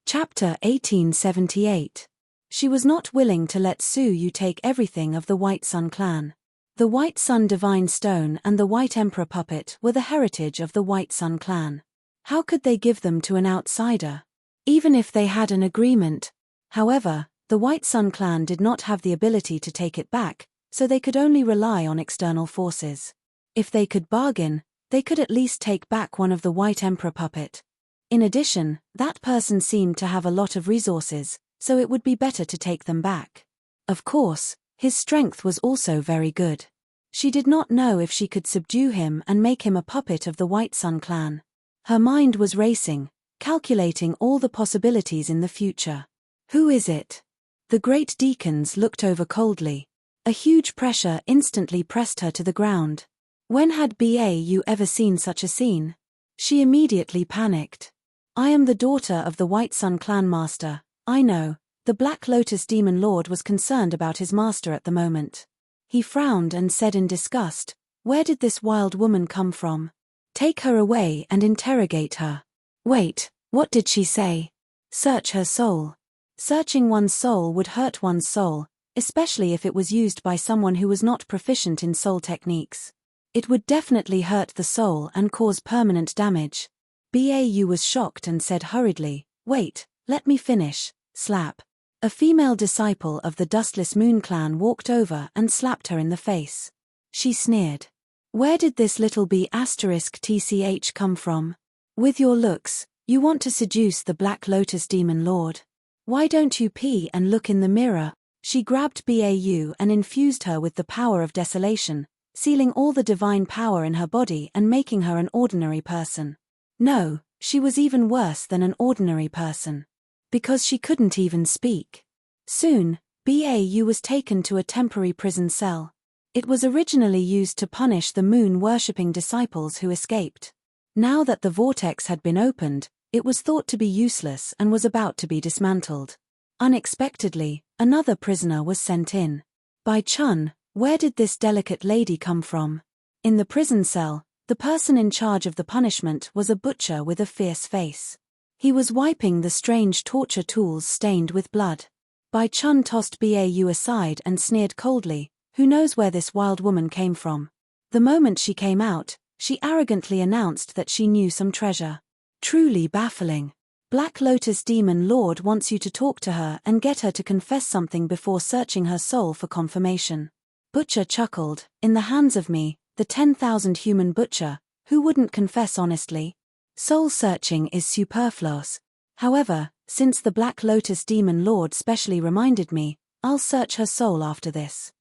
Chapter 1878. She was not willing to let Su Yu take everything of the White Sun clan. The White Sun Divine Stone and the White Emperor Puppet were the heritage of the White Sun clan. How could they give them to an outsider? Even if they had an agreement. However, the White Sun clan did not have the ability to take it back, so they could only rely on external forces. If they could bargain, they could at least take back one of the White Emperor Puppet. In addition, that person seemed to have a lot of resources, so it would be better to take them back. Of course, his strength was also very good. She did not know if she could subdue him and make him a puppet of the White Sun clan. Her mind was racing, calculating all the possibilities in the future. Who is it? The great deacons looked over coldly. A huge pressure instantly pressed her to the ground. When had Bau ever seen such a scene? She immediately panicked. I am the daughter of the White Sun clan master, I know. The Black Lotus Demon Lord was concerned about his master at the moment. He frowned and said in disgust, "Where did this wild woman come from? Take her away and interrogate her." Wait, what did she say? Search her soul. Searching one's soul would hurt one's soul, especially if it was used by someone who was not proficient in soul techniques. It would definitely hurt the soul and cause permanent damage. Bau was shocked and said hurriedly, "Wait, let me finish." Slap. A female disciple of the Dustless Moon clan walked over and slapped her in the face. She sneered. Where did this little B***tch come from? With your looks, you want to seduce the Black Lotus Demon Lord. Why don't you pee and look in the mirror? She grabbed Bau and infused her with the power of desolation, sealing all the divine power in her body and making her an ordinary person. No, she was even worse than an ordinary person. Because she couldn't even speak. Soon, Bau was taken to a temporary prison cell. It was originally used to punish the moon-worshipping disciples who escaped. Now that the vortex had been opened, it was thought to be useless and was about to be dismantled. Unexpectedly, another prisoner was sent in. By Chun, where did this delicate lady come from? In the prison cell, the person in charge of the punishment was a butcher with a fierce face. He was wiping the strange torture tools stained with blood. Bai Chun tossed Bau aside and sneered coldly, "Who knows where this wild woman came from?" The moment she came out, she arrogantly announced that she knew some treasure. Truly baffling. Black Lotus Demon Lord wants you to talk to her and get her to confess something before searching her soul for confirmation. Butcher chuckled, "In the hands of me, the 10,000 human butcher, who wouldn't confess honestly? Soul searching is superfluous. However, since the Black Lotus Demon Lord specially reminded me, I'll search her soul after this.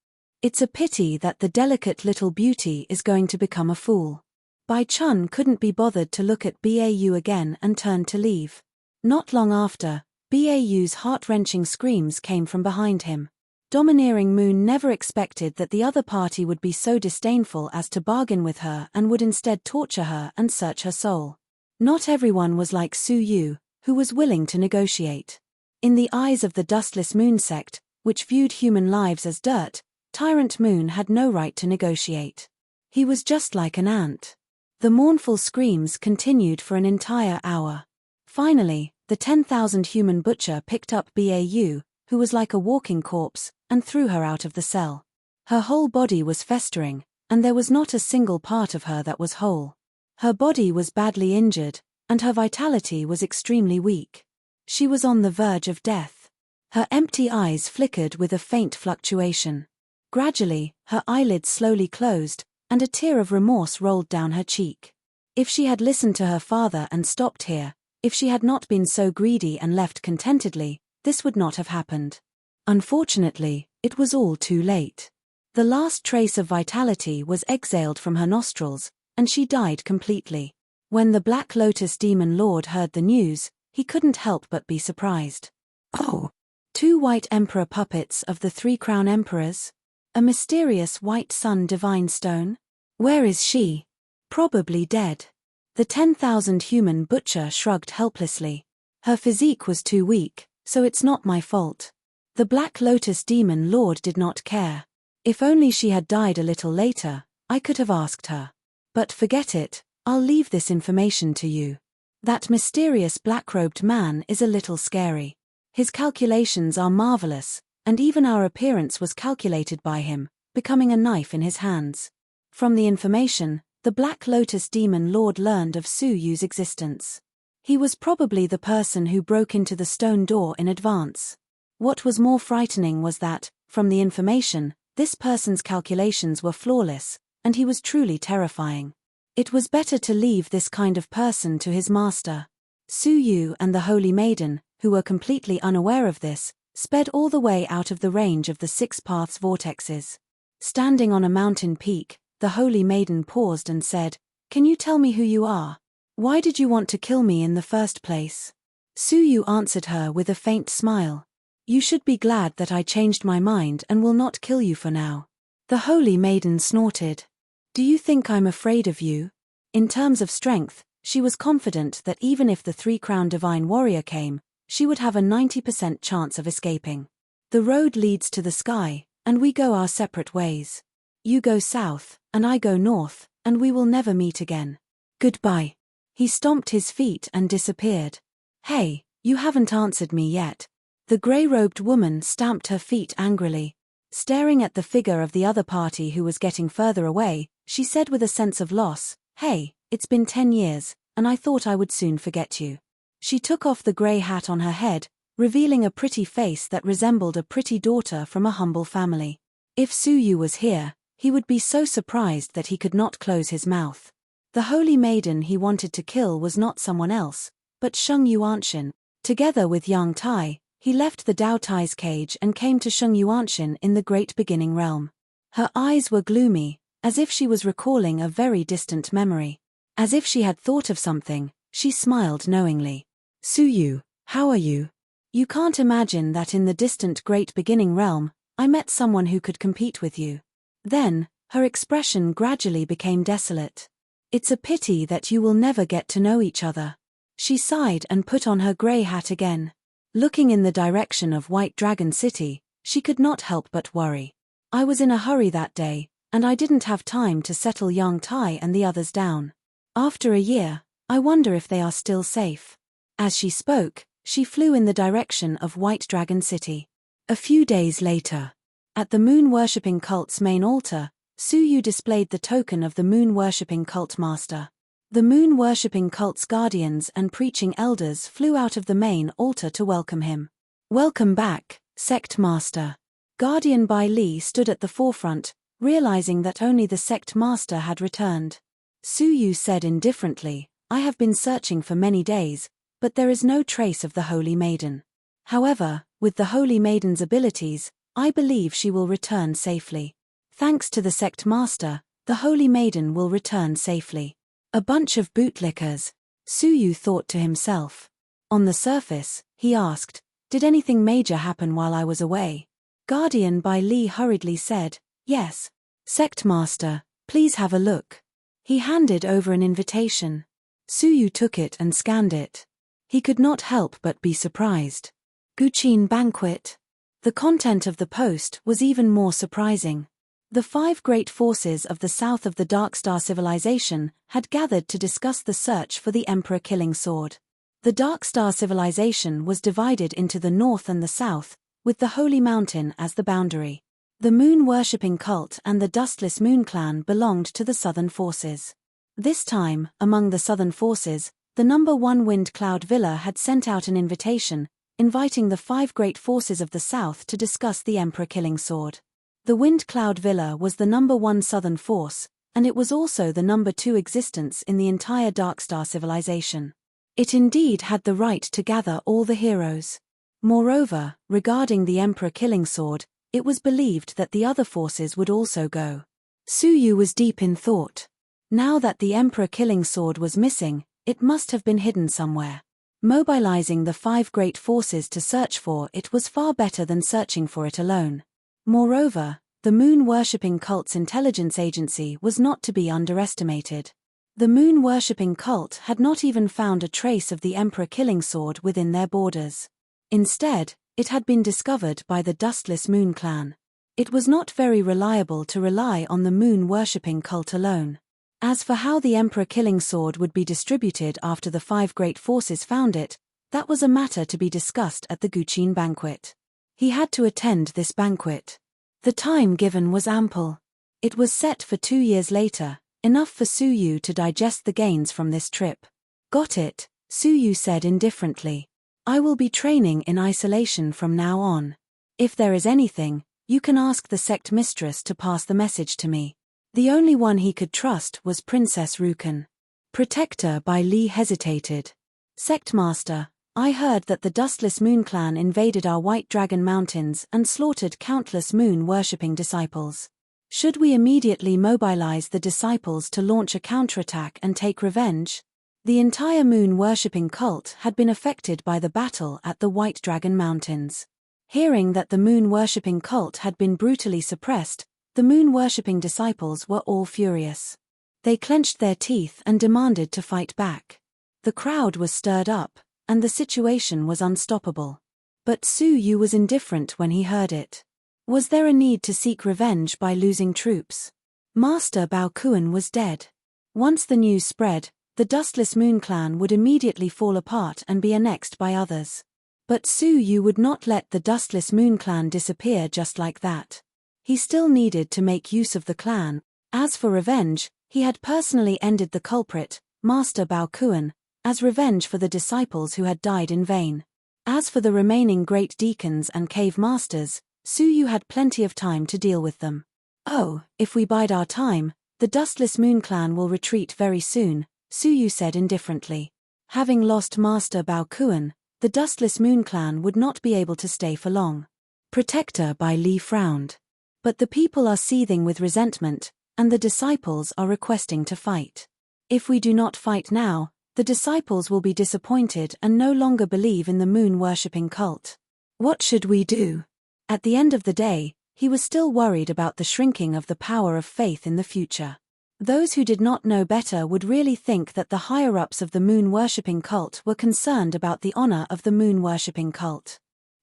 It's a pity that the delicate little beauty is going to become a fool." Bai Chun couldn't be bothered to look at Bau again and turned to leave. Not long after, Bau's heart-wrenching screams came from behind him. Domineering Moon never expected that the other party would be so disdainful as to bargain with her and would instead torture her and search her soul. Not everyone was like Su Yu, who was willing to negotiate. In the eyes of the Dustless Moon sect, which viewed human lives as dirt, Tyrant Moon had no right to negotiate. He was just like an ant. The mournful screams continued for an entire hour. Finally, the 10,000 human butcher picked up Bau, who was like a walking corpse, and threw her out of the cell. Her whole body was festering, and there was not a single part of her that was whole. Her body was badly injured, and her vitality was extremely weak. She was on the verge of death. Her empty eyes flickered with a faint fluctuation. Gradually, her eyelids slowly closed, and a tear of remorse rolled down her cheek. If she had listened to her father and stopped here, if she had not been so greedy and left contentedly, this would not have happened. Unfortunately, it was all too late. The last trace of vitality was exhaled from her nostrils, and she died completely. When the Black Lotus Demon Lord heard the news, he couldn't help but be surprised. Oh! 2 White Emperor puppets of the 3 Crown Emperors? A mysterious White Sun Divine Stone? Where is she? Probably dead. The 10,000 human butcher shrugged helplessly. Her physique was too weak, so it's not my fault. The Black Lotus Demon Lord did not care. If only she had died a little later, I could have asked her. But forget it, I'll leave this information to you. That mysterious black-robed man is a little scary. His calculations are marvelous, and even our appearance was calculated by him, becoming a knife in his hands. From the information, the Black Lotus Demon Lord learned of Su Yu's existence. He was probably the person who broke into the stone door in advance. What was more frightening was that, from the information, this person's calculations were flawless, and he was truly terrifying. It was better to leave this kind of person to his master. Su Yu and the Holy Maiden, who were completely unaware of this, sped all the way out of the range of the Six Paths vortexes. Standing on a mountain peak, the Holy Maiden paused and said, "Can you tell me who you are? Why did you want to kill me in the first place?" Su Yu answered her with a faint smile. "You should be glad that I changed my mind and will not kill you for now." The Holy Maiden snorted. "Do you think I'm afraid of you?" In terms of strength, she was confident that even if the three-crowned divine warrior came, she would have a 90% chance of escaping. "The road leads to the sky, and we go our separate ways. You go south, and I go north, and we will never meet again. Goodbye." He stomped his feet and disappeared. "Hey, you haven't answered me yet." The grey-robed woman stamped her feet angrily. Staring at the figure of the other party who was getting further away, she said with a sense of loss, "Hey, it's been 10 years, and I thought I would soon forget you." She took off the grey hat on her head, revealing a pretty face that resembled a pretty daughter from a humble family. If Su Yu was here, he would be so surprised that he could not close his mouth. The Holy Maiden he wanted to kill was not someone else, but Sheng Yuanxin. Together with Yang Tai, he left the Dao Tai's cage and came to Sheng Yuanxin in the Great Beginning Realm. Her eyes were gloomy, as if she was recalling a very distant memory. As if she had thought of something, she smiled knowingly. "Su Yu, how are you? You can't imagine that in the distant Great Beginning Realm, I met someone who could compete with you." Then, her expression gradually became desolate. "It's a pity that you will never get to know each other." She sighed and put on her grey hat again. Looking in the direction of White Dragon City, she could not help but worry. "I was in a hurry that day, and I didn't have time to settle Yang Tai and the others down. After a year, I wonder if they are still safe." As she spoke, she flew in the direction of White Dragon City. A few days later, at the moon-worshipping cult's main altar, Su Yu displayed the token of the moon-worshipping cult master. The moon-worshipping cult's guardians and preaching elders flew out of the main altar to welcome him. "Welcome back, sect master." Guardian Bai Li stood at the forefront, realizing that only the sect master had returned. Su Yu said indifferently, "I have been searching for many days, but there is no trace of the Holy Maiden. However, with the Holy Maiden's abilities, I believe she will return safely. Thanks to the sect master, the Holy Maiden will return safely." A bunch of bootlickers, Su Yu thought to himself. On the surface, he asked, "Did anything major happen while I was away?" Guardian Bai Li hurriedly said, "Yes. Sect master, please have a look." He handed over an invitation. Su Yu took it and scanned it. He could not help but be surprised. Guqin Banquet. The content of the post was even more surprising. The 5 great forces of the south of the Darkstar civilization had gathered to discuss the search for the Emperor-killing sword. The Darkstar civilization was divided into the north and the south, with the Holy Mountain as the boundary. The moon-worshipping cult and the Dustless Moon clan belonged to the southern forces. This time, among the southern forces, the number 1 Wind Cloud Villa had sent out an invitation, inviting the 5 great forces of the south to discuss the Emperor-killing sword. The Wind Cloud Villa was the number 1 southern force, and it was also the number 2 existence in the entire Darkstar civilization. It indeed had the right to gather all the heroes. Moreover, regarding the Emperor-killing sword, it was believed that the other forces would also go. Su Yu was deep in thought. Now that the Emperor-killing sword was missing, it must have been hidden somewhere. Mobilizing the 5 great forces to search for it was far better than searching for it alone. Moreover, the moon-worshipping cult's intelligence agency was not to be underestimated. The moon-worshipping cult had not even found a trace of the Emperor-killing sword within their borders. Instead, it had been discovered by the Dustless Moon clan. It was not very reliable to rely on the moon-worshipping cult alone. As for how the Emperor-killing sword would be distributed after the 5 great forces found it, that was a matter to be discussed at the Guqin banquet. He had to attend this banquet. The time given was ample. It was set for 2 years later, enough for Su Yu to digest the gains from this trip. Got it, Su Yu said indifferently. I will be training in isolation from now on. If there is anything, you can ask the sect mistress to pass the message to me. The only one he could trust was Princess Rukan. Protector by Li hesitated. Sect Master, I heard that the Dustless Moon clan invaded our White Dragon Mountains and slaughtered countless moon-worshipping disciples. Should we immediately mobilize the disciples to launch a counterattack and take revenge? The entire moon-worshipping cult had been affected by the battle at the White Dragon Mountains. Hearing that the moon-worshipping cult had been brutally suppressed, the moon-worshipping disciples were all furious. They clenched their teeth and demanded to fight back. The crowd was stirred up, and the situation was unstoppable. But Su Yu was indifferent when he heard it. Was there a need to seek revenge by losing troops? Master Bao Kuan was dead. Once the news spread, the Dustless Moon clan would immediately fall apart and be annexed by others. But Su Yu would not let the Dustless Moon clan disappear just like that. He still needed to make use of the clan. As for revenge, he had personally ended the culprit, Master Bao Kuan, as revenge for the disciples who had died in vain. As for the remaining great deacons and cave masters, Su Yu had plenty of time to deal with them. Oh, if we bide our time, the Dustless Moon clan will retreat very soon, Su Yu said indifferently. Having lost Master Bao Kuan, the Dustless Moon clan would not be able to stay for long. Protector by Li frowned. But the people are seething with resentment, and the disciples are requesting to fight. If we do not fight now, the disciples will be disappointed and no longer believe in the moon-worshipping cult. What should we do? At the end of the day, he was still worried about the shrinking of the power of faith in the future. Those who did not know better would really think that the higher-ups of the moon-worshipping cult were concerned about the honor of the moon-worshipping cult.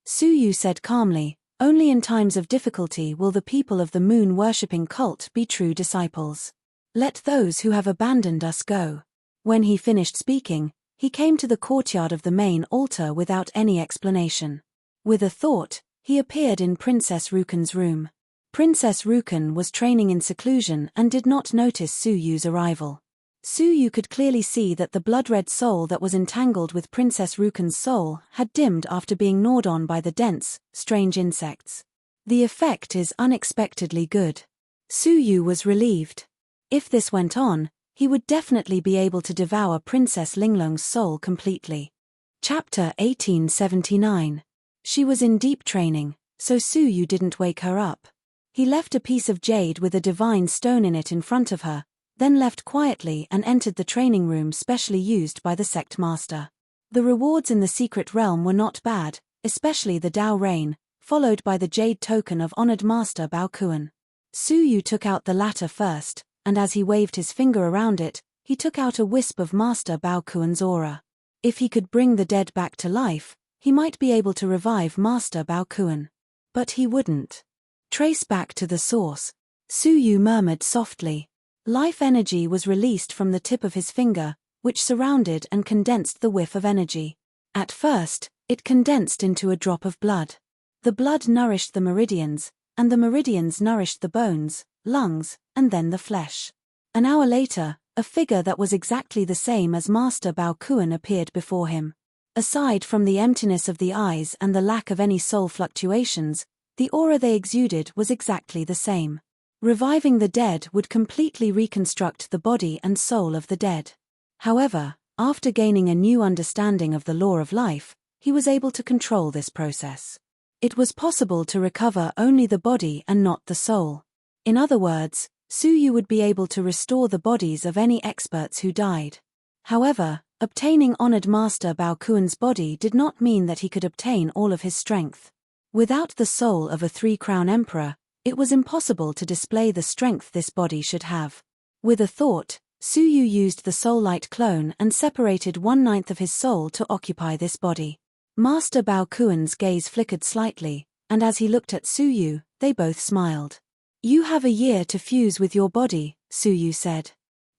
Su Yu said calmly, only in times of difficulty will the people of the moon-worshipping cult be true disciples. Let those who have abandoned us go. When he finished speaking, he came to the courtyard of the main altar without any explanation. With a thought, he appeared in Princess Rukan's room. Princess Rukan was training in seclusion and did not notice Su Yu's arrival. Su Yu could clearly see that the blood-red soul that was entangled with Princess Rukan's soul had dimmed after being gnawed on by the dense, strange insects. The effect is unexpectedly good. Su Yu was relieved. If this went on, he would definitely be able to devour Princess Linglong's soul completely. Chapter 1879. She was in deep training, so Su Yu didn't wake her up. He left a piece of jade with a divine stone in it in front of her, then left quietly and entered the training room specially used by the sect master. The rewards in the secret realm were not bad, especially the Dao Rain, followed by the jade token of honored Master Bao Kuan. Su Yu took out the latter first, and as he waved his finger around it, he took out a wisp of Master Bao Kuan's aura. If he could bring the dead back to life, he might be able to revive Master Bao Kuan. But he wouldn't. Trace back to the source. Su Yu murmured softly. Life energy was released from the tip of his finger, which surrounded and condensed the whiff of energy. At first, it condensed into a drop of blood. The blood nourished the meridians, and the meridians nourished the bones, lungs, and then the flesh. An hour later, a figure that was exactly the same as Master Bao Kuan appeared before him. Aside from the emptiness of the eyes and the lack of any soul fluctuations, the aura they exuded was exactly the same. Reviving the dead would completely reconstruct the body and soul of the dead. However, after gaining a new understanding of the law of life, he was able to control this process. It was possible to recover only the body and not the soul. In other words, Su Yu would be able to restore the bodies of any experts who died. However, obtaining honored Master Bao Kuan's body did not mean that he could obtain all of his strength. Without the soul of a three-crown emperor, it was impossible to display the strength this body should have. With a thought, Su Yu used the soul-light clone and separated 1/9 of his soul to occupy this body. Master Bao Kuan's gaze flickered slightly, and as he looked at Su Yu, they both smiled. You have a year to fuse with your body, Su Yu said.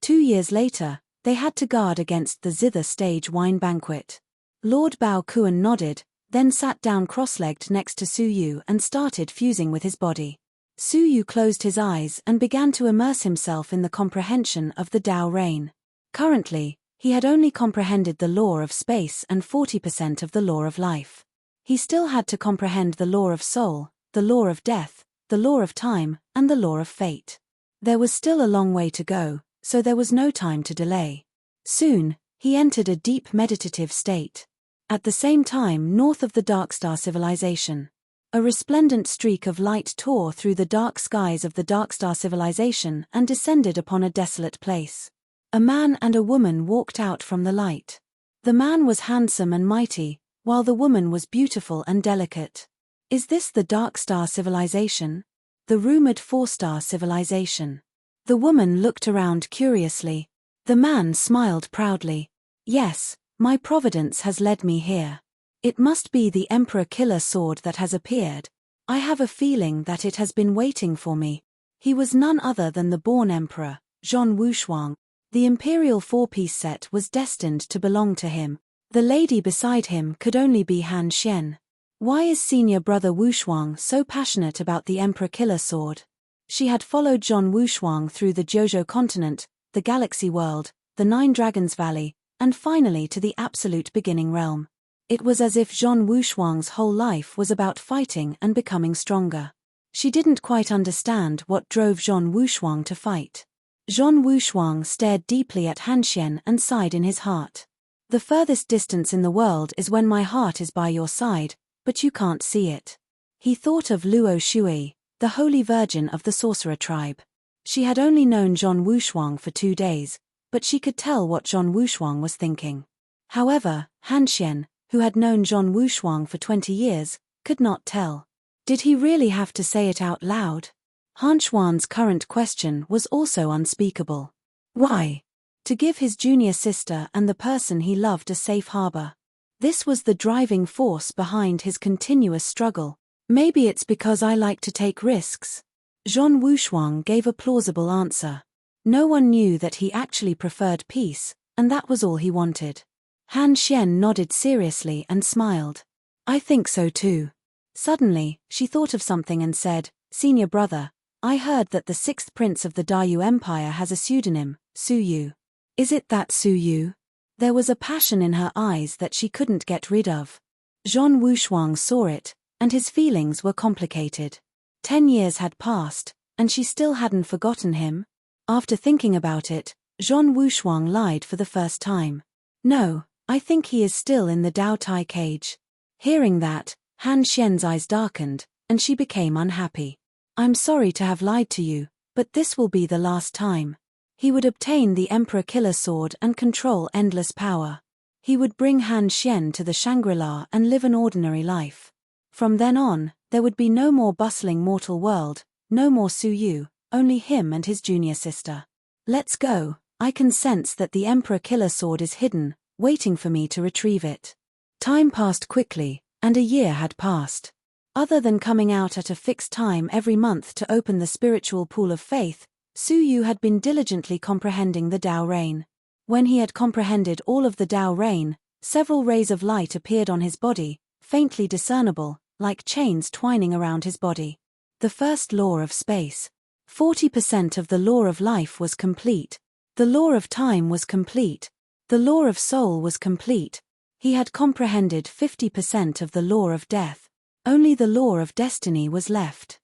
2 years later, they had to guard against the zither stage wine banquet. Lord Bao Kuan nodded, then sat down cross-legged next to Su Yu and started fusing with his body. Su Yu closed his eyes and began to immerse himself in the comprehension of the Tao Rain. Currently, he had only comprehended the law of space and 40% of the law of life. He still had to comprehend the law of soul, the law of death, the law of time, and the law of fate. There was still a long way to go, so there was no time to delay. Soon, he entered a deep meditative state. At the same time, north of the Darkstar civilization, a resplendent streak of light tore through the dark skies of the Darkstar civilization and descended upon a desolate place. A man and a woman walked out from the light. The man was handsome and mighty, while the woman was beautiful and delicate. Is this the Darkstar civilization? The rumored 4-star civilization? The woman looked around curiously. The man smiled proudly. Yes, my providence has led me here. It must be the Emperor Killer Sword that has appeared. I have a feeling that it has been waiting for me. He was none other than the born Emperor, Zhong Wushuang. The Imperial 4-piece set was destined to belong to him. The lady beside him could only be Han Xian. Why is senior brother Wushuang so passionate about the Emperor Killer Sword? She had followed Zhong Wushuang through the Jojo continent, the Galaxy World, the Nine Dragons Valley, and finally to the Absolute Beginning Realm. It was as if Zhong Wushuang's whole life was about fighting and becoming stronger. She didn't quite understand what drove Zhong Wushuang to fight. Zhong Wushuang stared deeply at Han Xian and sighed in his heart. The furthest distance in the world is when my heart is by your side, but you can't see it. He thought of Luo Shui, the Holy Virgin of the Sorcerer tribe. She had only known Zhong Wushuang for 2 days, but she could tell what Zhong Wushuang was thinking. However, Han Xian, who had known Zhong Wushuang for 20 years, could not tell. Did he really have to say it out loud? Han Xuan's current question was also unspeakable. Why? To give his junior sister and the person he loved a safe harbor. This was the driving force behind his continuous struggle. Maybe it's because I like to take risks. Zhong Wushuang gave a plausible answer. No one knew that he actually preferred peace, and that was all he wanted. Han Xian nodded seriously and smiled. I think so too. Suddenly, she thought of something and said, Senior brother, I heard that the 6th prince of the Dayu Empire has a pseudonym, Su Yu. Is it that Su Yu? There was a passion in her eyes that she couldn't get rid of. Zhong Wushuang saw it, and his feelings were complicated. 10 years had passed, and she still hadn't forgotten him. After thinking about it, Zhong Wushuang lied for the first time. No, I think he is still in the Dao Tai cage. Hearing that, Han Xian's eyes darkened, and she became unhappy. I'm sorry to have lied to you, but this will be the last time. He would obtain the Emperor Killer Sword and control endless power. He would bring Han Xian to the Shangri-La and live an ordinary life. From then on, there would be no more bustling mortal world, no more Su Yu, only him and his junior sister. Let's go. I can sense that the Emperor Killer Sword is hidden, waiting for me to retrieve it. Time passed quickly, and a year had passed. Other than coming out at a fixed time every month to open the spiritual pool of faith, Su Yu had been diligently comprehending the Tao Rain. When he had comprehended all of the Tao Rain, several rays of light appeared on his body, faintly discernible, like chains twining around his body. The first law of space. 40% of the law of life was complete. The law of time was complete. The law of soul was complete. He had comprehended 50% of the law of death. Only the law of destiny was left.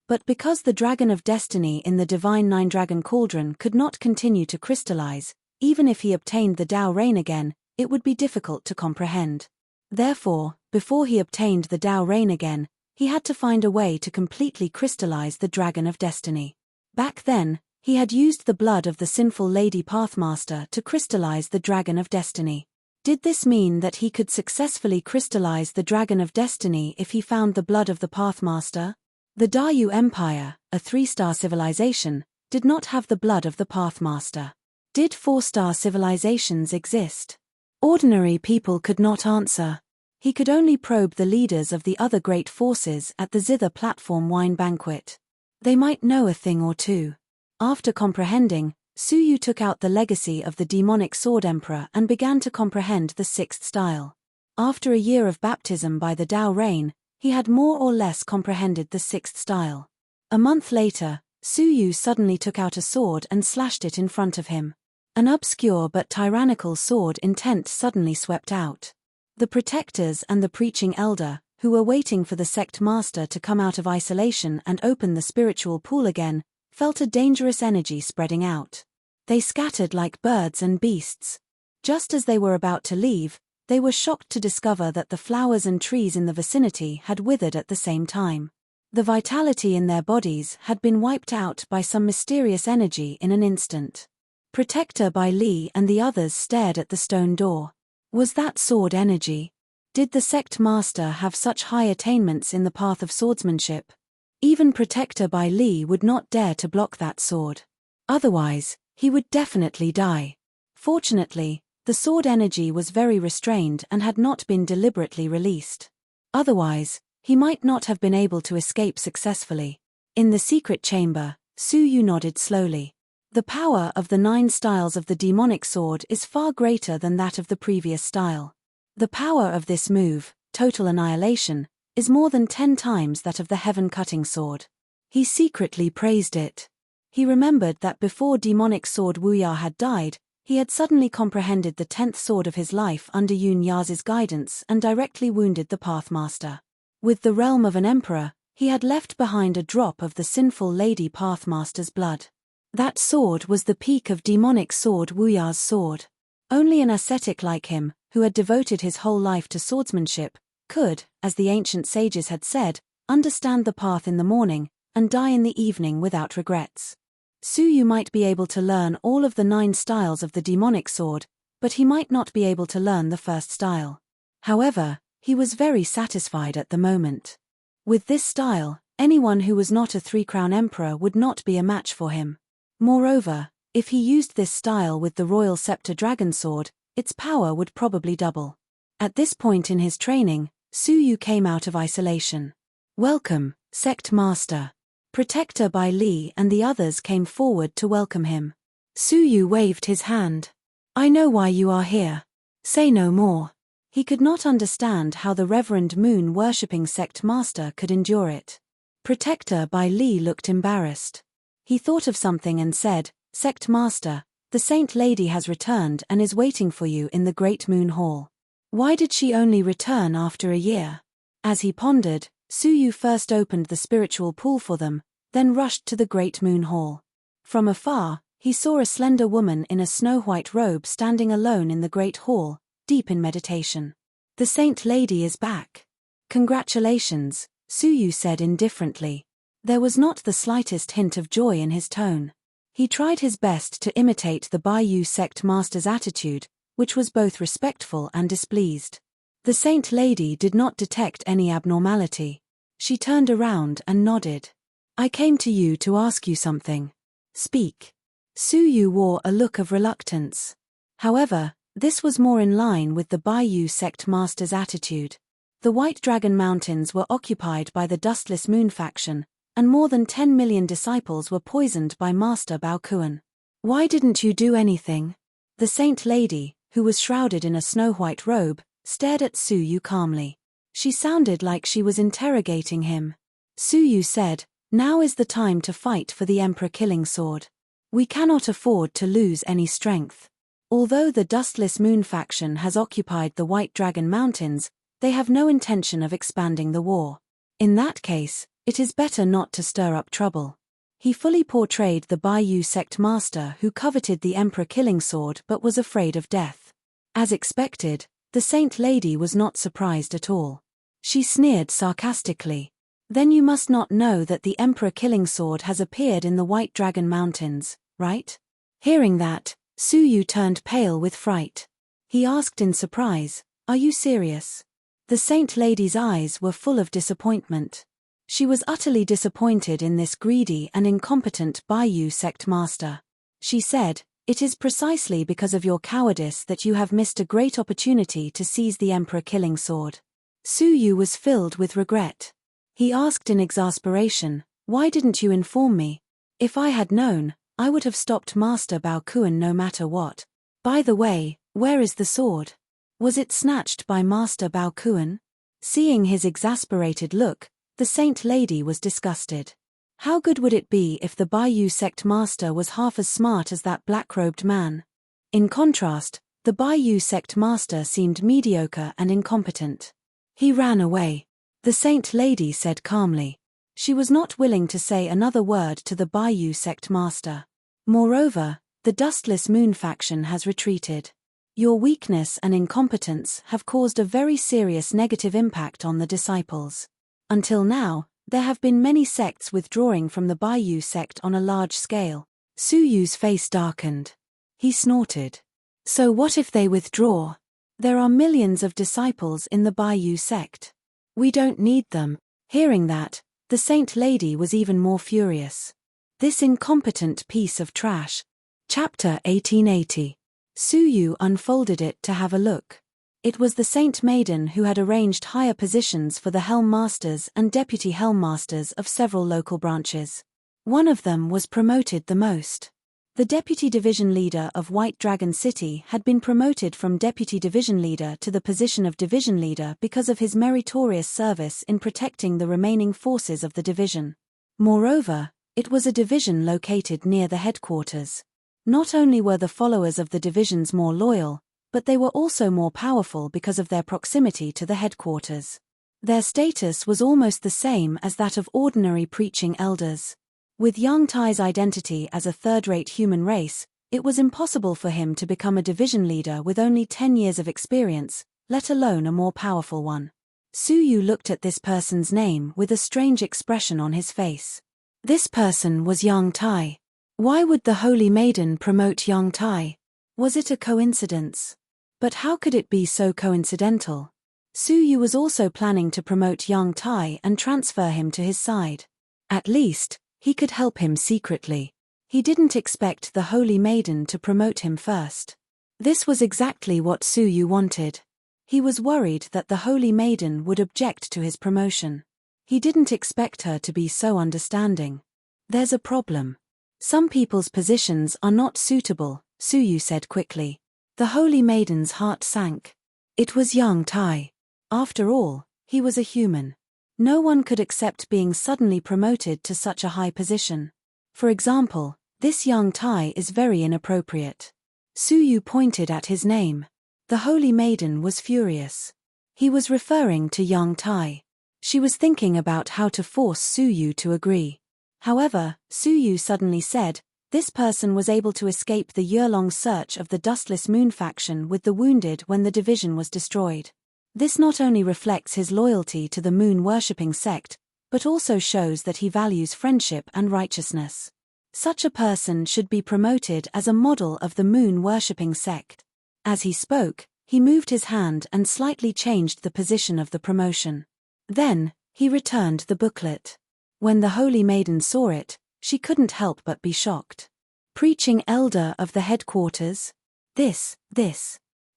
But because the dragon of destiny in the divine 9-dragon cauldron could not continue to crystallize, even if he obtained the Tao Rain again, it would be difficult to comprehend. Therefore, before he obtained the Tao Rain again, he had to find a way to completely crystallize the dragon of destiny. Back then, he had used the blood of the sinful Lady Pathmaster to crystallize the dragon of destiny. Did this mean that he could successfully crystallize the dragon of destiny if he found the blood of the Pathmaster? The Dayu Empire, a 3-star civilization, did not have the blood of the Pathmaster. Did 4-star civilizations exist? Ordinary people could not answer. He could only probe the leaders of the other great forces at the Zither platform wine banquet. They might know a thing or two. After comprehending, Su Yu took out the legacy of the demonic sword emperor and began to comprehend the sixth style. After a year of baptism by the Tao Rain, he had more or less comprehended the sixth style. A month later, Su Yu suddenly took out a sword and slashed it in front of him. An obscure but tyrannical sword intent suddenly swept out. The protectors and the preaching elder, who were waiting for the sect master to come out of isolation and open the spiritual pool again, felt a dangerous energy spreading out. They scattered like birds and beasts. Just as they were about to leave, they were shocked to discover that the flowers and trees in the vicinity had withered at the same time. The vitality in their bodies had been wiped out by some mysterious energy in an instant. Protector Bai Li and the others stared at the stone door. Was that sword energy? Did the sect master have such high attainments in the path of swordsmanship? Even Protector Bai Li would not dare to block that sword. Otherwise, he would definitely die. Fortunately, the sword energy was very restrained and had not been deliberately released. Otherwise, he might not have been able to escape successfully. In the secret chamber, Su Yu nodded slowly. The power of the 9 styles of the demonic sword is far greater than that of the previous style. The power of this move, total annihilation, is more than 10 times that of the heaven-cutting sword. He secretly praised it. He remembered that before demonic sword Wu Ya had died, he had suddenly comprehended the 10th sword of his life under Yun Ya's guidance and directly wounded the Pathmaster. With the realm of an emperor, he had left behind a drop of the sinful Lady Pathmaster's blood. That sword was the peak of demonic sword Wu Ya's sword. Only an ascetic like him, who had devoted his whole life to swordsmanship, could, as the ancient sages had said, understand the path in the morning and die in the evening without regrets. Su Yu might be able to learn all of the 9 styles of the demonic sword, but he might not be able to learn the first style. However, he was very satisfied at the moment. With this style, anyone who was not a 3-crown emperor would not be a match for him. Moreover, if he used this style with the Royal Scepter Dragon Sword, its power would probably double. At this point in his training, Su Yu came out of isolation. "Welcome, Sect Master." Protector Bai Li and the others came forward to welcome him. Su Yu waved his hand. "I know why you are here. Say no more." He could not understand how the Reverend Moon-worshipping sect master could endure it. Protector Bai Li looked embarrassed. He thought of something and said, "Sect master, the Saint Lady has returned and is waiting for you in the Great Moon Hall." Why did she only return after a year? As he pondered, Su Yu first opened the spiritual pool for them, then rushed to the Great Moon Hall. From afar, he saw a slender woman in a snow-white robe standing alone in the Great Hall, deep in meditation. "The Saint Lady is back." "Congratulations," Su Yu said indifferently. There was not the slightest hint of joy in his tone. He tried his best to imitate the Baiyu sect master's attitude, which was both respectful and displeased. The Saint Lady did not detect any abnormality. She turned around and nodded. "I came to you to ask you something." "Speak." Su Yu wore a look of reluctance. However, this was more in line with the Baiyu sect master's attitude. The White Dragon Mountains were occupied by the Dustless Moon faction, and more than 10 million disciples were poisoned by Master Bao Kuan. "Why didn't you do anything?" The Saint Lady, who was shrouded in a snow-white robe, stared at Su Yu calmly. She sounded like she was interrogating him. Su Yu said, "Now is the time to fight for the Emperor-killing sword. We cannot afford to lose any strength. Although the Dustless Moon faction has occupied the White Dragon Mountains, they have no intention of expanding the war. In that case, it is better not to stir up trouble." He fully portrayed the Baiyu sect master who coveted the Emperor-killing sword but was afraid of death. As expected, the Saint Lady was not surprised at all. She sneered sarcastically. "Then you must not know that the Emperor-killing sword has appeared in the White Dragon Mountains, right?" Hearing that, Su Yu turned pale with fright. He asked in surprise, "Are you serious?" The Saint Lady's eyes were full of disappointment. She was utterly disappointed in this greedy and incompetent Baiyu sect master. She said, "It is precisely because of your cowardice that you have missed a great opportunity to seize the Emperor-killing sword." Su Yu was filled with regret. He asked in exasperation, "Why didn't you inform me? If I had known, I would have stopped Master Bao Kuan no matter what. By the way, where is the sword? Was it snatched by Master Bao Kuan? Seeing his exasperated look, the saint lady was disgusted. How good would it be if the Baiyu sect master was half as smart as that black-robed man? In contrast, the Baiyu sect master seemed mediocre and incompetent. He ran away. The saint lady said calmly. She was not willing to say another word to the Baiyu sect master. Moreover, the Dustless Moon faction has retreated. Your weakness and incompetence have caused a very serious negative impact on the disciples. Until now, there have been many sects withdrawing from the Baiyu sect on a large scale. Su Yu's face darkened. He snorted. So what if they withdraw? There are millions of disciples in the Baiyu sect. We don't need them. Hearing that, the saint lady was even more furious. This incompetent piece of trash. Chapter 1880. Su Yu unfolded it to have a look. It was the Saint Maiden who had arranged higher positions for the Helm Masters and Deputy Helm Masters of several local branches. One of them was promoted the most. The Deputy Division Leader of White Dragon City had been promoted from Deputy Division Leader to the position of Division Leader because of his meritorious service in protecting the remaining forces of the division. Moreover, it was a division located near the headquarters. Not only were the followers of the divisions more loyal, but they were also more powerful because of their proximity to the headquarters. Their status was almost the same as that of ordinary preaching elders. With Yang Tai's identity as a third-rate human race, it was impossible for him to become a division leader with only 10 years of experience, let alone a more powerful one. Su Yu looked at this person's name with a strange expression on his face. This person was Yang Tai. Why would the Holy Maiden promote Yang Tai? Was it a coincidence? But how could it be so coincidental? Su Yu was also planning to promote Yang Tai and transfer him to his side. At least, he could help him secretly. He didn't expect the Holy Maiden to promote him first. This was exactly what Su Yu wanted. He was worried that the Holy Maiden would object to his promotion. He didn't expect her to be so understanding. There's a problem. Some people's positions are not suitable, Su Yu said quickly. The Holy Maiden's heart sank. It was Yang Tai. After all, he was a human. No one could accept being suddenly promoted to such a high position. For example, this Yang Tai is very inappropriate. Su Yu pointed at his name. The Holy Maiden was furious. He was referring to Yang Tai. She was thinking about how to force Su Yu to agree. However, Su Yu suddenly said, this person was able to escape the year-long search of the Dustless Moon faction with the wounded when the division was destroyed. This not only reflects his loyalty to the moon-worshipping sect, but also shows that he values friendship and righteousness. Such a person should be promoted as a model of the moon-worshipping sect. As he spoke, he moved his hand and slightly changed the position of the promotion. Then, he returned the booklet. When the Holy Maiden saw it, she couldn't help but be shocked. Preaching elder of the headquarters? This.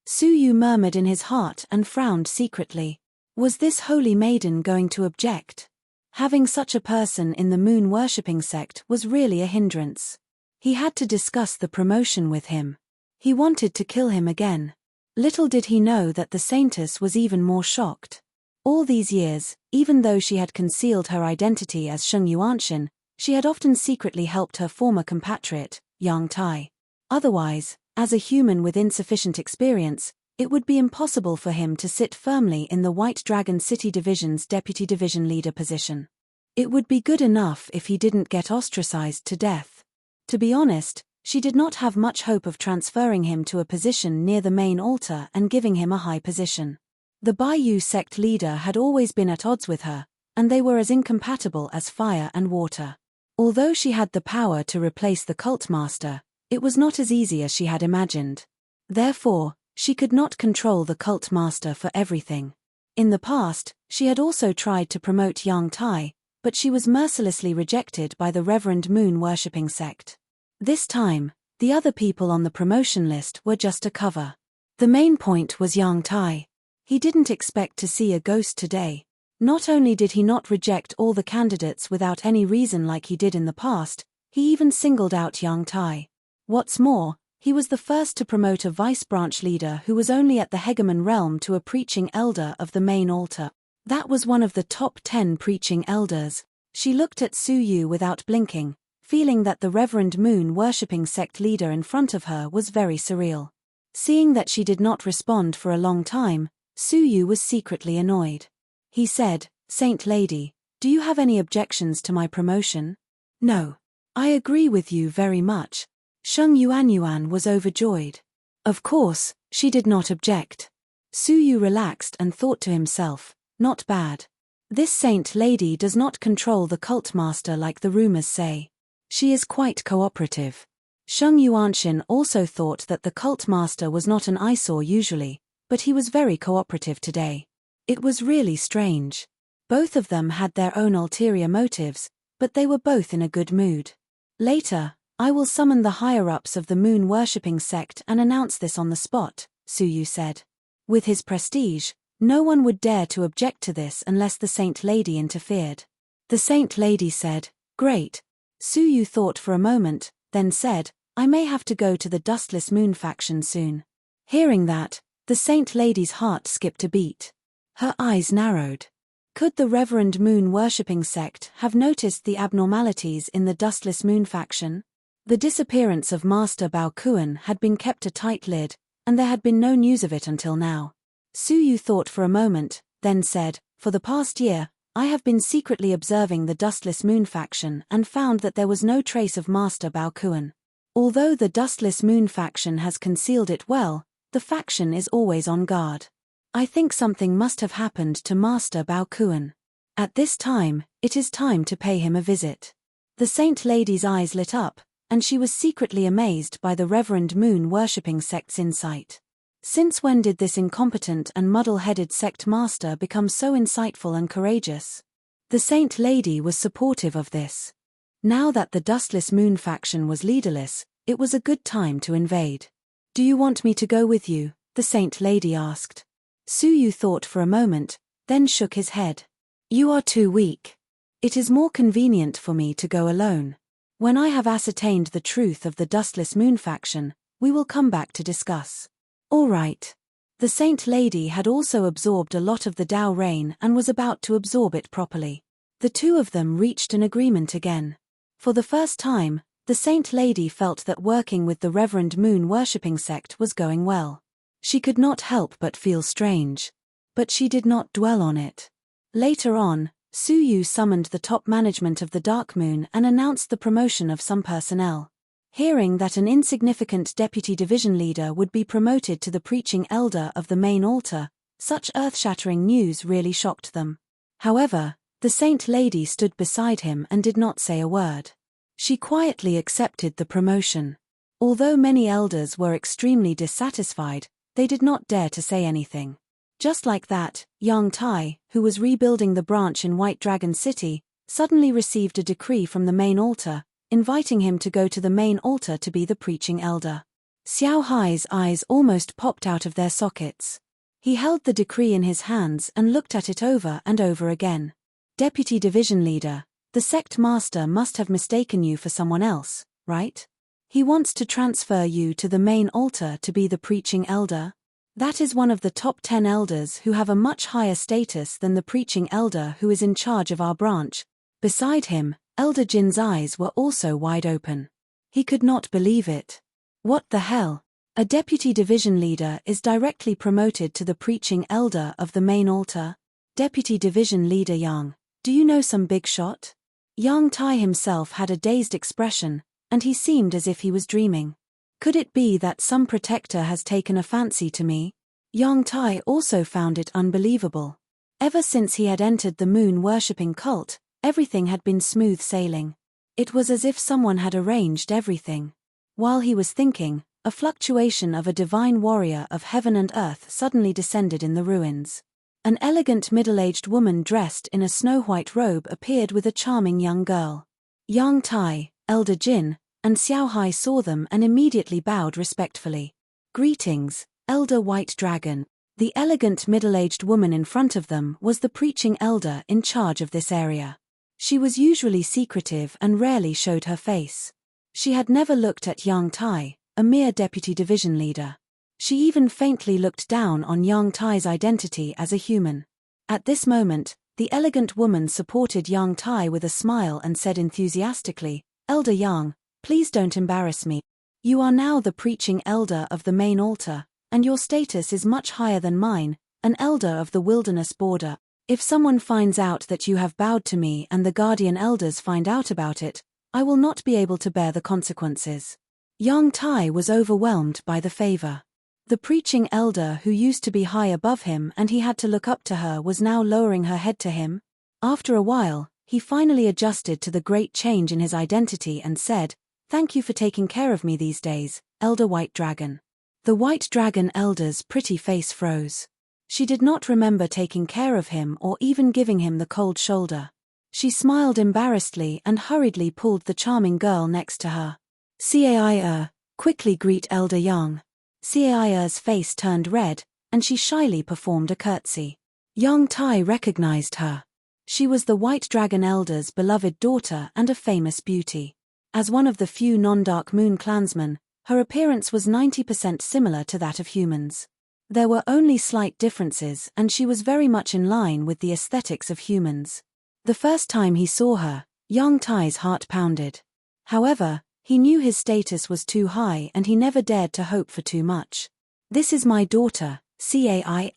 Su Yu murmured in his heart and frowned secretly. Was this Holy Maiden going to object? Having such a person in the moon-worshipping sect was really a hindrance. He had to discuss the promotion with him. He wanted to kill him again. Little did he know that the saintess was even more shocked. All these years, even though she had concealed her identity as Sheng Yuanshan, she had often secretly helped her former compatriot, Yang Tai. Otherwise, as a human with insufficient experience, it would be impossible for him to sit firmly in the White Dragon City Division's Deputy Division Leader position. It would be good enough if he didn't get ostracized to death. To be honest, she did not have much hope of transferring him to a position near the main altar and giving him a high position. The Baiyu sect leader had always been at odds with her, and they were as incompatible as fire and water. Although she had the power to replace the cult master, it was not as easy as she had imagined. Therefore, she could not control the cult master for everything. In the past, she had also tried to promote Yang Tai, but she was mercilessly rejected by the Reverend Moon-worshipping sect. This time, the other people on the promotion list were just a cover. The main point was Yang Tai. He didn't expect to see a ghost today. Not only did he not reject all the candidates without any reason like he did in the past, He even singled out Yang Tai. What's more, he was the first to promote a vice branch leader who was only at the hegemon realm to a preaching elder of the main altar. That was one of the top 10 preaching elders. She looked at Su Yu without blinking, feeling that the Reverend Moon worshipping sect leader in front of her was very surreal. Seeing that she did not respond for a long time, Su Yu was secretly annoyed. He said, "Saint Lady, do you have any objections to my promotion?" "No. I agree with you very much." Sheng Yuanyuan was overjoyed. Of course, she did not object. Su Yu relaxed and thought to himself, not bad. This saint lady does not control the cult master like the rumors say. She is quite cooperative. Sheng Yuanshan also thought that the cult master was not an eyesore usually, but he was very cooperative today. It was really strange. Both of them had their own ulterior motives, but they were both in a good mood. Later, I will summon the higher-ups of the moon worshipping sect and announce this on the spot, Su Yu said. With his prestige, no one would dare to object to this unless the saint lady interfered. The saint lady said, "Great." Su Yu thought for a moment, then said, "I may have to go to the Dustless Moon faction soon." Hearing that, the saint lady's heart skipped a beat. Her eyes narrowed. Could the Reverend Moon worshipping sect have noticed the abnormalities in the Dustless Moon faction? The disappearance of Master Bao Kuan had been kept a tight lid, and there had been no news of it until now. Su Yu thought for a moment, then said, "For the past year, I have been secretly observing the Dustless Moon faction and found that there was no trace of Master Bao Kuan. Although the Dustless Moon faction has concealed it well, the faction is always on guard. I think something must have happened to Master Bao Kuan. At this time, it is time to pay him a visit." The saint lady's eyes lit up, and she was secretly amazed by the Reverend Moon worshipping sect's insight. Since when did this incompetent and muddle-headed sect master become so insightful and courageous? The saint lady was supportive of this. Now that the Dustless Moon faction was leaderless, it was a good time to invade. "Do you want me to go with you?" the saint lady asked. Su Yu thought for a moment, then shook his head. "You are too weak. It is more convenient for me to go alone. When I have ascertained the truth of the Dustless Moon faction, we will come back to discuss." "All right." The saint lady had also absorbed a lot of the Tao rain and was about to absorb it properly. The two of them reached an agreement again. For the first time, the saint lady felt that working with the Reverend Moon worshipping sect was going well. She could not help but feel strange. But she did not dwell on it. Later on, Su Yu summoned the top management of the Dark Moon and announced the promotion of some personnel. Hearing that an insignificant deputy division leader would be promoted to the preaching elder of the main altar, such earth-shattering news really shocked them. However, the saint lady stood beside him and did not say a word. She quietly accepted the promotion. Although many elders were extremely dissatisfied, they did not dare to say anything. Just like that, Yang Tai, who was rebuilding the branch in White Dragon City, suddenly received a decree from the main altar, inviting him to go to the main altar to be the preaching elder. Xiao Hai's eyes almost popped out of their sockets. He held the decree in his hands and looked at it over and over again. "Deputy division leader, the sect master must have mistaken you for someone else, right? He wants to transfer you to the main altar to be the preaching elder? That is one of the top 10 elders who have a much higher status than the preaching elder who is in charge of our branch." Beside him, Elder Jin's eyes were also wide open. He could not believe it. What the hell? A deputy division leader is directly promoted to the preaching elder of the main altar? Deputy division leader Yang, do you know some big shot? Yang Tai himself had a dazed expression, and he seemed as if he was dreaming. Could it be that some protector has taken a fancy to me? Yang Tai also found it unbelievable. Ever since he had entered the moon worshipping cult, everything had been smooth sailing. It was as if someone had arranged everything. While he was thinking, a fluctuation of a divine warrior of heaven and earth suddenly descended in the ruins. An elegant middle-aged woman dressed in a snow-white robe appeared with a charming young girl. Yang Tai, Elder Jin, and Xiao Hai saw them and immediately bowed respectfully. "Greetings, Elder White Dragon." The elegant middle-aged woman in front of them was the preaching elder in charge of this area. She was usually secretive and rarely showed her face. She had never looked at Yang Tai, a mere deputy division leader. She even faintly looked down on Yang Tai's identity as a human. At this moment, the elegant woman supported Yang Tai with a smile and said enthusiastically, "Elder Yang, please don't embarrass me. You are now the preaching elder of the main altar, and your status is much higher than mine, an elder of the wilderness border. If someone finds out that you have bowed to me and the guardian elders find out about it, I will not be able to bear the consequences." Yang Tai was overwhelmed by the favor. The preaching elder who used to be high above him and he had to look up to her was now lowering her head to him. After a while, he finally adjusted to the great change in his identity and said, "Thank you for taking care of me these days, Elder White Dragon." The White Dragon elder's pretty face froze. She did not remember taking care of him or even giving him the cold shoulder. She smiled embarrassedly and hurriedly pulled the charming girl next to her. "Cai, quickly greet Elder Yang." Cai's face turned red, and she shyly performed a curtsy. Yang Tai recognized her. She was the White Dragon Elder's beloved daughter and a famous beauty. As one of the few non-Dark Moon clansmen, her appearance was 90% similar to that of humans. There were only slight differences and she was very much in line with the aesthetics of humans. The first time he saw her, Yang Tai's heart pounded. However, he knew his status was too high and he never dared to hope for too much. "This is my daughter, Cai.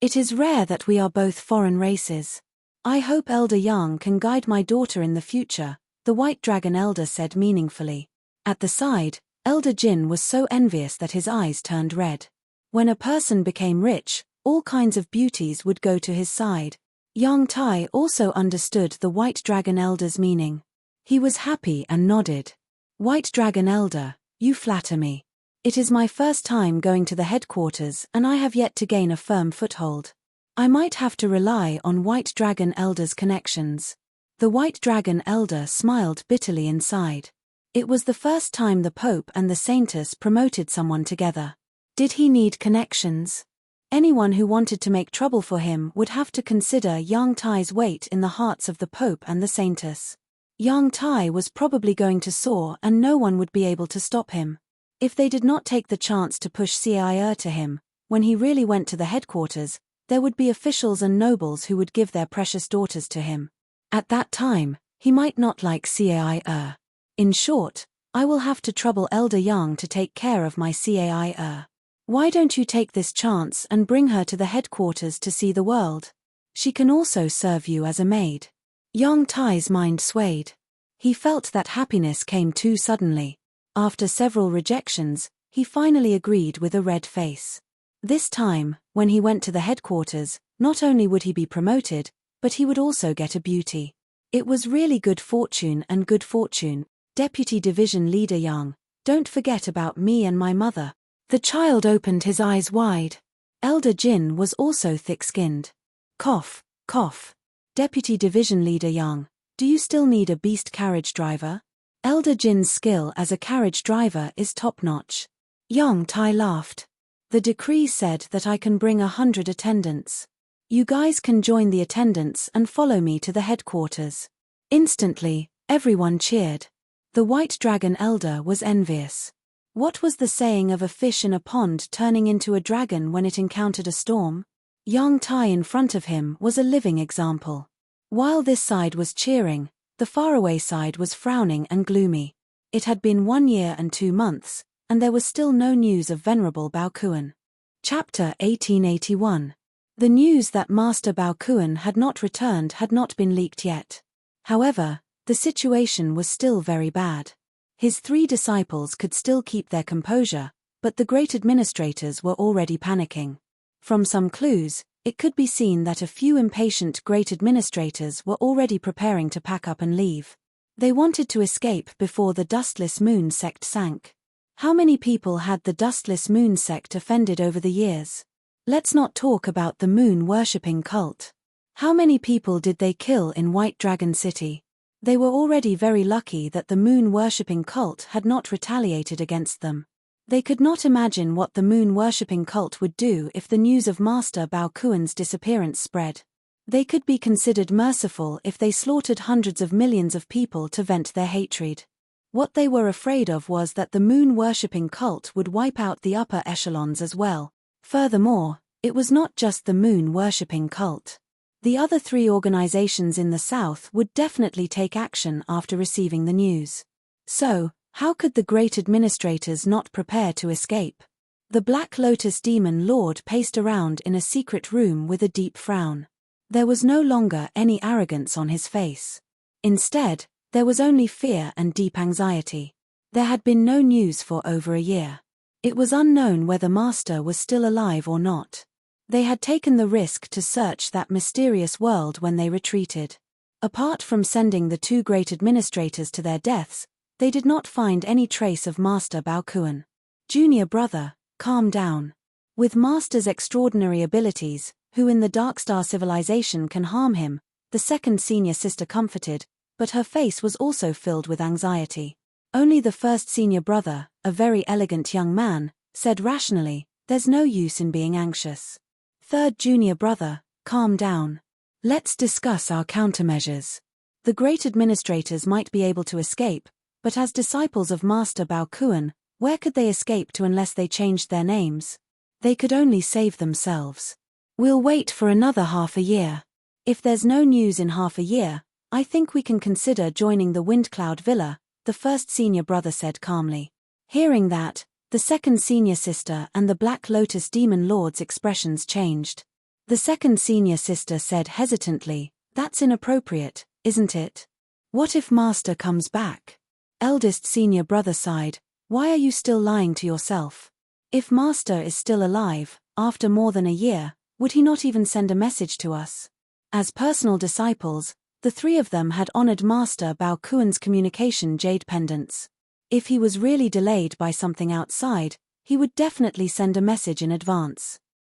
It is rare that we are both foreign races. I hope Elder Yang can guide my daughter in the future," the White Dragon Elder said meaningfully. At the side, Elder Jin was so envious that his eyes turned red. When a person became rich, all kinds of beauties would go to his side. Yang Tai also understood the White Dragon Elder's meaning. He was happy and nodded. "White Dragon Elder, you flatter me. It is my first time going to the headquarters and I have yet to gain a firm foothold. I might have to rely on White Dragon Elder's connections." The White Dragon Elder smiled bitterly inside. It was the first time the Pope and the Saintess promoted someone together. Did he need connections? Anyone who wanted to make trouble for him would have to consider Yang Tai's weight in the hearts of the Pope and the Saintess. Yang Tai was probably going to soar and no one would be able to stop him. If they did not take the chance to push Cai to him, when he really went to the headquarters, there would be officials and nobles who would give their precious daughters to him. At that time, he might not like Cai. In short, I will have to trouble Elder Yang to take care of my Cai. Why don't you take this chance and bring her to the headquarters to see the world? She can also serve you as a maid. Yang Tai's mind swayed. He felt that happiness came too suddenly. After several rejections, he finally agreed with a red face. This time, when he went to the headquarters, not only would he be promoted, but he would also get a beauty. It was really good fortune and good fortune. "Deputy Division Leader Yang, don't forget about me and my mother." The child opened his eyes wide. Elder Jin was also thick-skinned. Cough, cough. "Deputy Division Leader Yang, do you still need a beast carriage driver?" Elder Jin's skill as a carriage driver is top-notch. Yang Tai laughed. "The decree said that I can bring 100 attendants. You guys can join the attendants and follow me to the headquarters." Instantly, everyone cheered. The White Dragon Elder was envious. What was the saying of a fish in a pond turning into a dragon when it encountered a storm? Yang Tai in front of him was a living example. While this side was cheering, the faraway side was frowning and gloomy. It had been 1 year and 2 months, and there was still no news of Venerable Bao Kuan. Chapter 1881. The news that Master Bao Kuan had not returned had not been leaked yet. However, the situation was still very bad. His 3 disciples could still keep their composure, but the great administrators were already panicking. From some clues, it could be seen that a few impatient great administrators were already preparing to pack up and leave. They wanted to escape before the Dustless Moon sect sank. How many people had the Dustless Moon sect offended over the years? Let's not talk about the moon-worshipping cult. How many people did they kill in White Dragon City? They were already very lucky that the moon-worshipping cult had not retaliated against them. They could not imagine what the moon-worshipping cult would do if the news of Master Bao Kuan's disappearance spread. They could be considered merciful if they slaughtered hundreds of millions of people to vent their hatred. What they were afraid of was that the moon-worshipping cult would wipe out the upper echelons as well. Furthermore, it was not just the moon-worshipping cult. The other three organizations in the south would definitely take action after receiving the news. So, how could the great administrators not prepare to escape? The Black Lotus Demon Lord paced around in a secret room with a deep frown. There was no longer any arrogance on his face. Instead, there was only fear and deep anxiety. There had been no news for over a year. It was unknown whether Master was still alive or not. They had taken the risk to search that mysterious world when they retreated. Apart from sending the two great administrators to their deaths, they did not find any trace of Master Baokuan. Junior brother, calm down. With Master's extraordinary abilities, who in the Darkstar civilization can harm him, the second senior sister comforted, but her face was also filled with anxiety. Only the first senior brother, a very elegant young man, said rationally, "There's no use in being anxious." Third junior brother, calm down. Let's discuss our countermeasures. The great administrators might be able to escape, but as disciples of Master Baokuan, where could they escape to unless they changed their names? They could only save themselves. We'll wait for another half a year. If there's no news in half a year, I think we can consider joining the Windcloud Villa, the first senior brother said calmly. Hearing that, the second senior sister and the Black Lotus Demon Lord's expressions changed. The second senior sister said hesitantly, "That's inappropriate, isn't it? What if Master comes back?" Eldest senior brother sighed, "Why are you still lying to yourself? If Master is still alive, after more than a year, would he not even send a message to us?" As personal disciples, the three of them had honored Master Baokuan's communication jade pendants. If he was really delayed by something outside, he would definitely send a message in advance.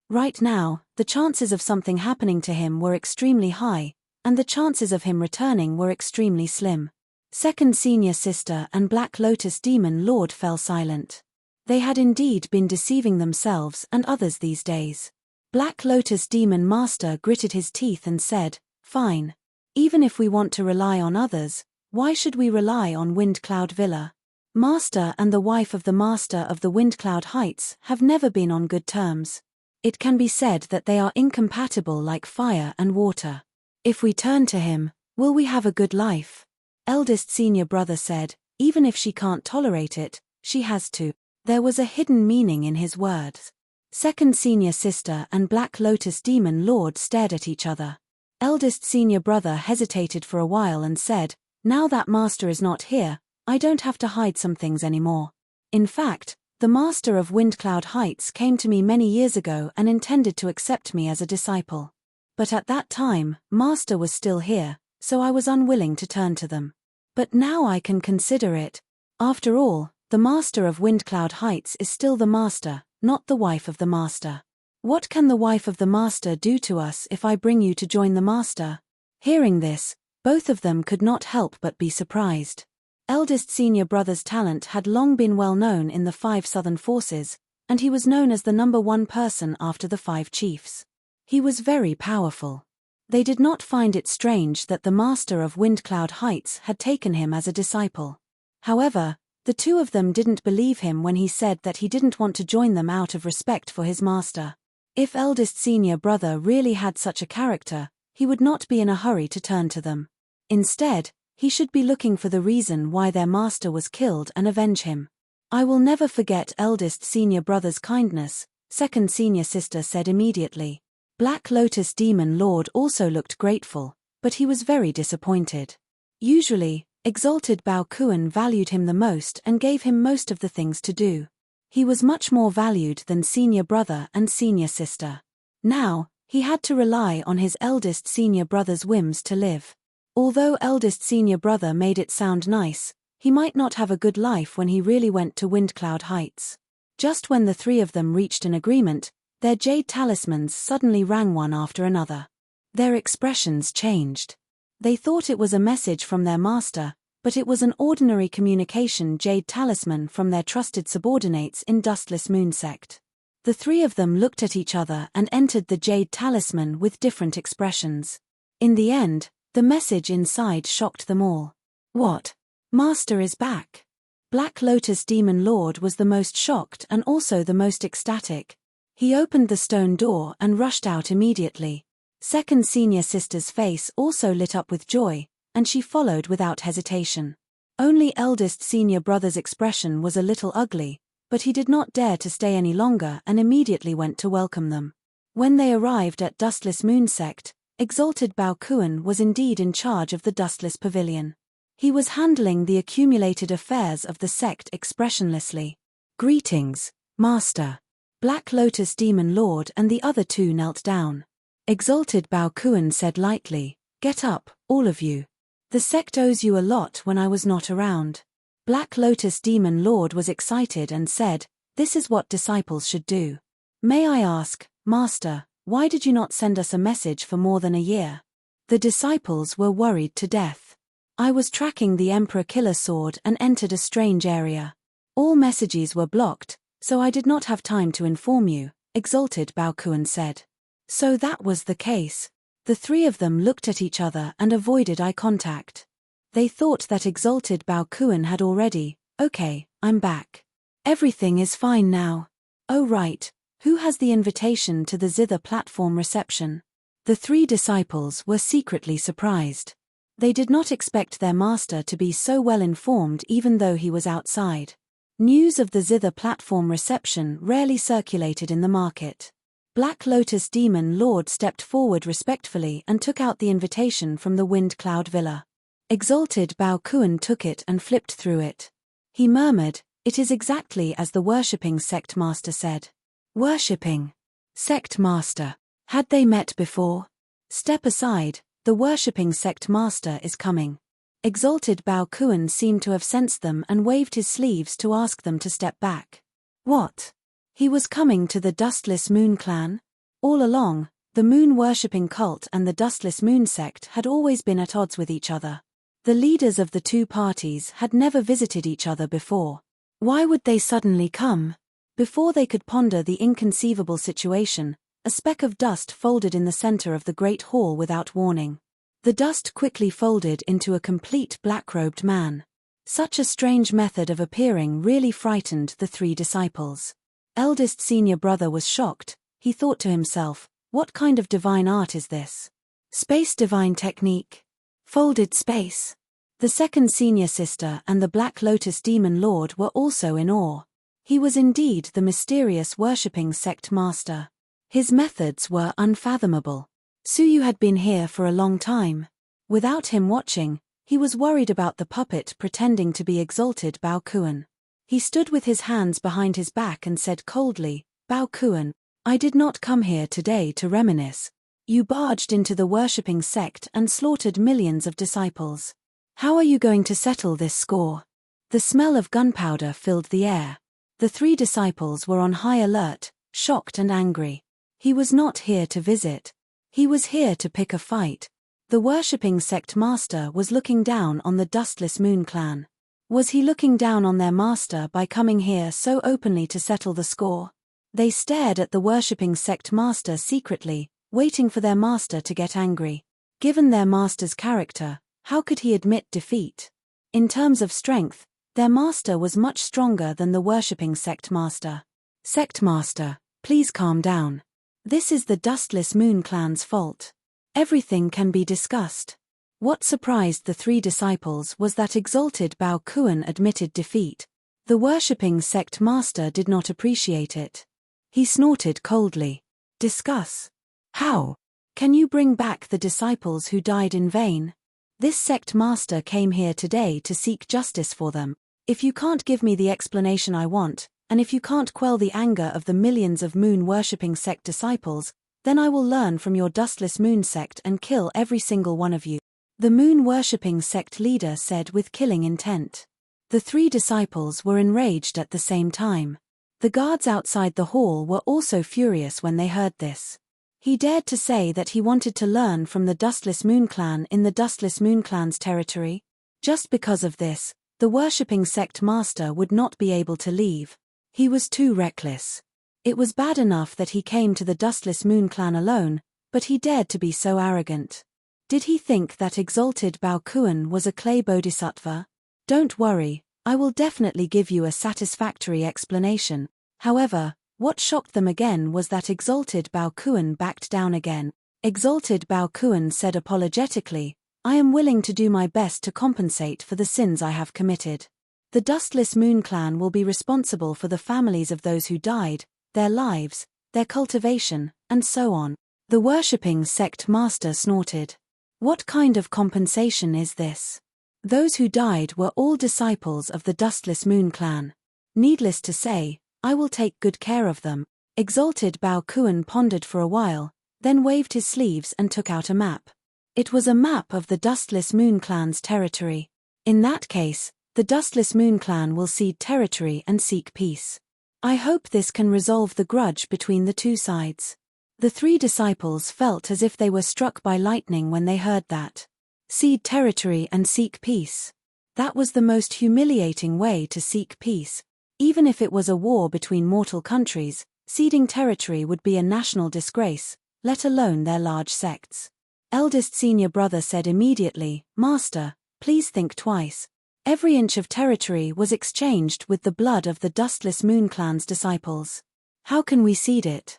Right now, the chances of something happening to him were extremely high, and the chances of him returning were extremely slim. Second senior sister and Black Lotus Demon Lord fell silent. They had indeed been deceiving themselves and others these days. Black Lotus Demon Master gritted his teeth and said, "Fine. Even if we want to rely on others, why should we rely on Windcloud Villa? Master and the wife of the Master of the Windcloud Heights have never been on good terms. It can be said that they are incompatible like fire and water. If we turn to him, will we have a good life?" Eldest senior brother said, "Even if she can't tolerate it, she has to." There was a hidden meaning in his words. Second senior sister and Black Lotus Demon Lord stared at each other. Eldest senior brother hesitated for a while and said, "Now that Master is not here, I don't have to hide some things anymore. In fact, the Master of Windcloud Heights came to me many years ago and intended to accept me as a disciple. But at that time, Master was still here, so I was unwilling to turn to them. But now I can consider it. After all, the Master of Windcloud Heights is still the Master, not the wife of the Master. What can the wife of the Master do to us if I bring you to join the Master?" Hearing this, both of them could not help but be surprised. Eldest senior brother's talent had long been well known in the 5 southern forces, and he was known as the #1 person after the 5 chiefs. He was very powerful. They did not find it strange that the Master of Windcloud Heights had taken him as a disciple. However, the two of them didn't believe him when he said that he didn't want to join them out of respect for his master. If eldest senior brother really had such a character, he would not be in a hurry to turn to them. Instead, he should be looking for the reason why their master was killed and avenge him. "I will never forget eldest senior brother's kindness," second senior sister said immediately. Black Lotus Demon Lord also looked grateful, but he was very disappointed. Usually, exalted Baokuan valued him the most and gave him most of the things to do. He was much more valued than senior brother and senior sister. Now, he had to rely on his eldest senior brother's whims to live. Although eldest senior brother made it sound nice, he might not have a good life when he really went to Windcloud Heights. Just when the three of them reached an agreement, their jade talismans suddenly rang one after another. Their expressions changed. They thought it was a message from their master, but it was an ordinary communication jade talisman from their trusted subordinates in Dustless Moon Sect. The The three of them looked at each other and entered the jade talisman with different expressions. In the end, the message inside shocked them all. What? Master is back. Black Lotus Demon Lord was the most shocked and also the most ecstatic. He opened the stone door and rushed out immediately. Second senior sister's face also lit up with joy, and she followed without hesitation. Only eldest senior brother's expression was a little ugly, but he did not dare to stay any longer and immediately went to welcome them. When they arrived at Dustless Moon Sect, Exalted Bao Kuan was indeed in charge of the Dustless Pavilion. He was handling the accumulated affairs of the sect expressionlessly. Greetings, Master. Black Lotus Demon Lord and the other two knelt down. Exalted Bao Kuan said lightly, "Get up, all of you. The sect owes you a lot when I was not around." Black Lotus Demon Lord was excited and said, "This is what disciples should do. May I ask, Master, why did you not send us a message for more than a year?" The disciples were worried to death. "I was tracking the Emperor Killer Sword and entered a strange area. All messages were blocked, so I did not have time to inform you," Exalted Bao Kuan said. So that was the case. The three of them looked at each other and avoided eye contact. They thought that Exalted Bao Kuan had already, "Okay, I'm back. Everything is fine now. Oh right, who has the invitation to the zither platform reception?" The three disciples were secretly surprised. They did not expect their master to be so well informed even though he was outside. News of the zither platform reception rarely circulated in the market. Black Lotus Demon Lord stepped forward respectfully and took out the invitation from the Wind Cloud Villa. Exalted Bao Kuan took it and flipped through it. He murmured, "It is exactly as the worshipping sect master said." Worshipping sect master. Had they met before? Step aside, the worshipping sect master is coming. Exalted Bao Kuan seemed to have sensed them and waved his sleeves to ask them to step back. What? He was coming to the Dustless Moon Clan? All along, the moon-worshipping cult and the Dustless Moon Sect had always been at odds with each other. The leaders of the two parties had never visited each other before. Why would they suddenly come? Before they could ponder the inconceivable situation, a speck of dust folded in the center of the great hall without warning. The dust quickly folded into a complete black-robed man. Such a strange method of appearing really frightened the three disciples. Eldest senior brother was shocked. He thought to himself, what kind of divine art is this? Space divine technique? Folded space? The second senior sister and the Black Lotus Demon Lord were also in awe. He was indeed the mysterious worshipping sect master. His methods were unfathomable. Suyu had been here for a long time. Without him watching, he was worried about the puppet pretending to be Exalted Bao Kuan. He stood with his hands behind his back and said coldly, "Bao Kuan, I did not come here today to reminisce. You barged into the worshipping sect and slaughtered millions of disciples. How are you going to settle this score?" The smell of gunpowder filled the air. The three disciples were on high alert, shocked and angry. He was not here to visit. He was here to pick a fight. The worshipping sect master was looking down on the Dustless Moon Clan. Was he looking down on their master by coming here so openly to settle the score? They stared at the worshipping sect master secretly, waiting for their master to get angry. Given their master's character, how could he admit defeat? In terms of strength, their master was much stronger than the worshipping sect master. "Sect master, please calm down. This is the Dustless Moon Clan's fault. Everything can be discussed." What surprised the three disciples was that Exalted Bao Kuan admitted defeat. The worshipping sect master did not appreciate it. He snorted coldly. "Discuss? How? Can you bring back the disciples who died in vain? This sect master came here today to seek justice for them. If you can't give me the explanation I want, and if you can't quell the anger of the millions of moon-worshipping sect disciples, then I will learn from your Dustless Moon Sect and kill every single one of you," the moon-worshipping sect leader said with killing intent. The three disciples were enraged at the same time. The guards outside the hall were also furious when they heard this. He dared to say that he wanted to learn from the Dustless Moon Clan in the Dustless Moon Clan's territory. Just because of this, the worshipping sect master would not be able to leave. He was too reckless. It was bad enough that he came to the Dustless Moon clan alone, but he dared to be so arrogant. Did he think that exalted Bao Kuan was a clay bodhisattva? Don't worry, I will definitely give you a satisfactory explanation. However, what shocked them again was that exalted Bao Kuan backed down again. Exalted Bao Kuan said apologetically, I am willing to do my best to compensate for the sins I have committed. The Dustless Moon clan will be responsible for the families of those who died, their lives, their cultivation, and so on. The worshipping sect master snorted. What kind of compensation is this? Those who died were all disciples of the Dustless Moon clan. Needless to say, I will take good care of them. Exalted Bao Kuan pondered for a while, then waved his sleeves and took out a map. It was a map of the Dustless Moon clan's territory. In that case, the Dustless Moon clan will cede territory and seek peace. I hope this can resolve the grudge between the two sides. The three disciples felt as if they were struck by lightning when they heard that. Cede territory and seek peace. That was the most humiliating way to seek peace. Even if it was a war between mortal countries, ceding territory would be a national disgrace, let alone their large sects. Eldest senior brother said immediately, Master, please think twice. Every inch of territory was exchanged with the blood of the Dustless Moon clan's disciples. How can we cede it?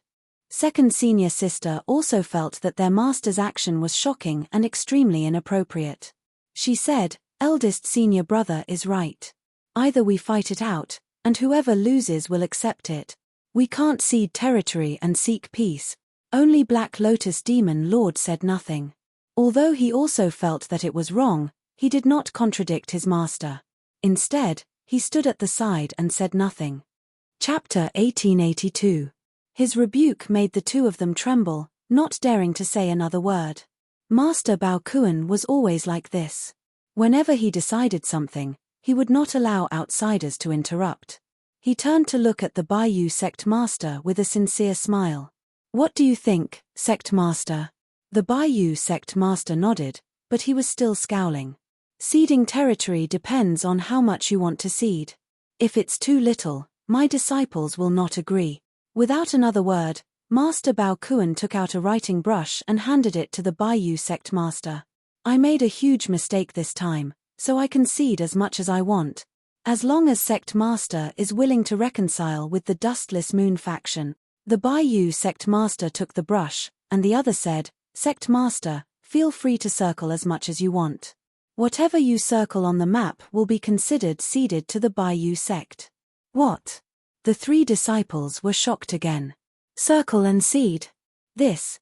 Second senior sister also felt that their master's action was shocking and extremely inappropriate. She said, Eldest senior brother is right. Either we fight it out, and whoever loses will accept it. We can't cede territory and seek peace. Only Black Lotus Demon Lord said nothing. Although he also felt that it was wrong, he did not contradict his master. Instead, he stood at the side and said nothing. Chapter 1882. His rebuke made the two of them tremble, not daring to say another word. Master Bao Kuan was always like this. Whenever he decided something, he would not allow outsiders to interrupt. He turned to look at the Bayou sect master with a sincere smile. What do you think, sect master? The Bayou sect master nodded, but he was still scowling. Ceding territory depends on how much you want to cede. If it's too little, my disciples will not agree. Without another word, Master Bao Kuan took out a writing brush and handed it to the Bayou sect master. I made a huge mistake this time, so I can cede as much as I want. As long as sect master is willing to reconcile with the Dustless Moon faction. The Bayou sect master took the brush, and the other said, Sect master, feel free to circle as much as you want. Whatever you circle on the map will be considered ceded to the Bayou sect. What? The three disciples were shocked again. Circle and cede. This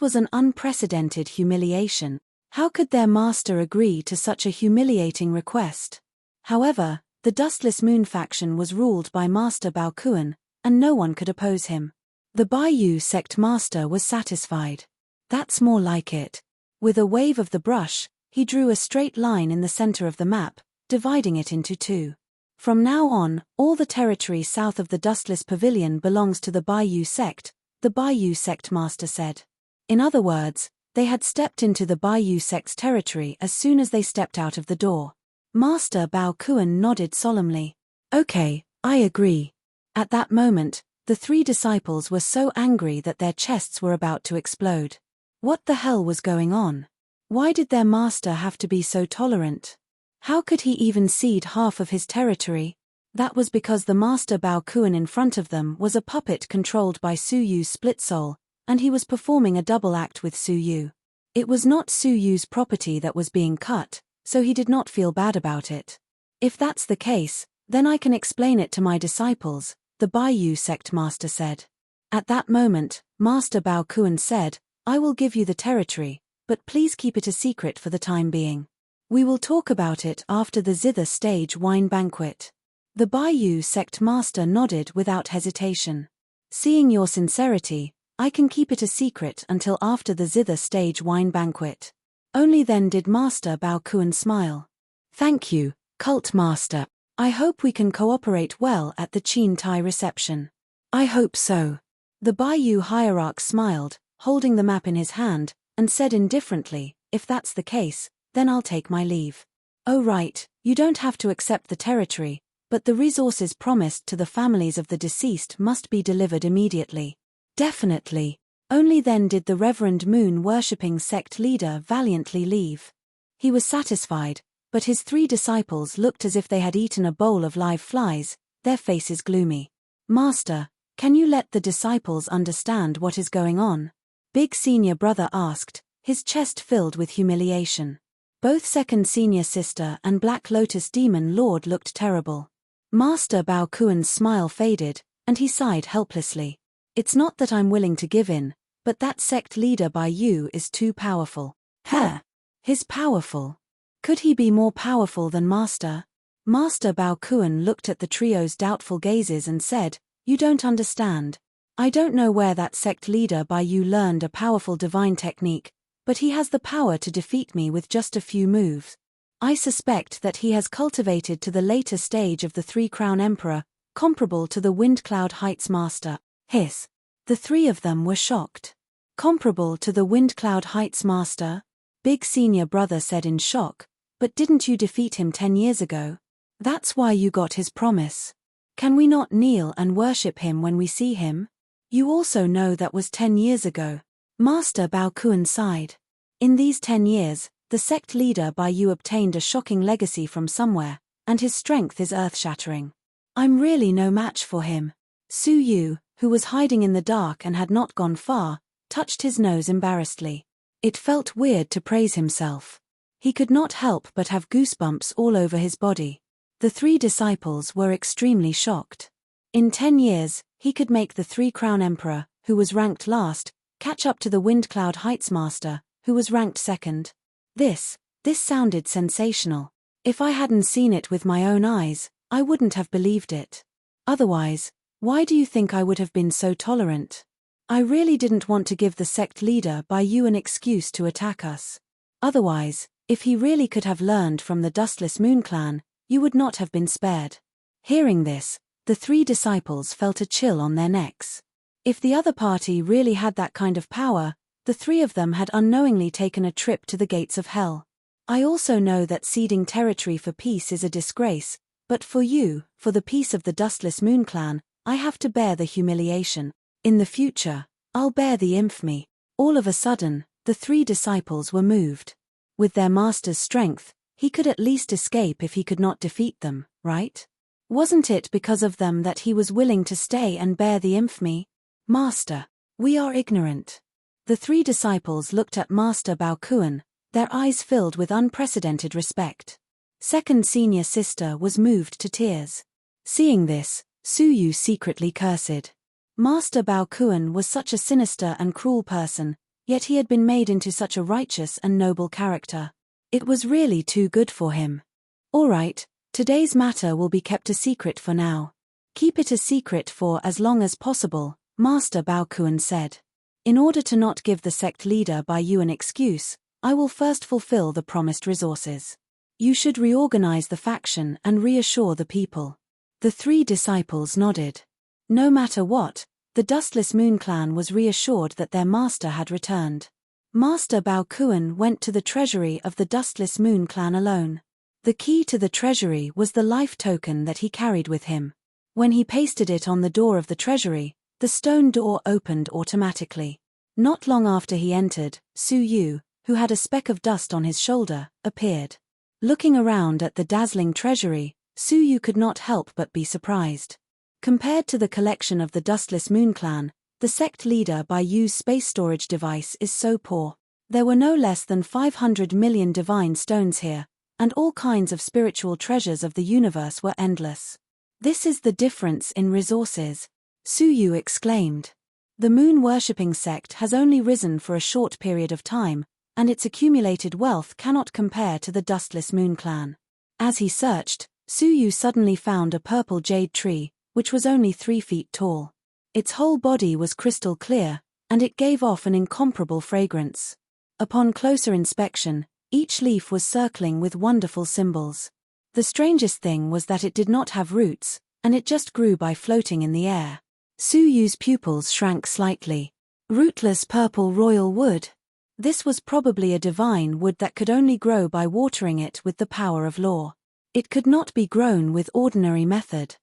was an unprecedented humiliation. How could their master agree to such a humiliating request? However, the Dustless Moon faction was ruled by Master Bao Kuan, and no one could oppose him. The Bayou sect master was satisfied. That's more like it. With a wave of the brush, he drew a straight line in the center of the map, dividing it into two. From now on, all the territory south of the Dustless Pavilion belongs to the Bayou sect, the Bayou sect master said. In other words, they had stepped into the Bayou sect's territory as soon as they stepped out of the door. Master Bao Kuan nodded solemnly. Okay, I agree. At that moment, the three disciples were so angry that their chests were about to explode. What the hell was going on? Why did their master have to be so tolerant? How could he even cede half of his territory? That was because the Master Bao Kuan in front of them was a puppet controlled by Su Yu's split soul, and he was performing a double act with Su Yu. It was not Su Yu's property that was being cut, so he did not feel bad about it. If that's the case, then I can explain it to my disciples, the Bayou sect master said. At that moment, Master Bao Kuan said, I will give you the territory, but please keep it a secret for the time being. We will talk about it after the zither stage wine banquet. The Bayou sect master nodded without hesitation. Seeing your sincerity, I can keep it a secret until after the zither stage wine banquet. Only then did Master Bao Kuan smile. Thank you, cult master. I hope we can cooperate well at the Chin Tai reception. I hope so. The Bayou hierarch smiled, holding the map in his hand, and said indifferently, if that's the case, then I'll take my leave. Oh right, you don't have to accept the territory, but the resources promised to the families of the deceased must be delivered immediately. Definitely. Only then did the Reverend Moon-worshipping sect leader valiantly leave. He was satisfied, but his 3 disciples looked as if they had eaten a bowl of live flies, their faces gloomy. "Master, can you let the disciples understand what is going on?" Big Senior Brother asked, his chest filled with humiliation. Both Second Senior Sister and Black Lotus Demon Lord looked terrible. Master Bao Kuan's smile faded, and he sighed helplessly. "It's not that I'm willing to give in, but that sect leader by you is too powerful." "Huh? He's powerful? Could he be more powerful than Master?" Master Bao Kuan looked at the trio's doubtful gazes and said, "You don't understand. I don't know where that sect leader by you learned a powerful divine technique, but he has the power to defeat me with just a few moves. I suspect that he has cultivated to the later stage of the 3-Crown Emperor, comparable to the Windcloud Heights Master." Hiss. The 3 of them were shocked. "Comparable to the Windcloud Heights Master?" Big Senior Brother said in shock. "But didn't you defeat him 10 years ago? That's why you got his promise. Can we not kneel and worship him when we see him?" "You also know that was 10 years ago." Master Bao Kuan sighed. "In these 10 years, the sect leader by you obtained a shocking legacy from somewhere, and his strength is earth-shattering. I'm really no match for him." Su Yu, who was hiding in the dark and had not gone far, touched his nose embarrassedly. It felt weird to praise himself. He could not help but have goosebumps all over his body. The 3 disciples were extremely shocked. In 10 years, he could make the 3-Crown Emperor, who was ranked last, catch up to the Windcloud Heights Master, who was ranked second. This sounded sensational. If I hadn't seen it with my own eyes, I wouldn't have believed it. Otherwise, why do you think I would have been so tolerant? I really didn't want to give the sect leader by you an excuse to attack us. Otherwise, if he really could have learned from the Dustless Moon Clan, you would not have been spared." Hearing this, the 3 disciples felt a chill on their necks. If the other party really had that kind of power, the 3 of them had unknowingly taken a trip to the gates of hell. "I also know that ceding territory for peace is a disgrace, but for you, for the peace of the Dustless Moon Clan, I have to bear the humiliation. In the future, I'll bear the infamy." All of a sudden, the 3 disciples were moved. With their master's strength, he could at least escape if he could not defeat them, right? Wasn't it because of them that he was willing to stay and bear the infamy? "Master, we are ignorant." The 3 disciples looked at Master Bao Kuan, their eyes filled with unprecedented respect. Second Senior Sister was moved to tears. Seeing this, Su Yu secretly cursed. Master Bao Kuan was such a sinister and cruel person, yet he had been made into such a righteous and noble character. It was really too good for him. "All right, today's matter will be kept a secret for now. Keep it a secret for as long as possible," Master Bao Kuan said. "In order to not give the sect leader by you an excuse, I will first fulfill the promised resources. You should reorganize the faction and reassure the people." The 3 disciples nodded. No matter what, the Dustless Moon Clan was reassured that their master had returned. Master Bao Kuan went to the treasury of the Dustless Moon Clan alone. The key to the treasury was the life token that he carried with him. When he pasted it on the door of the treasury, the stone door opened automatically. Not long after he entered, Su Yu, who had a speck of dust on his shoulder, appeared. Looking around at the dazzling treasury, Su Yu could not help but be surprised. Compared to the collection of the Dustless Moon Clan, the sect leader by Yu's space storage device is so poor. There were no less than 500 million divine stones here, and all kinds of spiritual treasures of the universe were endless. "This is the difference in resources," Su Yu exclaimed. "The moon-worshipping sect has only risen for a short period of time, and its accumulated wealth cannot compare to the Dustless Moon Clan." As he searched, Su Yu suddenly found a purple jade tree, which was only 3 feet tall. Its whole body was crystal clear, and it gave off an incomparable fragrance. Upon closer inspection, each leaf was circling with wonderful symbols. The strangest thing was that it did not have roots, and it just grew by floating in the air. Su Yu's pupils shrank slightly. Rootless purple royal wood. This was probably a divine wood that could only grow by watering it with the power of law. It could not be grown with ordinary method.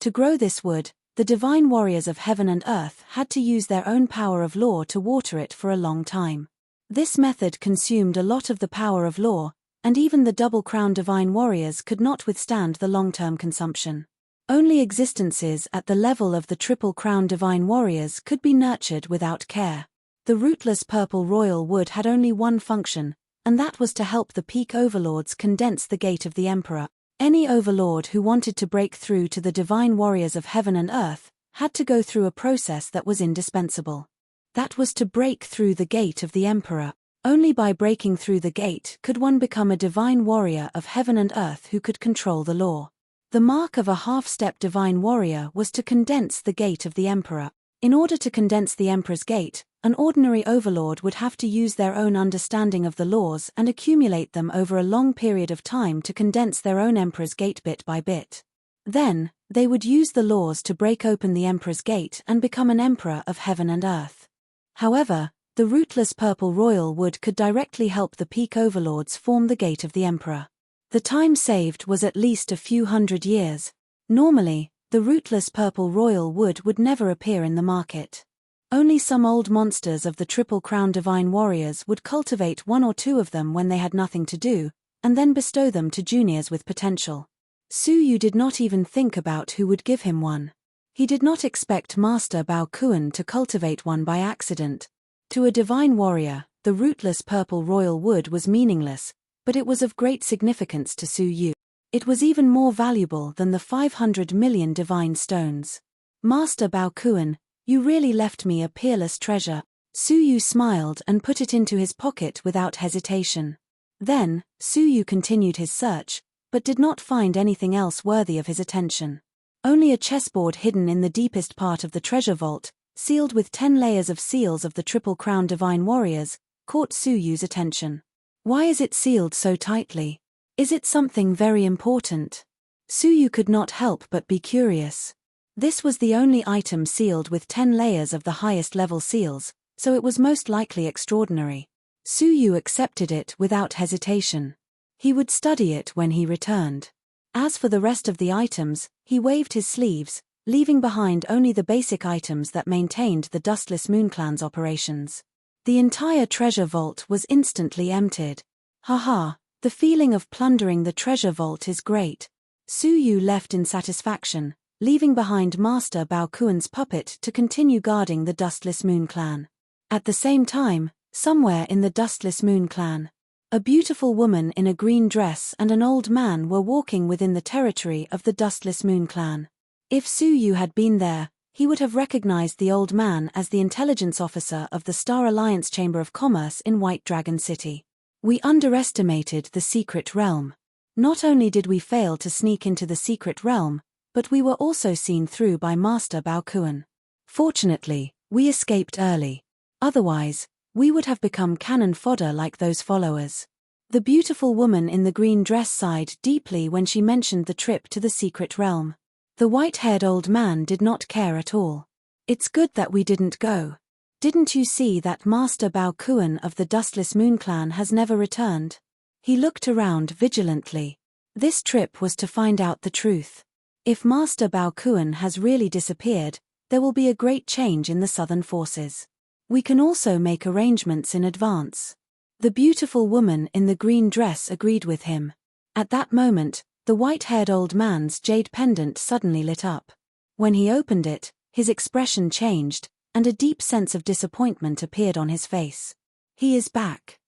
To grow this wood, the divine warriors of heaven and earth had to use their own power of law to water it for a long time. This method consumed a lot of the power of law, and even the double-crown divine warriors could not withstand the long-term consumption. Only existences at the level of the triple-crown divine warriors could be nurtured without care. The rootless purple royal wood had only one function, and that was to help the peak overlords condense the gate of the emperor. Any overlord who wanted to break through to the divine warriors of heaven and earth had to go through a process that was indispensable. That was to break through the gate of the emperor. Only by breaking through the gate could one become a divine warrior of heaven and earth who could control the law. The mark of a half-step divine warrior was to condense the gate of the emperor. In order to condense the emperor's gate, an ordinary overlord would have to use their own understanding of the laws and accumulate them over a long period of time to condense their own emperor's gate bit by bit. Then, they would use the laws to break open the emperor's gate and become an emperor of heaven and earth. However, the rootless purple royal wood could directly help the peak overlords form the gate of the emperor. The time saved was at least a few hundred years. Normally, the rootless purple royal wood would never appear in the market. Only some old monsters of the Triple Crown Divine Warriors would cultivate one or two of them when they had nothing to do, and then bestow them to juniors with potential. Su Yu did not even think about who would give him one. He did not expect Master Bao Kuan to cultivate one by accident. To a divine warrior, the rootless purple royal wood was meaningless, but it was of great significance to Su Yu. It was even more valuable than the 500 million divine stones. Master Bao Kuan, you really left me a peerless treasure. Su Yu smiled and put it into his pocket without hesitation. Then, Su Yu continued his search, but did not find anything else worthy of his attention. Only a chessboard hidden in the deepest part of the treasure vault, sealed with 10 layers of seals of the Triple Crown Divine Warriors, caught Su Yu's attention. Why is it sealed so tightly? Is it something very important? Su Yu could not help but be curious. This was the only item sealed with 10 layers of the highest level seals, so it was most likely extraordinary. Su Yu accepted it without hesitation. He would study it when he returned. As for the rest of the items, he waved his sleeves, leaving behind only the basic items that maintained the Dustless Moon Clan's operations. The entire treasure vault was instantly emptied. Haha, the feeling of plundering the treasure vault is great. Su Yu left in satisfaction, leaving behind Master Bao Kuan's puppet to continue guarding the Dustless Moon Clan. At the same time, somewhere in the Dustless Moon Clan, a beautiful woman in a green dress and an old man were walking within the territory of the Dustless Moon Clan. If Su Yu had been there, he would have recognized the old man as the intelligence officer of the Star Alliance Chamber of Commerce in White Dragon City. We underestimated the secret realm. Not only did we fail to sneak into the secret realm, but we were also seen through by Master Bao Kuan. Fortunately, we escaped early. Otherwise, we would have become cannon fodder like those followers. The beautiful woman in the green dress sighed deeply when she mentioned the trip to the secret realm. The white-haired old man did not care at all. It's good that we didn't go. Didn't you see that Master Bao Kuan of the Dustless Moon Clan has never returned? He looked around vigilantly. This trip was to find out the truth. If Master Bao Kuan has really disappeared, there will be a great change in the southern forces. We can also make arrangements in advance. The beautiful woman in the green dress agreed with him. At that moment, the white-haired old man's jade pendant suddenly lit up. When he opened it, his expression changed, and a deep sense of disappointment appeared on his face. He is back.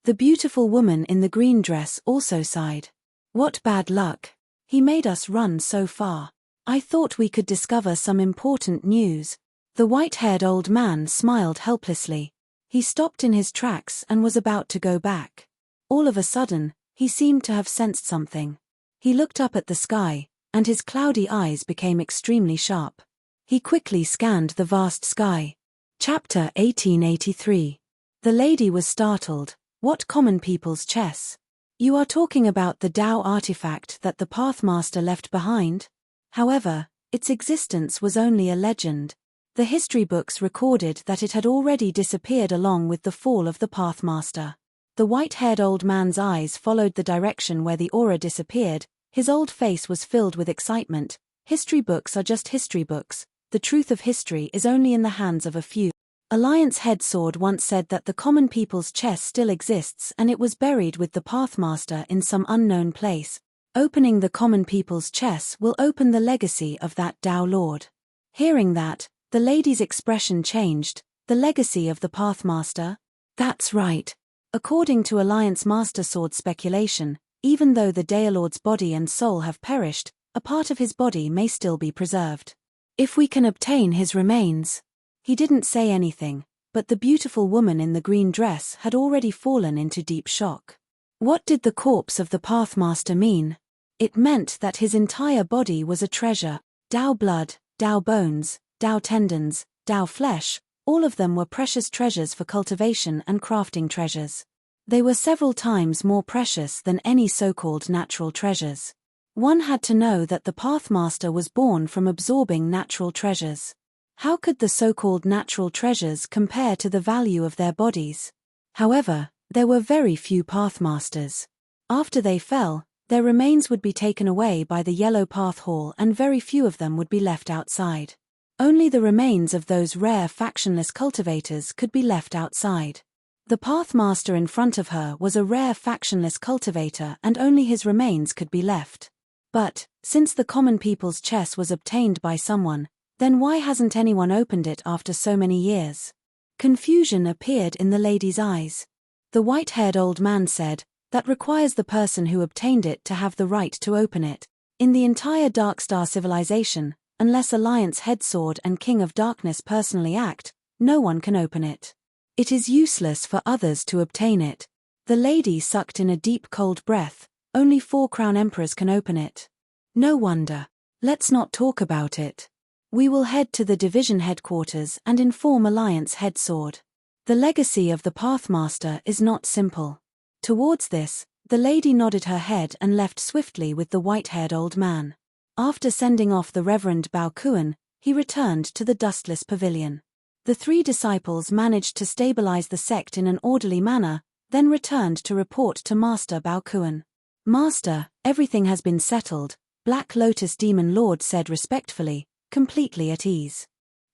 The beautiful woman in the green dress also sighed. What bad luck. He made us run so far. I thought we could discover some important news. The white-haired old man smiled helplessly. He stopped in his tracks and was about to go back. All of a sudden, he seemed to have sensed something. He looked up at the sky, and his cloudy eyes became extremely sharp. He quickly scanned the vast sky. Chapter 1883. The lady was startled. What common people's chess? You are talking about the Tao artifact that the Pathmaster left behind? However, its existence was only a legend. The history books recorded that it had already disappeared along with the fall of the Pathmaster. The white-haired old man's eyes followed the direction where the aura disappeared, His old face was filled with excitement. History books are just history books. The truth of history is only in the hands of a few. Alliance Headsword once said that the common people's chess still exists and it was buried with the Pathmaster in some unknown place. Opening the common people's chess will open the legacy of that Tao Lord. Hearing that, the lady's expression changed. The legacy of the Pathmaster? That's right. According to Alliance Master Sword speculation, even though the Daelord's body and soul have perished, a part of his body may still be preserved. If we can obtain his remains. He didn't say anything, but the beautiful woman in the green dress had already fallen into deep shock. What did the corpse of the Pathmaster mean? It meant that his entire body was a treasure. Tao blood, Tao bones, Tao tendons, Tao flesh, all of them were precious treasures for cultivation and crafting treasures. They were several times more precious than any so-called natural treasures. One had to know that the Pathmaster was born from absorbing natural treasures. How could the so-called natural treasures compare to the value of their bodies? However, there were very few Pathmasters. After they fell, their remains would be taken away by the Yellow Path Hall and very few of them would be left outside. Only the remains of those rare factionless cultivators could be left outside. The Pathmaster in front of her was a rare factionless cultivator and only his remains could be left. But, since the common people's chess was obtained by someone, then why hasn't anyone opened it after so many years? Confusion appeared in the lady's eyes. The white-haired old man said, that requires the person who obtained it to have the right to open it. In the entire Darkstar civilization, unless Alliance Headsword and King of Darkness personally act, no one can open it. It is useless for others to obtain it. The lady sucked in a deep cold breath. Only 4 Crown Emperors can open it. No wonder. Let's not talk about it. We will head to the division headquarters and inform Alliance Headsword. The legacy of the Pathmaster is not simple. Towards this, the lady nodded her head and left swiftly with the white-haired old man. After sending off the Reverend Bao Kuan, he returned to the dustless pavilion. The 3 disciples managed to stabilize the sect in an orderly manner, then returned to report to Master Bao Kuan. Master, everything has been settled, Black Lotus Demon Lord said respectfully, completely at ease.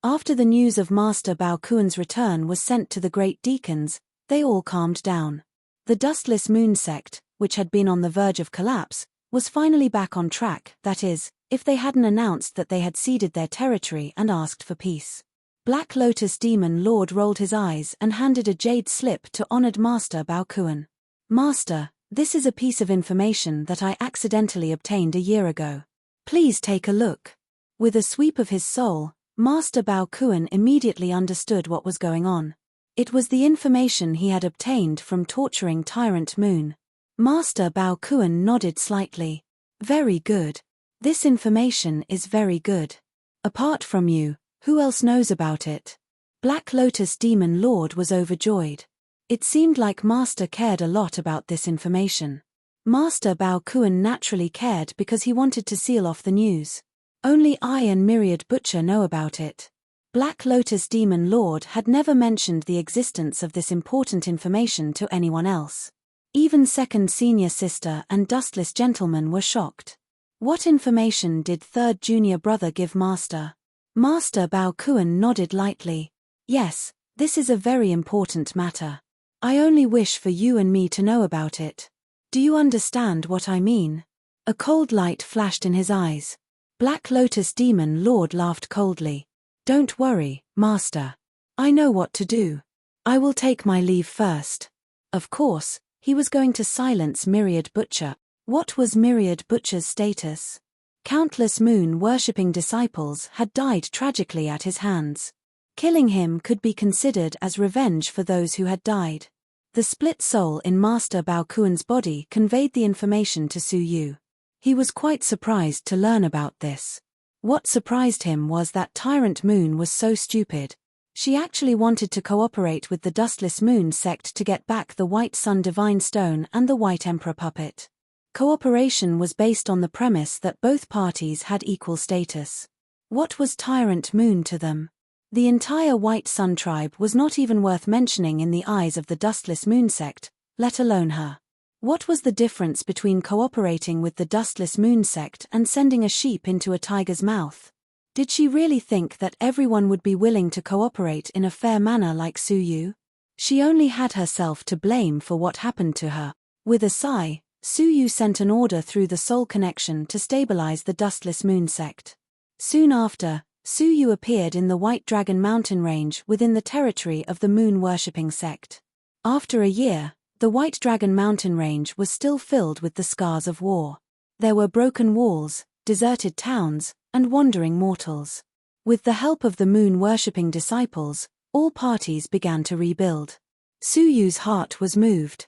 After the news of Master Bao Kuan's return was sent to the great deacons, they all calmed down. The Dustless Moon sect, which had been on the verge of collapse, was finally back on track, that is, if they hadn't announced that they had ceded their territory and asked for peace. Black Lotus Demon Lord rolled his eyes and handed a jade slip to honored Master Bao Kuan. Master, this is a piece of information that I accidentally obtained a year ago. Please take a look. With a sweep of his soul, Master Bao Kuan immediately understood what was going on. It was the information he had obtained from torturing Tyrant Moon. Master Bao Kuan nodded slightly. Very good. This information is very good. Apart from you, who else knows about it? Black Lotus Demon Lord was overjoyed. It seemed like Master cared a lot about this information. Master Bao Kuan naturally cared because he wanted to seal off the news. Only I and Myriad Butcher know about it. Black Lotus Demon Lord had never mentioned the existence of this important information to anyone else. Even Second Senior Sister and Dustless Gentleman were shocked. What information did Third Junior Brother give Master? Master Bao Kuan nodded lightly. Yes, this is a very important matter. I only wish for you and me to know about it. Do you understand what I mean? A cold light flashed in his eyes. Black Lotus Demon Lord laughed coldly. Don't worry, Master. I know what to do. I will take my leave first. Of course, he was going to silence Myriad Butcher. What was Myriad Butcher's status? Countless moon-worshipping disciples had died tragically at his hands. Killing him could be considered as revenge for those who had died. The split soul in Master Bao Kuan's body conveyed the information to Su Yu. He was quite surprised to learn about this. What surprised him was that Tyrant Moon was so stupid. She actually wanted to cooperate with the Dustless Moon sect to get back the White Sun Divine Stone and the White Emperor puppet. Cooperation was based on the premise that both parties had equal status. What was Tyrant Moon to them? The entire White Sun tribe was not even worth mentioning in the eyes of the Dustless Moon sect, let alone her. What was the difference between cooperating with the Dustless Moon sect and sending a sheep into a tiger's mouth? Did she really think that everyone would be willing to cooperate in a fair manner like Su Yu? She only had herself to blame for what happened to her. With a sigh, Su Yu sent an order through the Soul Connection to stabilize the Dustless Moon sect. Soon after, Su Yu appeared in the White Dragon mountain range within the territory of the moon-worshipping sect. After a year, the White Dragon mountain range was still filled with the scars of war. There were broken walls, deserted towns, and wandering mortals. With the help of the moon-worshipping disciples, all parties began to rebuild. Su Yu's heart was moved.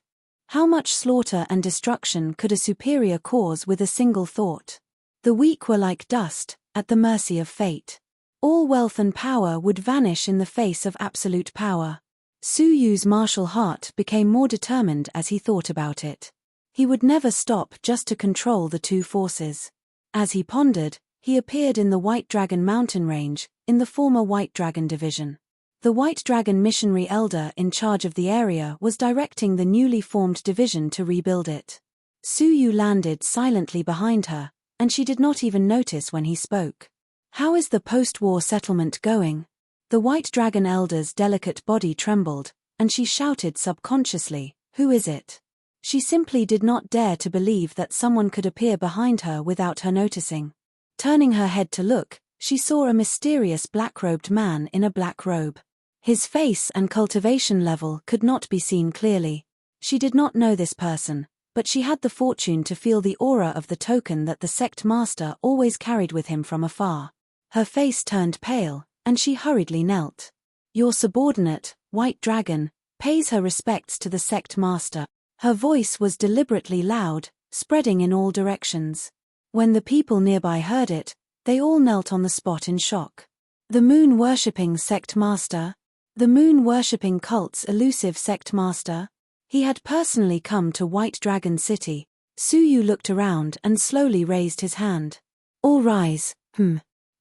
How much slaughter and destruction could a superior cause with a single thought? The weak were like dust, at the mercy of fate. All wealth and power would vanish in the face of absolute power. Su Yu's martial heart became more determined as he thought about it. He would never stop just to control the two forces. As he pondered, he appeared in the White Dragon mountain range, in the former White Dragon division. The White Dragon missionary elder in charge of the area was directing the newly formed division to rebuild it. Su Yu landed silently behind her, and she did not even notice when he spoke. "How is the post-war settlement going?" The White Dragon elder's delicate body trembled, and she shouted subconsciously, "Who is it?" She simply did not dare to believe that someone could appear behind her without her noticing. Turning her head to look, she saw a mysterious black-robed man in a black robe. His face and cultivation level could not be seen clearly. She did not know this person, but she had the fortune to feel the aura of the token that the sect master always carried with him from afar. Her face turned pale, and she hurriedly knelt. "Your subordinate, White Dragon, pays her respects to the sect master." Her voice was deliberately loud, spreading in all directions. When the people nearby heard it, they all knelt on the spot in shock. The moon-worshipping sect master? The moon-worshipping cult's elusive sect master? He had personally come to White Dragon City. Su Yu looked around and slowly raised his hand. "All rise."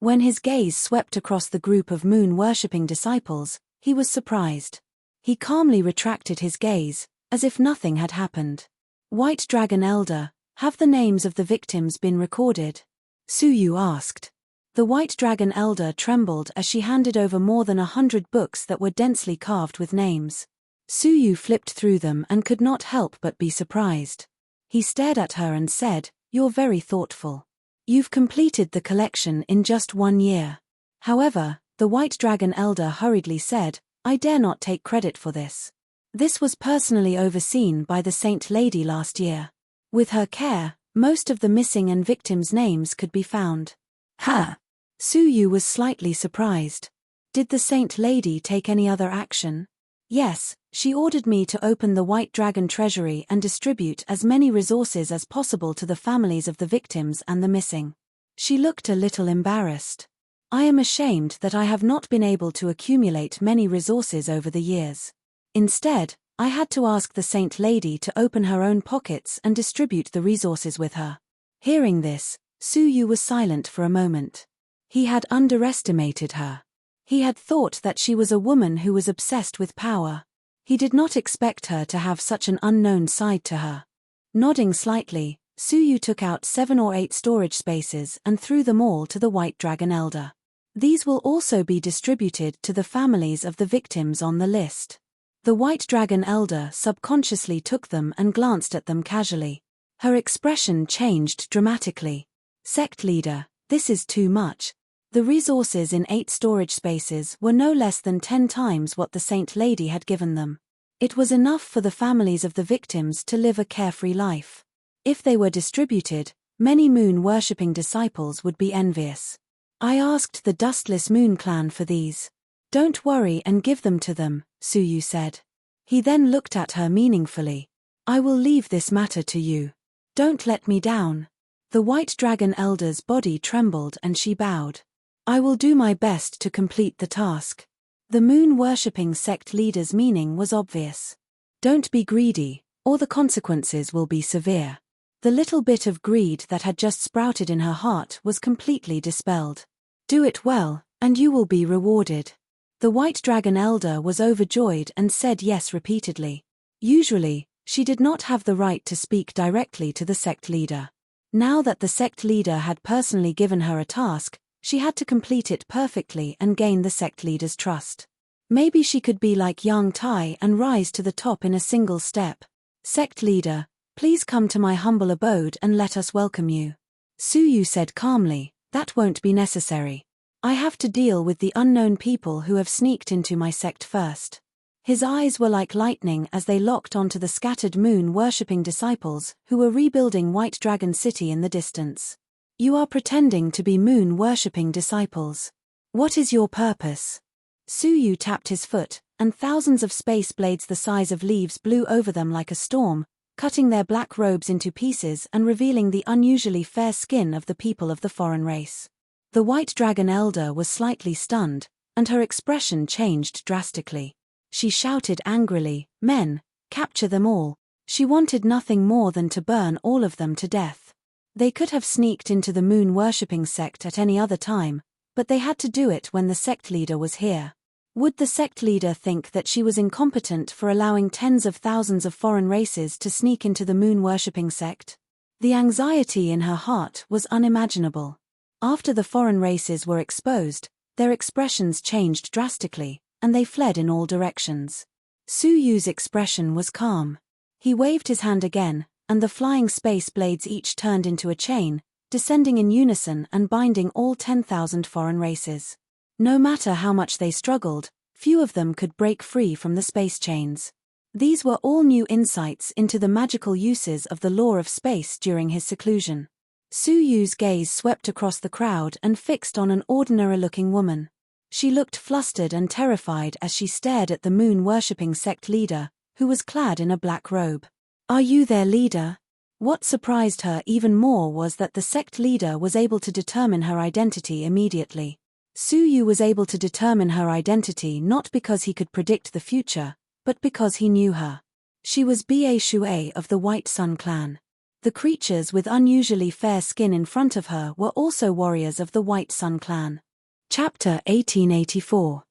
When his gaze swept across the group of moon-worshipping disciples, he was surprised. He calmly retracted his gaze, as if nothing had happened. "White Dragon Elder, have the names of the victims been recorded?" Su Yu asked. The White Dragon Elder trembled as she handed over more than 100 books that were densely carved with names. Su Yu flipped through them and could not help but be surprised. He stared at her and said, "You're very thoughtful. You've completed the collection in just 1 year." However, the White Dragon Elder hurriedly said, "I dare not take credit for this. This was personally overseen by the Saint Lady last year. With her care, most of the missing and victims' names could be found." "Ha!" Su Yu was slightly surprised. "Did the Saint Lady take any other action?" "Yes, she ordered me to open the White Dragon treasury and distribute as many resources as possible to the families of the victims and the missing." She looked a little embarrassed. "I am ashamed that I have not been able to accumulate many resources over the years. Instead, I had to ask the Saint Lady to open her own pockets and distribute the resources with her." Hearing this, Su Yu was silent for a moment. He had underestimated her. He had thought that she was a woman who was obsessed with power. He did not expect her to have such an unknown side to her. Nodding slightly, Su Yu took out 7 or 8 storage spaces and threw them all to the White Dragon Elder. "These will also be distributed to the families of the victims on the list." The White Dragon Elder subconsciously took them and glanced at them casually. Her expression changed dramatically. "Sect leader, this is too much." The resources in 8 storage spaces were no less than 10 times what the Saint Lady had given them. It was enough for the families of the victims to live a carefree life. If they were distributed, many moon-worshipping disciples would be envious. "I asked the Dustless Moon clan for these. Don't worry and give them to them," Su Yu said. He then looked at her meaningfully. "I will leave this matter to you. Don't let me down." The White Dragon Elder's body trembled and she bowed. "I will do my best to complete the task." The moon-worshipping sect leader's meaning was obvious. Don't be greedy, or the consequences will be severe. The little bit of greed that had just sprouted in her heart was completely dispelled. Do it well, and you will be rewarded. The White Dragon Elder was overjoyed and said yes repeatedly. Usually, She did not have the right to speak directly to the sect leader. Now that the sect leader had personally given her a task, she had to complete it perfectly and gain the sect leader's trust. Maybe she could be like Yang Tai and rise to the top in a single step. Sect leader, please come to my humble abode and let us welcome you. Suyu said calmly, that won't be necessary. I have to deal with the unknown people who have sneaked into my sect first. His eyes were like lightning as they locked onto the scattered moon-worshipping disciples who were rebuilding White Dragon City in the distance. You are pretending to be moon-worshipping disciples. What is your purpose? Suyu tapped his foot, and thousands of space blades the size of leaves blew over them like a storm, cutting their black robes into pieces and revealing the unusually fair skin of the people of the foreign race. The White Dragon Elder was slightly stunned, and her expression changed drastically. She shouted angrily, men, capture them all. She wanted nothing more than to burn all of them to death. They could have sneaked into the moon-worshipping sect at any other time, but they had to do it when the sect leader was here. Would the sect leader think that she was incompetent for allowing tens of thousands of foreign races to sneak into the moon-worshipping sect? The anxiety in her heart was unimaginable. After the foreign races were exposed, their expressions changed drastically, and they fled in all directions. Suyu's expression was calm. He waved his hand again, and the flying space blades each turned into a chain, descending in unison and binding all 10,000 foreign races. No matter how much they struggled, few of them could break free from the space chains. These were all new insights into the magical uses of the law of space during his seclusion. Suyu's gaze swept across the crowd and fixed on an ordinary-looking woman. She looked flustered and terrified as she stared at the moon-worshipping sect leader, who was clad in a black robe. Are you their leader? What surprised her even more was that the sect leader was able to determine her identity immediately. Suyu was able to determine her identity not because he could predict the future, but because he knew her. She was Ba Shui of the White Sun clan. The creatures with unusually fair skin in front of her were also warriors of the White Sun clan. Chapter 1884.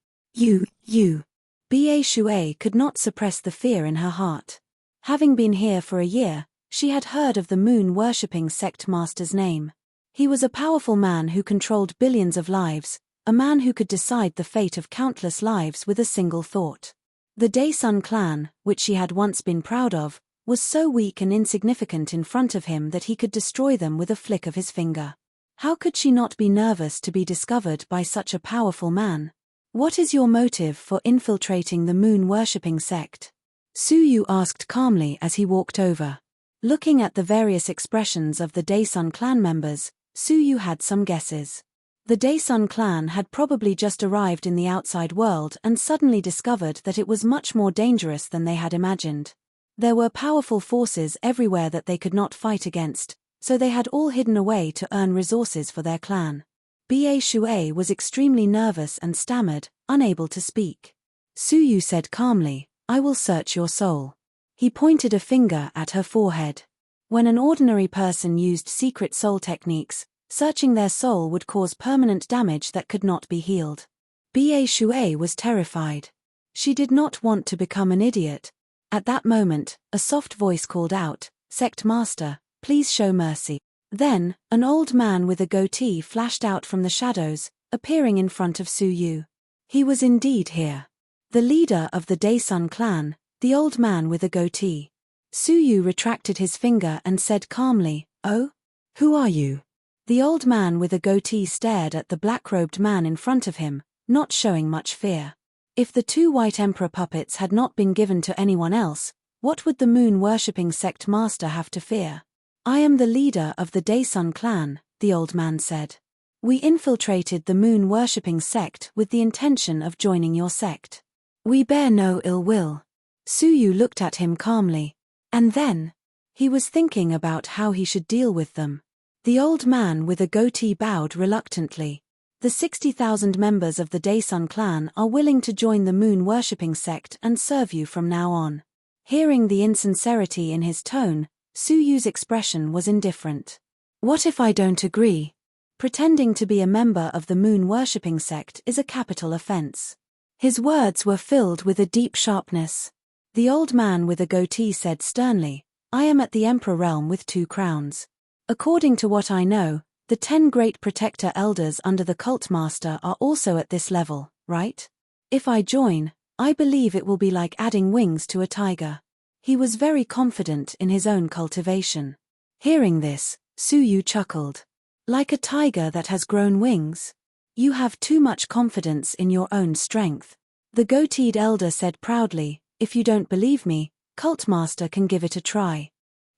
Ba Shui could not suppress the fear in her heart. Having been here for a year, she had heard of the moon-worshipping sect master's name. He was a powerful man who controlled billions of lives, a man who could decide the fate of countless lives with a single thought. The Day-Sun clan, which she had once been proud of, was so weak and insignificant in front of him that he could destroy them with a flick of his finger. How could she not be nervous to be discovered by such a powerful man? What is your motive for infiltrating the moon-worshipping sect? Suyu asked calmly as he walked over. Looking at the various expressions of the Day-Sun clan members, Suyu had some guesses. The Day-Sun clan had probably just arrived in the outside world and suddenly discovered that it was much more dangerous than they had imagined. There were powerful forces everywhere that they could not fight against, so they had all hidden away to earn resources for their clan. Ba Shui was extremely nervous and stammered, unable to speak. Suyu said calmly, I will search your soul. He pointed a finger at her forehead. When an ordinary person used secret soul techniques, searching their soul would cause permanent damage that could not be healed. Ba Shui was terrified. She did not want to become an idiot. At that moment, a soft voice called out, Sect Master, please show mercy. Then, an old man with a goatee flashed out from the shadows, appearing in front of Suyu. He was indeed here. The leader of the Day-Sun clan, the old man with a goatee. Suyu retracted his finger and said calmly, Oh? Who are you? The old man with a goatee stared at the black-robed man in front of him, not showing much fear. If the two white emperor puppets had not been given to anyone else, what would the moon-worshipping sect master have to fear? I am the leader of the Day-Sun clan, the old man said. We infiltrated the moon-worshipping sect with the intention of joining your sect. We bear no ill will. Suyu looked at him calmly. And then? He was thinking about how he should deal with them. The old man with a goatee bowed reluctantly. The 60,000 members of the Day-Sun clan are willing to join the moon-worshipping sect and serve you from now on. Hearing the insincerity in his tone, Suyu's expression was indifferent. What if I don't agree? Pretending to be a member of the moon-worshipping sect is a capital offense. His words were filled with a deep sharpness. The old man with a goatee said sternly, I am at the Emperor realm with 2 crowns. According to what I know, the 10 great protector elders under the cult master are also at this level, right? If I join, I believe it will be like adding wings to a tiger. He was very confident in his own cultivation. Hearing this, Suyu chuckled. Like a tiger that has grown wings? You have too much confidence in your own strength. The goateed elder said proudly, if you don't believe me, Cult Master can give it a try.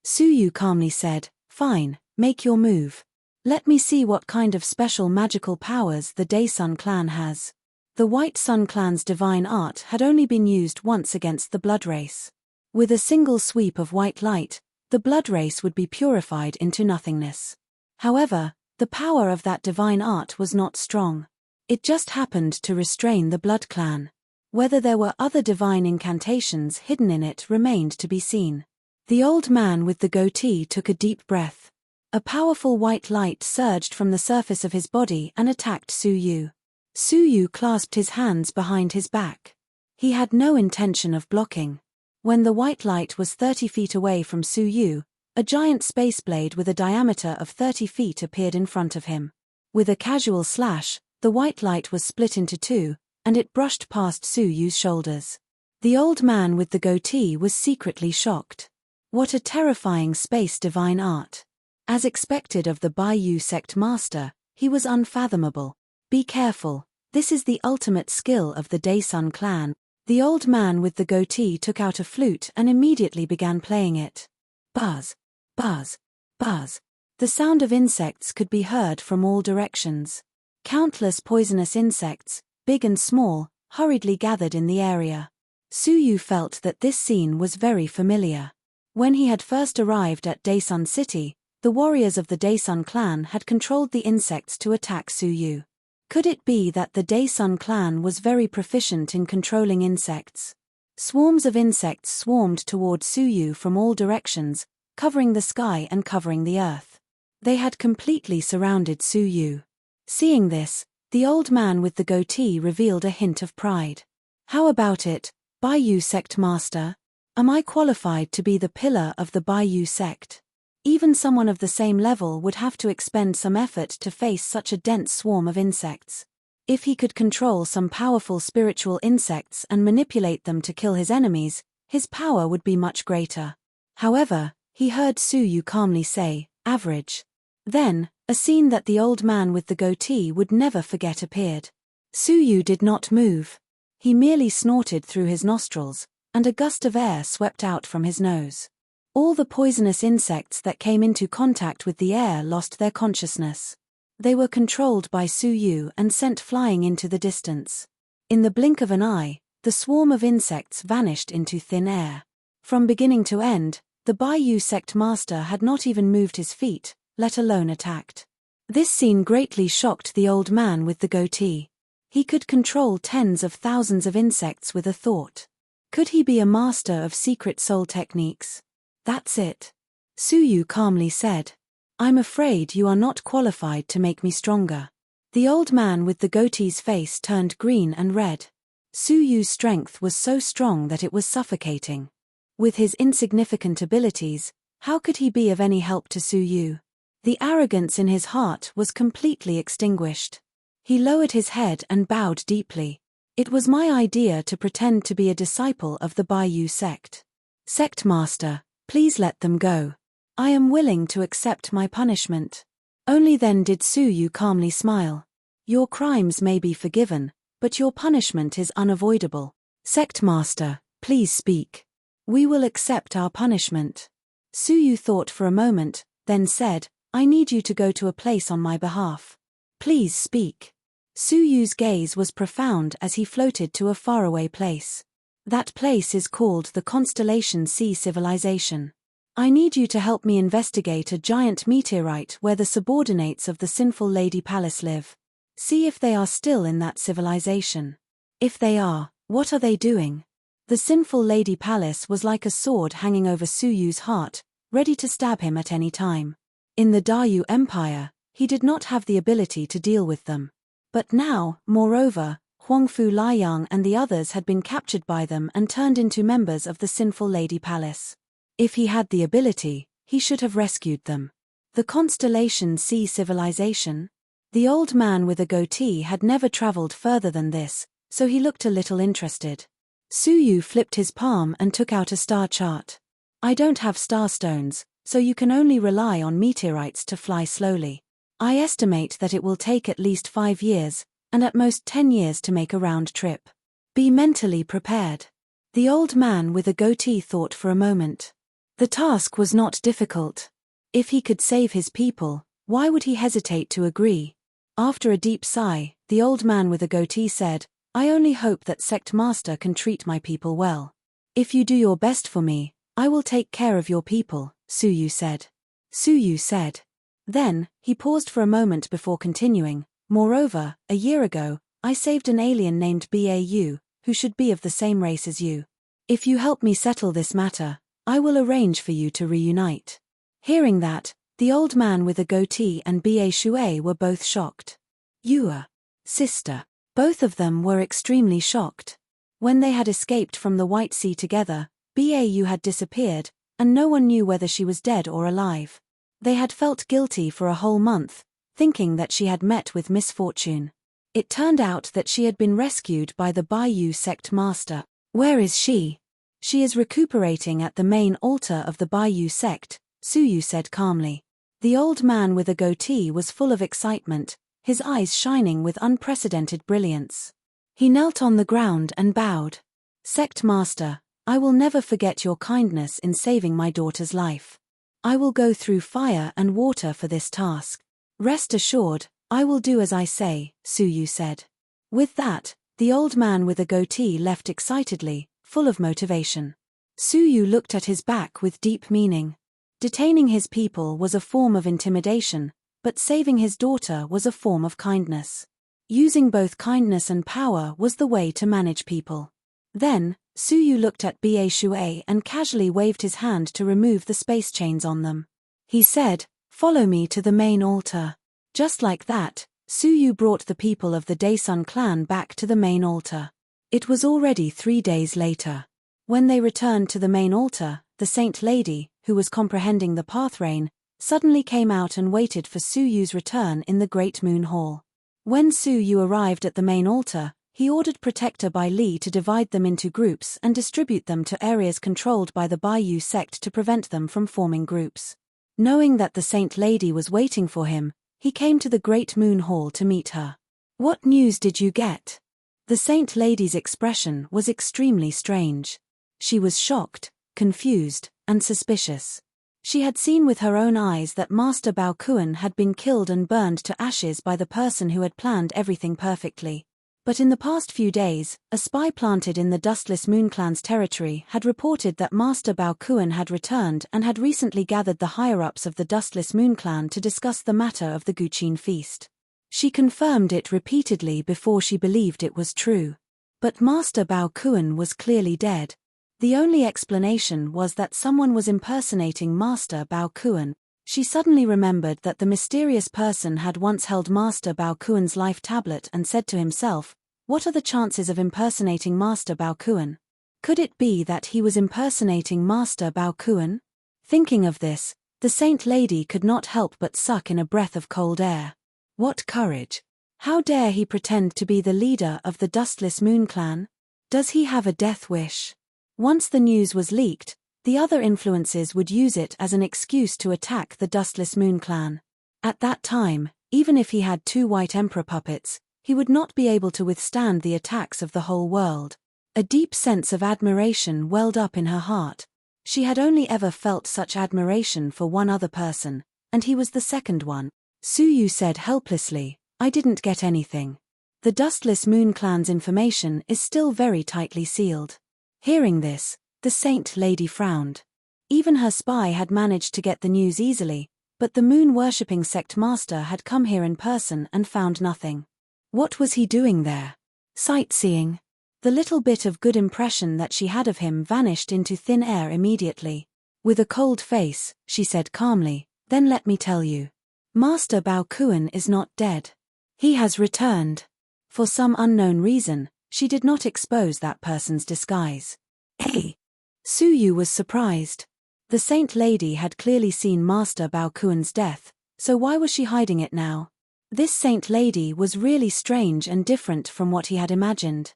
Suyu calmly said, fine, make your move. Let me see what kind of special magical powers the Day Sun clan has. The White Sun clan's divine art had only been used once against the blood race. With a single sweep of white light, the blood race would be purified into nothingness. However, the power of that divine art was not strong. It just happened to restrain the blood clan. Whether there were other divine incantations hidden in it remained to be seen. The old man with the goatee took a deep breath. A powerful white light surged from the surface of his body and attacked Suyu. Suyu clasped his hands behind his back. He had no intention of blocking. When the white light was 30 feet away from Suyu, a giant space blade with a diameter of 30 feet appeared in front of him. With a casual slash, the white light was split into 2, and it brushed past Suyu's shoulders. The old man with the goatee was secretly shocked. What a terrifying space divine art. As expected of the Baiyu sect master, he was unfathomable. Be careful, this is the ultimate skill of the Daysun clan. The old man with the goatee took out a flute and immediately began playing it. Buzz, buzz, buzz. The sound of insects could be heard from all directions. Countless poisonous insects, big and small, hurriedly gathered in the area. Suyu felt that this scene was very familiar. When he had first arrived at Daysun City, the warriors of the Daysun clan had controlled the insects to attack Suyu. Could it be that the Daysun clan was very proficient in controlling insects? Swarms of insects swarmed toward Suyu from all directions, covering the sky and covering the earth. They had completely surrounded Suyu. Seeing this, the old man with the goatee revealed a hint of pride. How about it, Baiyu sect master? Am I qualified to be the pillar of the Baiyu sect? Even someone of the same level would have to expend some effort to face such a dense swarm of insects. If he could control some powerful spiritual insects and manipulate them to kill his enemies, his power would be much greater. However, he heard Suyu calmly say, average. Then, a scene that the old man with the goatee would never forget appeared. Suyu did not move. He merely snorted through his nostrils, and a gust of air swept out from his nose. All the poisonous insects that came into contact with the air lost their consciousness. They were controlled by Suyu and sent flying into the distance. In the blink of an eye, the swarm of insects vanished into thin air. From beginning to end, the Baiyu sect master had not even moved his feet, let alone attacked. This scene greatly shocked the old man with the goatee. He could control tens of thousands of insects with a thought. Could he be a master of secret soul techniques? That's it. Suyu calmly said. I'm afraid you are not qualified to make me stronger. The old man with the goatee's face turned green and red. Suyu's strength was so strong that it was suffocating. With his insignificant abilities, how could he be of any help to Suyu? The arrogance in his heart was completely extinguished. He lowered his head and bowed deeply. It was my idea to pretend to be a disciple of the Baiyu sect. Sect master, please let them go. I am willing to accept my punishment. Only then did Suyu calmly smile. Your crimes may be forgiven, but your punishment is unavoidable. Sect master, please speak. We will accept our punishment. Suyu thought for a moment, then said, I need you to go to a place on my behalf. Please speak. Suyu's gaze was profound as he floated to a faraway place. That place is called the Constellation Sea Civilization. I need you to help me investigate a giant meteorite where the subordinates of the Sinful Lady Palace live. See if they are still in that civilization. If they are, what are they doing? The Sinful Lady Palace was like a sword hanging over Suyu's heart, ready to stab him at any time. In the Dayu Empire, he did not have the ability to deal with them. But now, moreover, Huangfu Liang and the others had been captured by them and turned into members of the sinful Lady Palace. If he had the ability, he should have rescued them. The Constellation C civilization? The old man with a goatee had never traveled further than this, so he looked a little interested. Suyu flipped his palm and took out a star chart. I don't have star stones, so you can only rely on meteorites to fly slowly. I estimate that it will take at least 5 years, and at most 10 years to make a round trip. Be mentally prepared. The old man with a goatee thought for a moment. The task was not difficult. If he could save his people, why would he hesitate to agree? After a deep sigh, the old man with a goatee said, I only hope that Sect Master can treat my people well. If you do your best for me, I will take care of your people, Suyu said. Suyu said. Then, he paused for a moment before continuing, moreover, a year ago, I saved an alien named Bau, who should be of the same race as you. If you help me settle this matter, I will arrange for you to reunite. Hearing that, the old man with a goatee and Ba Shui were both shocked. Yua. Sister. Both of them were extremely shocked. When they had escaped from the White Sea together, Bau had disappeared, and no one knew whether she was dead or alive. They had felt guilty for a whole month, thinking that she had met with misfortune. It turned out that she had been rescued by the Baiyu sect master. Where is she? She is recuperating at the main altar of the Baiyu sect, Suyu said calmly. The old man with a goatee was full of excitement, his eyes shining with unprecedented brilliance. He knelt on the ground and bowed. Sect Master, I will never forget your kindness in saving my daughter's life. I will go through fire and water for this task. Rest assured, I will do as I say, Suyu said. With that, the old man with a goatee left excitedly, full of motivation. Suyu looked at his back with deep meaning. Detaining his people was a form of intimidation, but saving his daughter was a form of kindness. Using both kindness and power was the way to manage people. Then, Suyu looked at Ba Shui and casually waved his hand to remove the space chains on them. He said, follow me to the main altar. Just like that, Suyu brought the people of the Daesun clan back to the main altar. It was already 3 days later. When they returned to the main altar, the Saint Lady, who was comprehending the Pathrain, suddenly came out and waited for Suyu's return in the Great Moon Hall. When Suyu arrived at the main altar, he ordered Protector Bai Li to divide them into groups and distribute them to areas controlled by the Baiyu sect to prevent them from forming groups. Knowing that the Saint Lady was waiting for him, he came to the Great Moon Hall to meet her. What news did you get? The Saint Lady's expression was extremely strange. She was shocked, confused, and suspicious. She had seen with her own eyes that Master Bao Kuan had been killed and burned to ashes by the person who had planned everything perfectly. But in the past few days, a spy planted in the Dustless Moon Clan's territory had reported that Master Bao Kuan had returned and had recently gathered the higher-ups of the Dustless Moon Clan to discuss the matter of the Guqin feast. She confirmed it repeatedly before she believed it was true. But Master Bao Kuan was clearly dead. The only explanation was that someone was impersonating Master Bao Kuan. She suddenly remembered that the mysterious person had once held Master Bao Kuan's life tablet and said to himself, what are the chances of impersonating Master Bao Kuan? Could it be that he was impersonating Master Bao Kuan? Thinking of this, the Saint Lady could not help but suck in a breath of cold air. What courage! How dare he pretend to be the leader of the Dustless Moon Clan? Does he have a death wish? Once the news was leaked, the other influences would use it as an excuse to attack the Dustless Moon Clan. At that time, even if he had 2 White Emperor puppets, he would not be able to withstand the attacks of the whole world. A deep sense of admiration welled up in her heart. She had only ever felt such admiration for one other person, and he was the second one. Suyu said helplessly, I didn't get anything. The Dustless Moon Clan's information is still very tightly sealed. Hearing this, the Saint Lady frowned. Even her spy had managed to get the news easily, but the moon-worshipping sect master had come here in person and found nothing. What was he doing there? Sightseeing. The little bit of good impression that she had of him vanished into thin air immediately. With a cold face, she said calmly, then let me tell you. Master Bao Kuan is not dead. He has returned. For some unknown reason, she did not expose that person's disguise. Hey! Su Yu was surprised. The saint lady had clearly seen Master Bao Kuan's death, so why was she hiding it now? This saint lady was really strange and different from what he had imagined.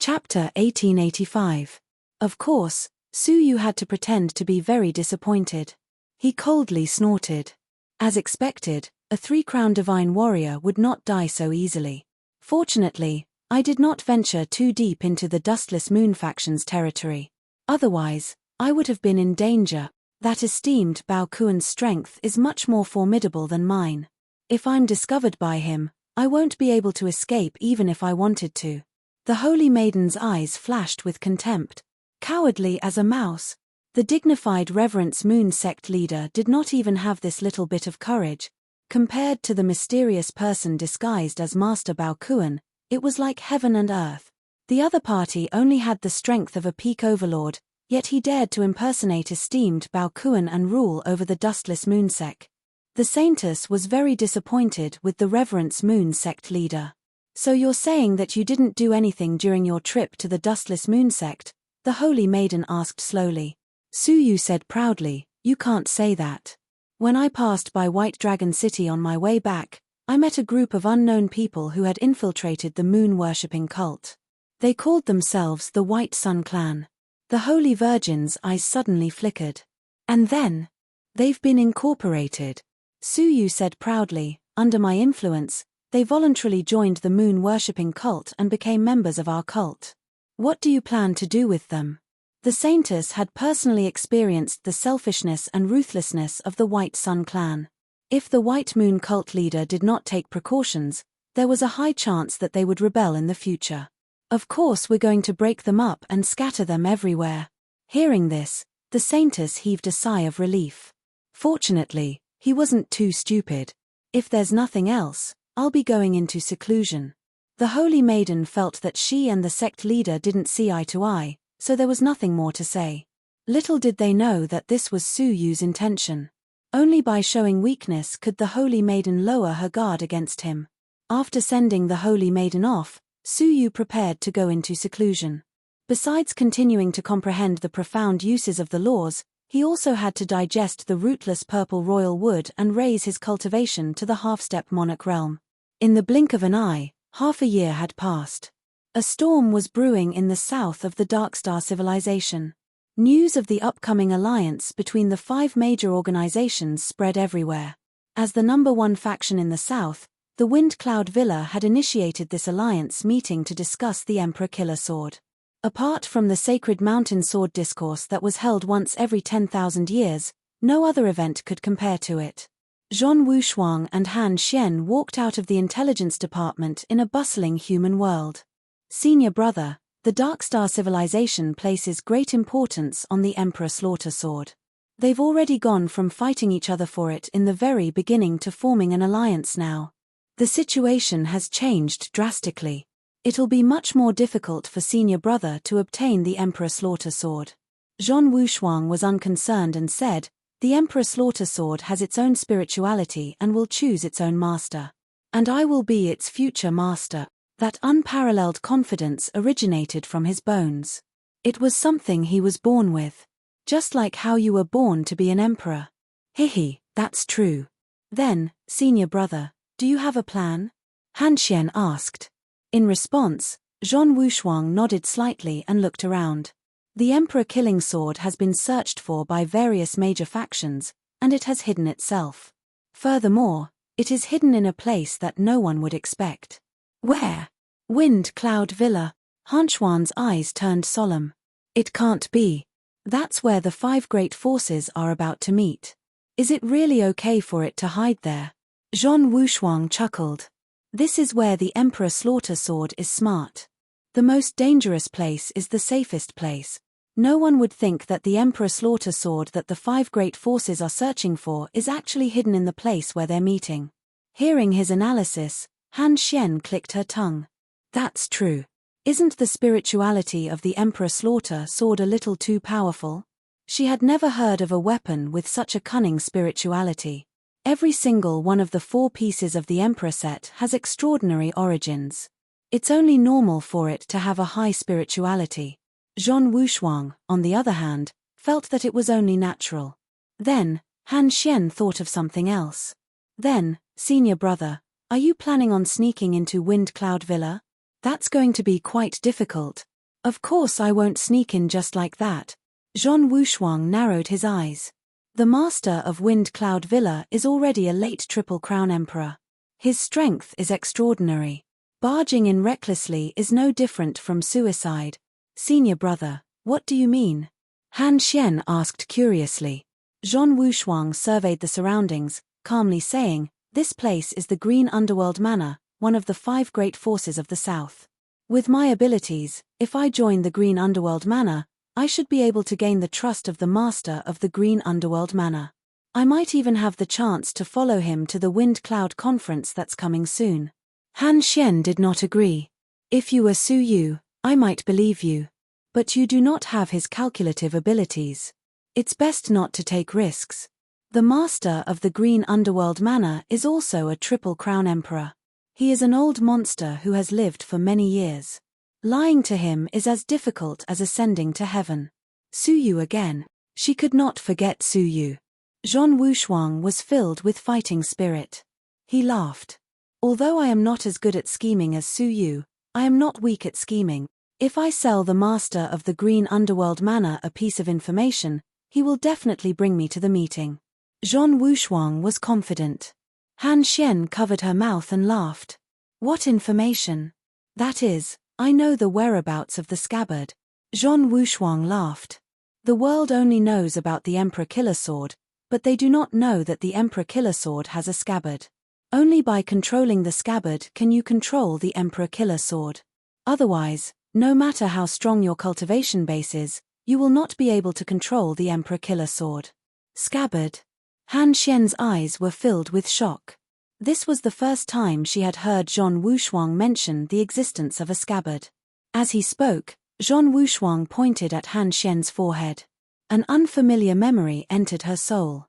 Chapter 1885. Of course, Su Yu had to pretend to be very disappointed. He coldly snorted. As expected, a three-crown divine warrior would not die so easily. Fortunately, I did not venture too deep into the Dustless Moon faction's territory. Otherwise, I would have been in danger. That esteemed Bao Kuan's strength is much more formidable than mine. If I'm discovered by him, I won't be able to escape even if I wanted to. The holy maiden's eyes flashed with contempt. Cowardly as a mouse. The dignified Reverence Moon sect leader did not even have this little bit of courage. Compared to the mysterious person disguised as Master Bao Kuan, it was like heaven and earth. The other party only had the strength of a peak overlord, yet he dared to impersonate esteemed Bao Kuan and rule over the Dustless Moon sect. The saintess was very disappointed with the Reverence Moon sect leader. So you're saying that you didn't do anything during your trip to the Dustless Moon sect? The holy maiden asked slowly. Su Yu said proudly, you can't say that. When I passed by White Dragon City on my way back, I met a group of unknown people who had infiltrated the moon-worshipping cult. They called themselves the White Sun Clan. The Holy Virgin's eyes suddenly flickered. And then, they've been incorporated. Su Yu said proudly, under my influence, they voluntarily joined the moon-worshipping cult and became members of our cult. What do you plan to do with them? The saintess had personally experienced the selfishness and ruthlessness of the White Sun Clan. If the White Moon cult leader did not take precautions, there was a high chance that they would rebel in the future. Of course we're going to break them up and scatter them everywhere. Hearing this, the saintess heaved a sigh of relief. Fortunately, he wasn't too stupid. If there's nothing else, I'll be going into seclusion. The holy maiden felt that she and the sect leader didn't see eye to eye, so there was nothing more to say. Little did they know that this was Su Yu's intention. Only by showing weakness could the holy maiden lower her guard against him. After sending the holy maiden off, Su Yu prepared to go into seclusion. Besides continuing to comprehend the profound uses of the laws, he also had to digest the rootless purple royal wood and raise his cultivation to the half-step monarch realm. In the blink of an eye, half a year had passed. A storm was brewing in the south of the Darkstar civilization. News of the upcoming alliance between the 5 major organizations spread everywhere. As the number 1 faction in the south, the Wind Cloud Villa had initiated this alliance meeting to discuss the Emperor Killer Sword. Apart from the Sacred Mountain Sword discourse that was held once every 10,000 years, no other event could compare to it. Zhon Wushuang and Han Xian walked out of the intelligence department in a bustling human world. Senior brother, the Darkstar civilization places great importance on the Emperor Slaughter Sword. They've already gone from fighting each other for it in the very beginning to forming an alliance now. The situation has changed drastically. It'll be much more difficult for senior brother to obtain the Emperor Slaughter Sword. Zhon Wushuang was unconcerned and said, the Emperor Slaughter Sword has its own spirituality and will choose its own master. And I will be its future master. That unparalleled confidence originated from his bones. It was something he was born with. Just like how you were born to be an emperor. Hihi, that's true. Then, senior brother, do you have a plan? Han Xian asked. In response, Zhon Wushuang nodded slightly and looked around. The Emperor Killing Sword has been searched for by various major factions, and it has hidden itself. Furthermore, it is hidden in a place that no one would expect. Where? Wind Cloud Villa. Han Xuan's eyes turned solemn. It can't be. That's where the 5 great forces are about to meet. Is it really okay for it to hide there? Zhon Wushuang chuckled. This is where the Emperor Slaughter Sword is smart. The most dangerous place is the safest place. No one would think that the Emperor Slaughter Sword that the 5 great forces are searching for is actually hidden in the place where they're meeting. Hearing his analysis, Han Xian clicked her tongue. That's true. Isn't the spirituality of the Emperor Slaughter Sword a little too powerful? She had never heard of a weapon with such a cunning spirituality. Every single one of the 4 pieces of the Emperor set has extraordinary origins. It's only normal for it to have a high spirituality. Zhong Wushuang, on the other hand, felt that it was only natural. Then, Han Xian thought of something else. Then, senior brother, are you planning on sneaking into Wind Cloud Villa? That's going to be quite difficult. Of course I won't sneak in just like that. Zhong Wushuang narrowed his eyes. The master of Wind Cloud Villa is already a late Triple Crown Emperor. His strength is extraordinary. Barging in recklessly is no different from suicide. Senior brother, what do you mean? Han Xian asked curiously. Zhong Wushuang surveyed the surroundings, calmly saying, "This place is the Green Underworld Manor, one of the 5 great forces of the south. With my abilities, if I join the Green Underworld Manor, I should be able to gain the trust of the master of the Green Underworld Manor. I might even have the chance to follow him to the Wind Cloud Conference that's coming soon." Han Xian did not agree. "If you were Su Yu, I might believe you. But you do not have his calculative abilities. It's best not to take risks. The master of the Green Underworld Manor is also a Triple Crown Emperor. He is an old monster who has lived for many years. Lying to him is as difficult as ascending to heaven." Su Yu again. She could not forget Su Yu. Zhong Wushuang was filled with fighting spirit. He laughed. "Although I am not as good at scheming as Su Yu, I am not weak at scheming. If I sell the master of the Green Underworld Manor a piece of information, he will definitely bring me to the meeting." Zhong Wushuang was confident. Han Xian covered her mouth and laughed. "What information?" "That is, I know the whereabouts of the scabbard." Zhong Wushuang laughed. "The world only knows about the Emperor Killer Sword, but they do not know that the Emperor Killer Sword has a scabbard. Only by controlling the scabbard can you control the Emperor Killer Sword. Otherwise, no matter how strong your cultivation base is, you will not be able to control the Emperor Killer Sword." Scabbard. Han Xian's eyes were filled with shock. This was the first time she had heard Zhong Wushuang mention the existence of a scabbard. As he spoke, Zhong Wushuang pointed at Han Xian's forehead. An unfamiliar memory entered her soul.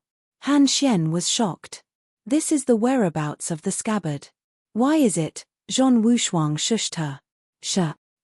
Han Xian was shocked. "This is the whereabouts of the scabbard. Why is it?" Zhong Wushuang shushed her.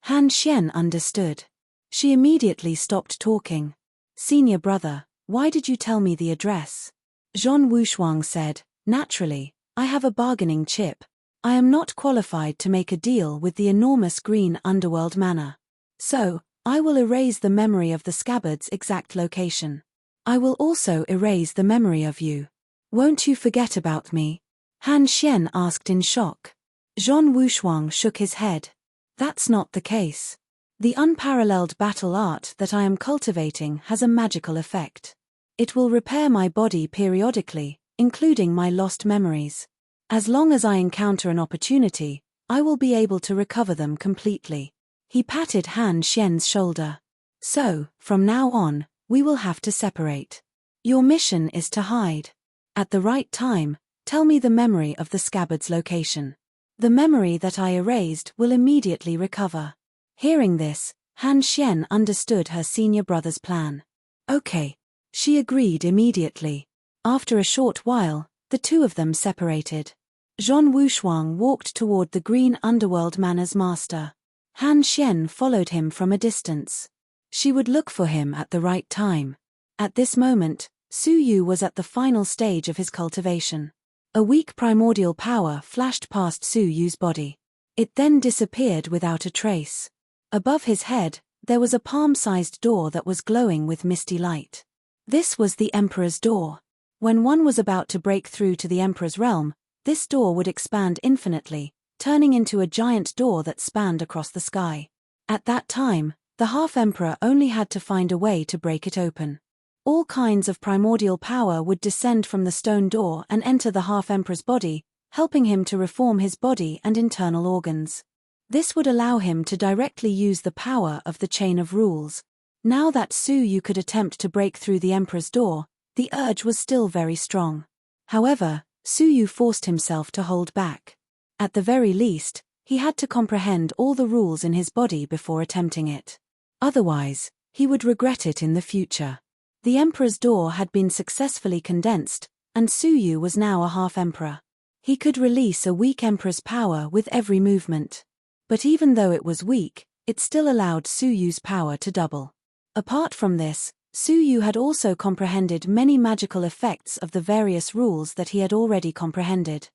Han Xian understood. She immediately stopped talking. "Senior brother, why did you tell me the address?" Zhong Wushuang said, "Naturally, I have a bargaining chip. I am not qualified to make a deal with the enormous Green Underworld Manor. So, I will erase the memory of the scabbard's exact location. I will also erase the memory of you. Won't you forget about me?" Han Xian asked in shock. Zhong Wushuang shook his head. "That's not the case. The unparalleled battle art that I am cultivating has a magical effect. It will repair my body periodically, including my lost memories. As long as I encounter an opportunity, I will be able to recover them completely." He patted Han Xian's shoulder. "So, from now on, we will have to separate. Your mission is to hide. At the right time, tell me the memory of the scabbard's location. The memory that I erased will immediately recover." Hearing this, Han Xian understood her senior brother's plan. "Okay." She agreed immediately. After a short while, the two of them separated. Zhong Wushuang walked toward the Green Underworld Manor's master. Han Xian followed him from a distance. She would look for him at the right time. At this moment, Su Yu was at the final stage of his cultivation. A weak primordial power flashed past Su Yu's body. It then disappeared without a trace. Above his head, there was a palm-sized door that was glowing with misty light. This was the Emperor's door. When one was about to break through to the Emperor's realm, this door would expand infinitely, turning into a giant door that spanned across the sky. At that time, the Half-Emperor only had to find a way to break it open. All kinds of primordial power would descend from the stone door and enter the Half-Emperor's body, helping him to reform his body and internal organs. This would allow him to directly use the power of the Chain of Rules. Now that Su Yu could attempt to break through the Emperor's door, the urge was still very strong. However, Su Yu forced himself to hold back. At the very least, he had to comprehend all the rules in his body before attempting it. Otherwise, he would regret it in the future. The Emperor's door had been successfully condensed, and Su Yu was now a half-emperor. He could release a weak emperor's power with every movement. But even though it was weak, it still allowed Su Yu's power to double. Apart from this, Su Yu had also comprehended many magical effects of the various rules that he had already comprehended.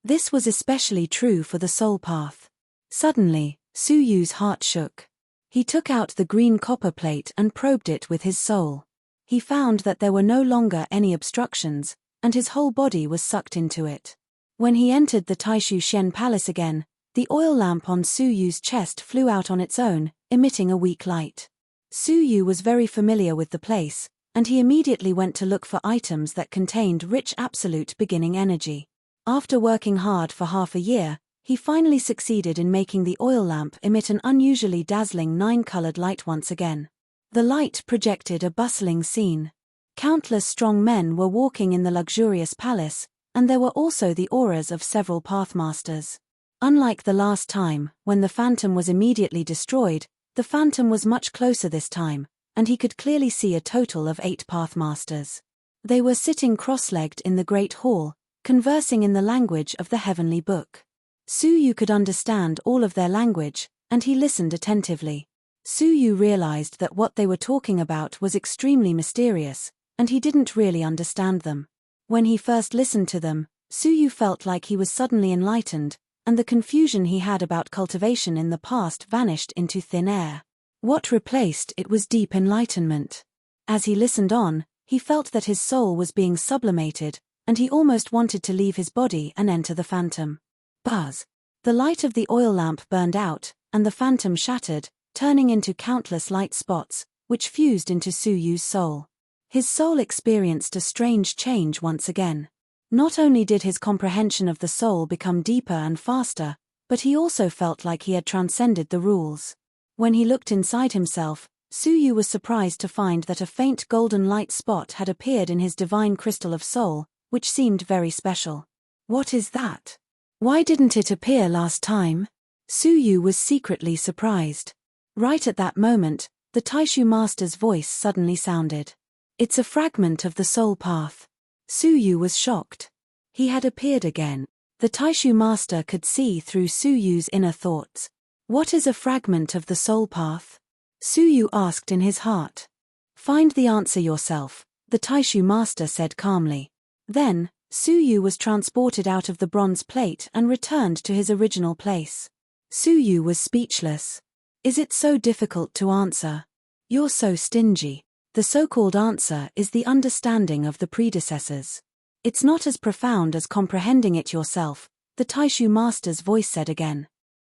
This was especially true for the soul path. Suddenly, Su Yu's heart shook. He took out the green copper plate and probed it with his soul. He found that there were no longer any obstructions, and his whole body was sucked into it. When he entered the Taishu Xian Palace again, the oil lamp on Su Yu's chest flew out on its own, emitting a weak light. Su Yu was very familiar with the place, and he immediately went to look for items that contained rich absolute beginning energy. After working hard for half a year, he finally succeeded in making the oil lamp emit an unusually dazzling 9-colored light once again. The light projected a bustling scene. Countless strong men were walking in the luxurious palace, and there were also the auras of several pathmasters. Unlike the last time, when the phantom was immediately destroyed, the phantom was much closer this time, and he could clearly see a total of 8 pathmasters. They were sitting cross-legged in the great hall, conversing in the language of the heavenly book. Su Yu could understand all of their language, and he listened attentively. Su Yu realized that what they were talking about was extremely mysterious, and he didn't really understand them. When he first listened to them, Su Yu felt like he was suddenly enlightened, and the confusion he had about cultivation in the past vanished into thin air. What replaced it was deep enlightenment. As he listened on, he felt that his soul was being sublimated, and he almost wanted to leave his body and enter the phantom. Buzz! The light of the oil lamp burned out, and the phantom shattered, turning into countless light spots, which fused into Su Yu's soul. His soul experienced a strange change once again. Not only did his comprehension of the soul become deeper and faster, but he also felt like he had transcended the rules. When he looked inside himself, Su Yu was surprised to find that a faint golden light spot had appeared in his divine crystal of soul, which seemed very special. What is that? Why didn't it appear last time? Su Yu was secretly surprised. Right at that moment, the Taishu master's voice suddenly sounded. It's a fragment of the soul path. Su Yu was shocked. He had appeared again. The Taishu master could see through Su Yu's inner thoughts. What is a fragment of the soul path? Su Yu asked in his heart. Find the answer yourself, the Taishu master said calmly. Then, Su Yu was transported out of the bronze plate and returned to his original place. Su Yu was speechless. Is it so difficult to answer? You're so stingy. The so-called answer is the understanding of the predecessors. It's not as profound as comprehending it yourself, the Taishu master's voice said again.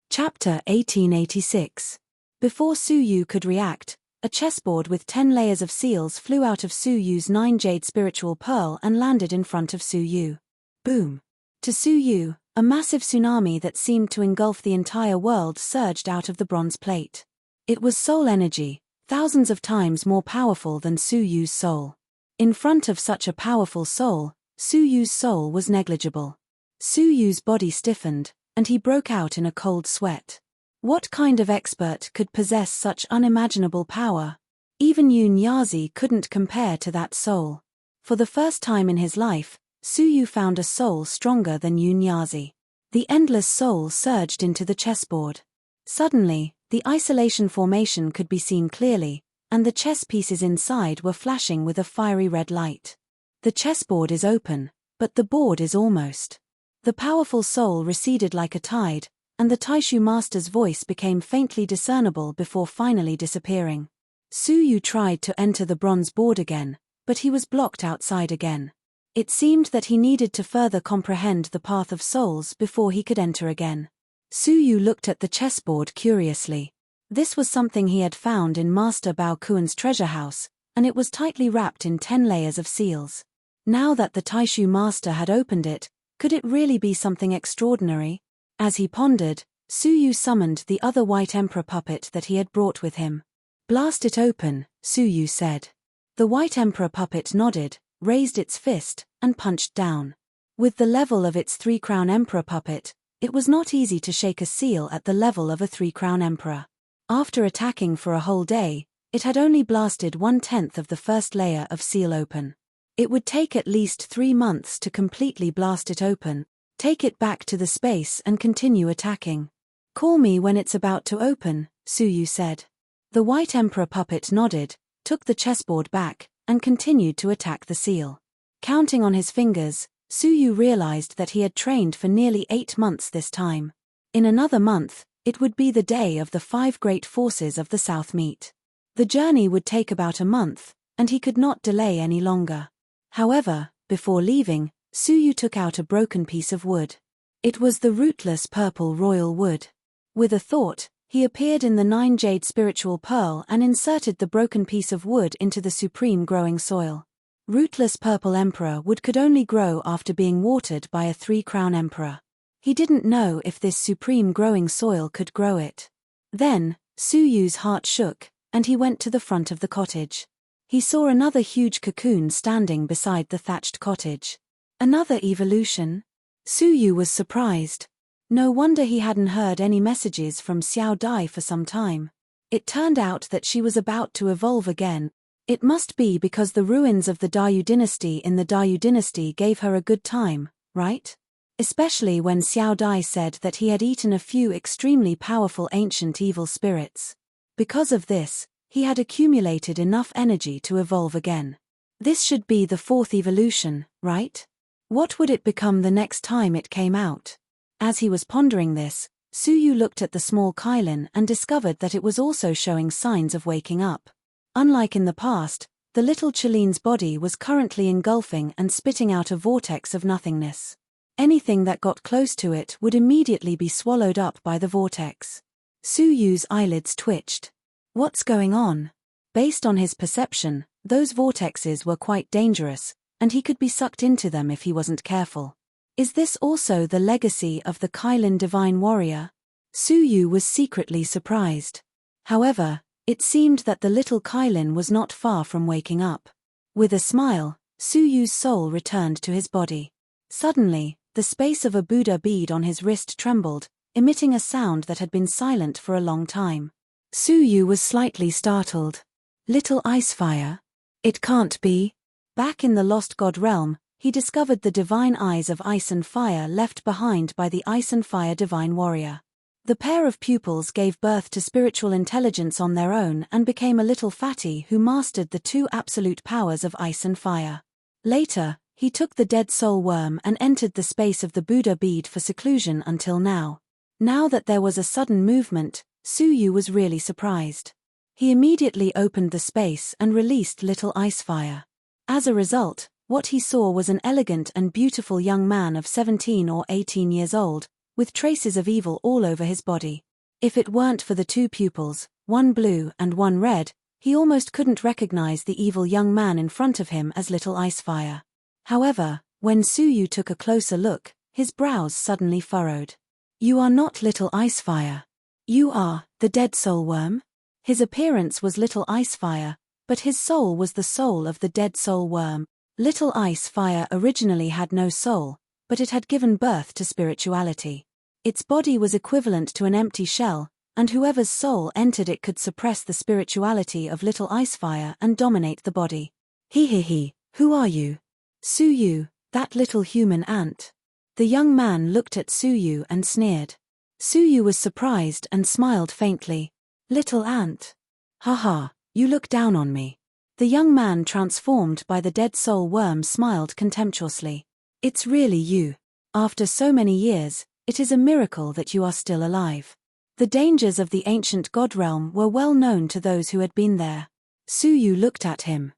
Chapter 1886. Before Su Yu could react, a chessboard with 10 layers of seals flew out of Su Yu's 9-jade spiritual pearl and landed in front of Su Yu. Boom! To Su Yu, a massive tsunami that seemed to engulf the entire world surged out of the bronze plate. It was soul energy, thousands of times more powerful than Su Yu's soul. In front of such a powerful soul, Su Yu's soul was negligible. Su Yu's body stiffened, and he broke out in a cold sweat. What kind of expert could possess such unimaginable power? Even Yun Yazi couldn't compare to that soul. For the first time in his life, Su Yu found a soul stronger than Yun Yazi. The endless soul surged into the chessboard. Suddenly, the isolation formation could be seen clearly, and the chess pieces inside were flashing with a fiery red light. The chessboard is open, but the board is almost. The powerful soul receded like a tide, and the Taishu master's voice became faintly discernible before finally disappearing. Su Yu tried to enter the bronze board again, but he was blocked outside again. It seemed that he needed to further comprehend the path of souls before he could enter again. Su Yu looked at the chessboard curiously. This was something he had found in Master Bao Kuan's treasure house, and it was tightly wrapped in 10 layers of seals. Now that the Taishu master had opened it, could it really be something extraordinary? As he pondered, Su Yu summoned the other white emperor puppet that he had brought with him. Blast it open, Su Yu said. The white emperor puppet nodded, raised its fist, and punched down. With the level of its 3-crown emperor puppet, it was not easy to shake a seal at the level of a 3-crown emperor. After attacking for a whole day, it had only blasted 1/10 of the first layer of seal open. It would take at least 3 months to completely blast it open, take it back to the space and continue attacking. Call me when it's about to open, Suyu said. The White Emperor puppet nodded, took the chessboard back, and continued to attack the seal. Counting on his fingers, Suyu realized that he had trained for nearly 8 months this time. In another month, it would be the day of the 5 great forces of the South meet. The journey would take about a month, and he could not delay any longer. However, before leaving, Suyu took out a broken piece of wood. It was the rootless purple royal wood. With a thought, he appeared in the 9 jade spiritual pearl and inserted the broken piece of wood into the supreme growing soil. Rootless purple emperor wood could only grow after being watered by a 3-crown emperor. He didn't know if this supreme growing soil could grow it. Then, Suyu's heart shook, and he went to the front of the cottage. He saw another huge cocoon standing beside the thatched cottage. Another evolution? Suyu was surprised. No wonder he hadn't heard any messages from Xiao Dai for some time. It turned out that she was about to evolve again. It must be because the ruins of the Dayu dynasty in the Dayu dynasty gave her a good time, right? Especially when Xiao Dai said that he had eaten a few extremely powerful ancient evil spirits. Because of this, he had accumulated enough energy to evolve again. This should be the 4th evolution, right? What would it become the next time it came out? As he was pondering this, Suyu looked at the small Kylin and discovered that it was also showing signs of waking up. Unlike in the past, the little Chilean's body was currently engulfing and spitting out a vortex of nothingness. Anything that got close to it would immediately be swallowed up by the vortex. Suyu's eyelids twitched. What's going on? Based on his perception, those vortexes were quite dangerous, and he could be sucked into them if he wasn't careful. Is this also the legacy of the Kylin divine warrior? Suyu was secretly surprised. However, it seemed that the little Kylin was not far from waking up. With a smile, Suyu's soul returned to his body. Suddenly, the space of a Buddha bead on his wrist trembled, emitting a sound that had been silent for a long time. Suyu was slightly startled. Little ice fire? It can't be. Back in the lost god realm, he discovered the divine eyes of ice and fire left behind by the ice and fire divine warrior. The pair of pupils gave birth to spiritual intelligence on their own and became a little fatty who mastered the 2 absolute powers of ice and fire. Later, he took the dead soul worm and entered the space of the Buddha bead for seclusion until now. Now that there was a sudden movement, Suyu was really surprised. He immediately opened the space and released little ice fire. As a result, what he saw was an elegant and beautiful young man of 17 or 18 years old, with traces of evil all over his body. If it weren't for the 2 pupils, one blue and one red, he almost couldn't recognize the evil young man in front of him as little ice fire. However, when Suyu took a closer look, his brows suddenly furrowed. You are not little ice fire. You are the dead soul worm? His appearance was little ice fire, but his soul was the soul of the dead soul worm. Little ice fire originally had no soul, but it had given birth to spirituality. Its body was equivalent to an empty shell, and whoever's soul entered it could suppress the spirituality of little ice fire and dominate the body. He, who are you? Suyu, that little human ant. The young man looked at Suyu and sneered. Suyu was surprised and smiled faintly. Little ant. Haha, you look down on me. The young man transformed by the dead soul worm smiled contemptuously. It's really you. After so many years, it is a miracle that you are still alive. The dangers of the ancient god realm were well known to those who had been there. Suyu looked at him.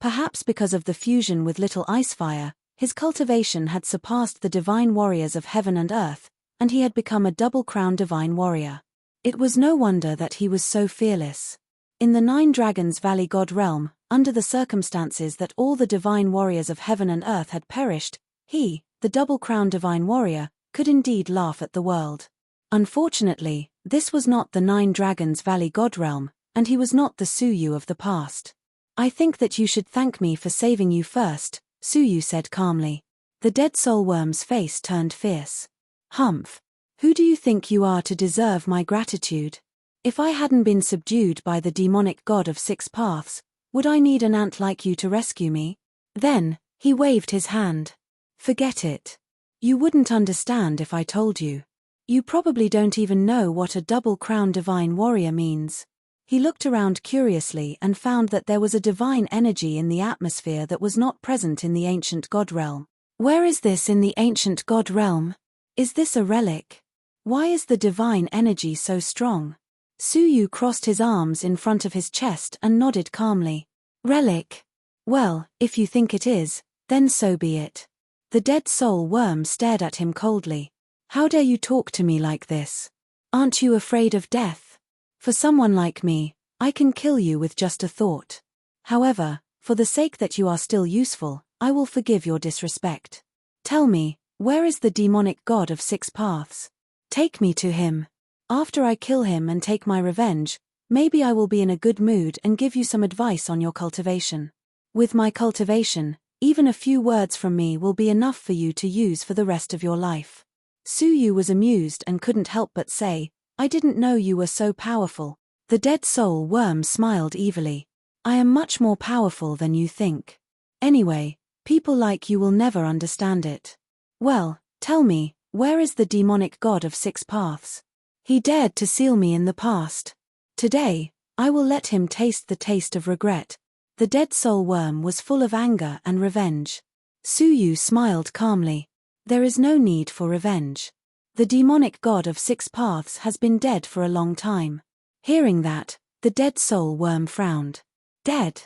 Perhaps because of the fusion with little ice fire, his cultivation had surpassed the divine warriors of heaven and earth, and he had become a double-crowned divine warrior. It was no wonder that he was so fearless. In the 9 Dragons Valley god realm, under the circumstances that all the divine warriors of heaven and earth had perished, he, the double-crowned divine warrior, could indeed laugh at the world. Unfortunately, this was not the 9 Dragons Valley god realm, and he was not the Suyu of the past. I think that you should thank me for saving you first, Suyu said calmly. The dead soul worm's face turned fierce. Humph. Who do you think you are to deserve my gratitude? If I hadn't been subdued by the demonic god of 6 paths, would I need an ant like you to rescue me? Then, he waved his hand. Forget it. You wouldn't understand if I told you. You probably don't even know what a double-crown divine warrior means. He looked around curiously and found that there was a divine energy in the atmosphere that was not present in the ancient god realm. Where is this in the ancient god realm? Is this a relic? Why is the divine energy so strong? Suyu crossed his arms in front of his chest and nodded calmly. Relic? Well, if you think it is, then so be it. The dead soul worm stared at him coldly. How dare you talk to me like this? Aren't you afraid of death? For someone like me, I can kill you with just a thought. However, for the sake that you are still useful, I will forgive your disrespect. Tell me, where is the demonic god of 6 paths? Take me to him. After I kill him and take my revenge, maybe I will be in a good mood and give you some advice on your cultivation. With my cultivation, even a few words from me will be enough for you to use for the rest of your life. Suyu was amused and couldn't help but say, I didn't know you were so powerful. The dead soul worm smiled evilly. I am much more powerful than you think. Anyway, people like you will never understand it. Well, tell me, where is the demonic god of 6 paths? He dared to seal me in the past. Today, I will let him taste the taste of regret. The dead soul worm was full of anger and revenge. Suyu smiled calmly. There is no need for revenge. The demonic god of 6 paths has been dead for a long time. Hearing that, the dead soul worm frowned. Dead?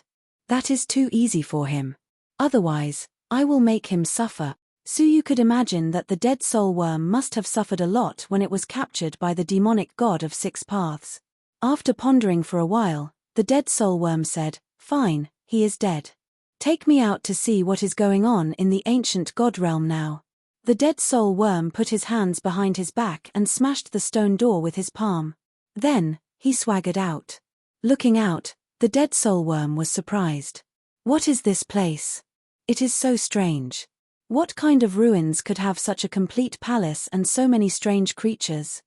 That is too easy for him. Otherwise, I will make him suffer. Suyu could imagine that the dead soul worm must have suffered a lot when it was captured by the demonic god of 6 paths. After pondering for a while, the dead soul worm said, Fine, he is dead. Take me out to see what is going on in the ancient god realm now. The dead soul worm put his hands behind his back and smashed the stone door with his palm. Then, he swaggered out. Looking out, the dead soul worm was surprised. What is this place? It is so strange. What kind of ruins could have such a complete palace and so many strange creatures?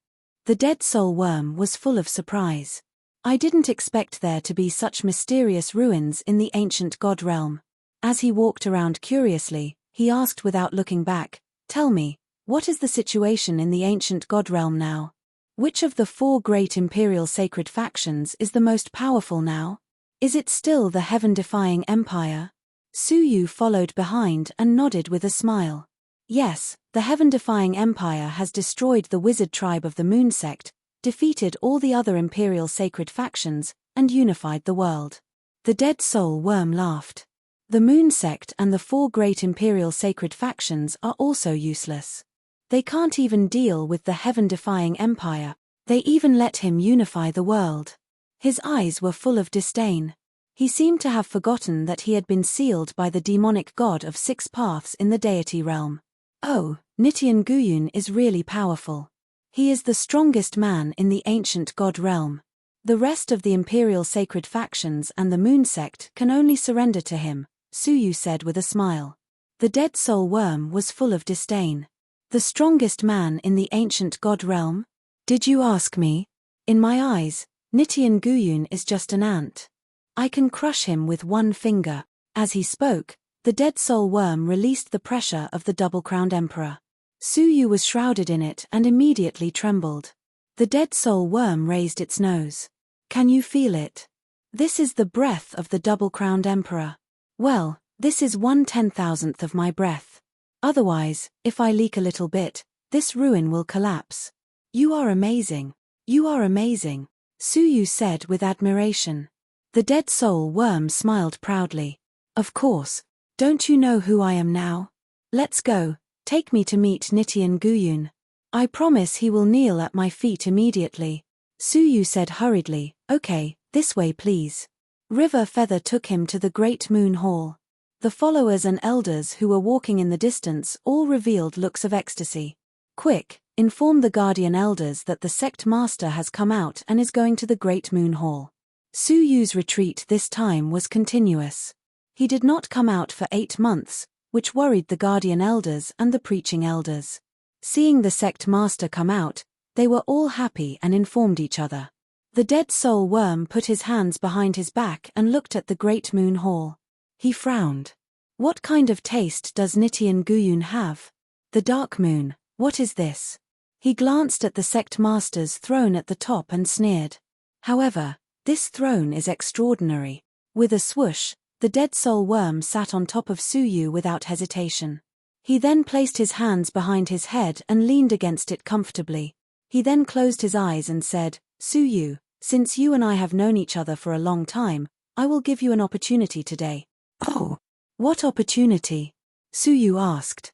The dead soul worm was full of surprise. I didn't expect there to be such mysterious ruins in the ancient god realm. As he walked around curiously, he asked without looking back, Tell me, what is the situation in the ancient god realm now? Which of the 4 great imperial sacred factions is the most powerful now? Is it still the heaven-defying empire? Suyu followed behind and nodded with a smile. Yes, the heaven-defying empire has destroyed the wizard tribe of the moon sect, defeated all the other imperial sacred factions, and unified the world. The dead soul worm laughed. The moon sect and the 4 great imperial sacred factions are also useless. They can't even deal with the heaven-defying empire. They even let him unify the world. His eyes were full of disdain. He seemed to have forgotten that he had been sealed by the demonic god of 6 paths in the deity realm. Oh, Nitian Guyun is really powerful. He is the strongest man in the ancient god realm. The rest of the imperial sacred factions and the moon sect can only surrender to him, Suyu said with a smile. The dead soul worm was full of disdain. The strongest man in the ancient god realm? Did you ask me? In my eyes, Nitian Guyun is just an ant. I can crush him with one finger. As he spoke, the dead soul worm released the pressure of the double-crowned emperor. Suyu was shrouded in it and immediately trembled. The dead soul worm raised its nose. Can you feel it? This is the breath of the double-crowned emperor. Well, this is 1/10,000th of my breath. Otherwise, if I leak a little bit, this ruin will collapse. You are amazing. You are amazing, Suyu said with admiration. The dead soul worm smiled proudly. Of course, don't you know who I am now? Let's go, take me to meet Nitian Guyun. I promise he will kneel at my feet immediately. Suyu said hurriedly, Okay, this way please. River Feather took him to the Great Moon Hall. The followers and elders who were walking in the distance all revealed looks of ecstasy. Quick, inform the Guardian Elders that the sect master has come out and is going to the Great Moon Hall. Suyu's retreat this time was continuous. He did not come out for 8 months, which worried the Guardian Elders and the Preaching Elders. Seeing the sect master come out, they were all happy and informed each other. The dead soul worm put his hands behind his back and looked at the Great Moon Hall. He frowned. What kind of taste does Nitian Guyun have? The dark moon, what is this? He glanced at the sect master's throne at the top and sneered. However, this throne is extraordinary. With a swoosh, the dead soul worm sat on top of Suyu without hesitation. He then placed his hands behind his head and leaned against it comfortably. He then closed his eyes and said, Suyu, since you and I have known each other for a long time, I will give you an opportunity today. Oh, what opportunity? Suyu asked.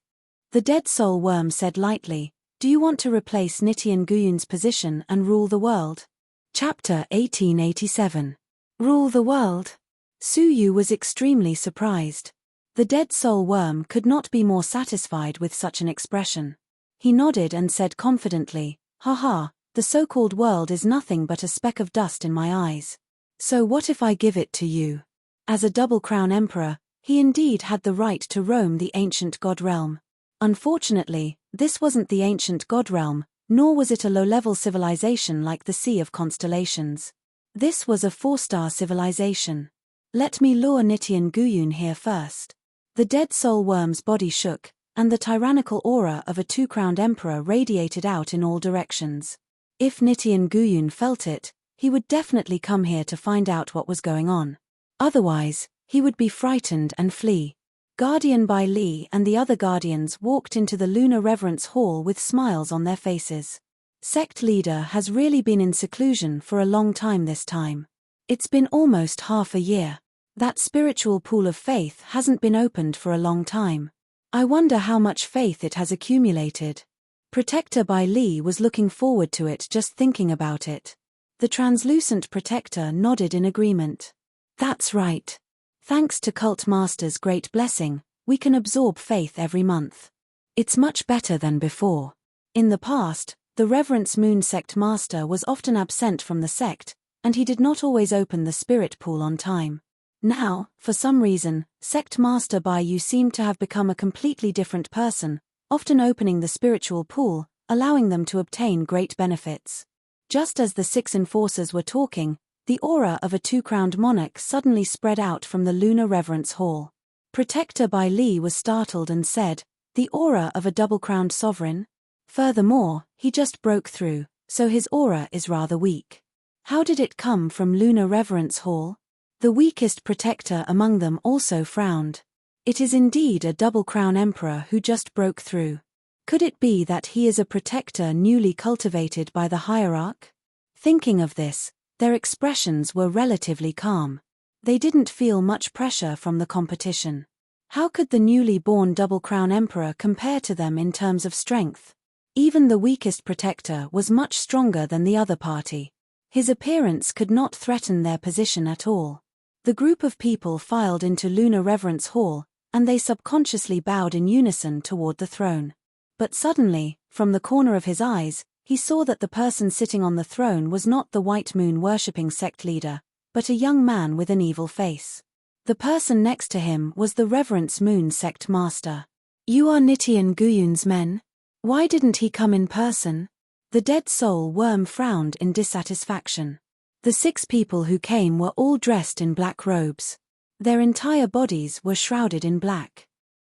The dead soul worm said lightly, do you want to replace Nitian Guyun's position and rule the world? Chapter 1887. Rule the world? Suyu was extremely surprised. The dead soul worm could not be more satisfied with such an expression. He nodded and said confidently, haha, the so-called world is nothing but a speck of dust in my eyes. So what if I give it to you? As a double crown emperor, he indeed had the right to roam the ancient god realm. Unfortunately, this wasn't the ancient god realm, nor was it a low-level civilization like the Sea of Constellations. This was a 4-star civilization. Let me lure Nitian Guyun here first. The dead soul worm's body shook, and the tyrannical aura of a 2-crowned emperor radiated out in all directions. If Nitian Guyun felt it, he would definitely come here to find out what was going on. Otherwise, he would be frightened and flee. Guardian Bai Li and the other guardians walked into the Lunar Reverence Hall with smiles on their faces. Sect leader has really been in seclusion for a long time this time. It's been almost half a year. That spiritual pool of faith hasn't been opened for a long time. I wonder how much faith it has accumulated. Protector Bai Li was looking forward to it just thinking about it. The translucent protector nodded in agreement. That's right. Thanks to Cult Master's great blessing, we can absorb faith every month. It's much better than before. In the past, the Reverence Moon Sect Master was often absent from the sect, and he did not always open the spirit pool on time. Now, for some reason, Sect Master Bai Yu seemed to have become a completely different person, often opening the spiritual pool, allowing them to obtain great benefits. Just as the 6 enforcers were talking, the aura of a 2-crowned monarch suddenly spread out from the Lunar Reverence Hall. Protector Bai Li was startled and said, the aura of a double-crowned sovereign? Furthermore, he just broke through, so his aura is rather weak. How did it come from Lunar Reverence Hall? The weakest protector among them also frowned. It is indeed a double-crown emperor who just broke through. Could it be that he is a protector newly cultivated by the hierarch? Thinking of this, their expressions were relatively calm. They didn't feel much pressure from the competition. How could the newly born double crown emperor compare to them in terms of strength? Even the weakest protector was much stronger than the other party. His appearance could not threaten their position at all. The group of people filed into Lunar Reverence Hall, and they subconsciously bowed in unison toward the throne. But suddenly, from the corner of his eyes, he saw that the person sitting on the throne was not the White Moon worshipping sect leader, but a young man with an evil face. The person next to him was the Reverence Moon sect master. You are Nitian Guyun's men? Why didn't he come in person? The dead soul worm frowned in dissatisfaction. The 6 people who came were all dressed in black robes. Their entire bodies were shrouded in black.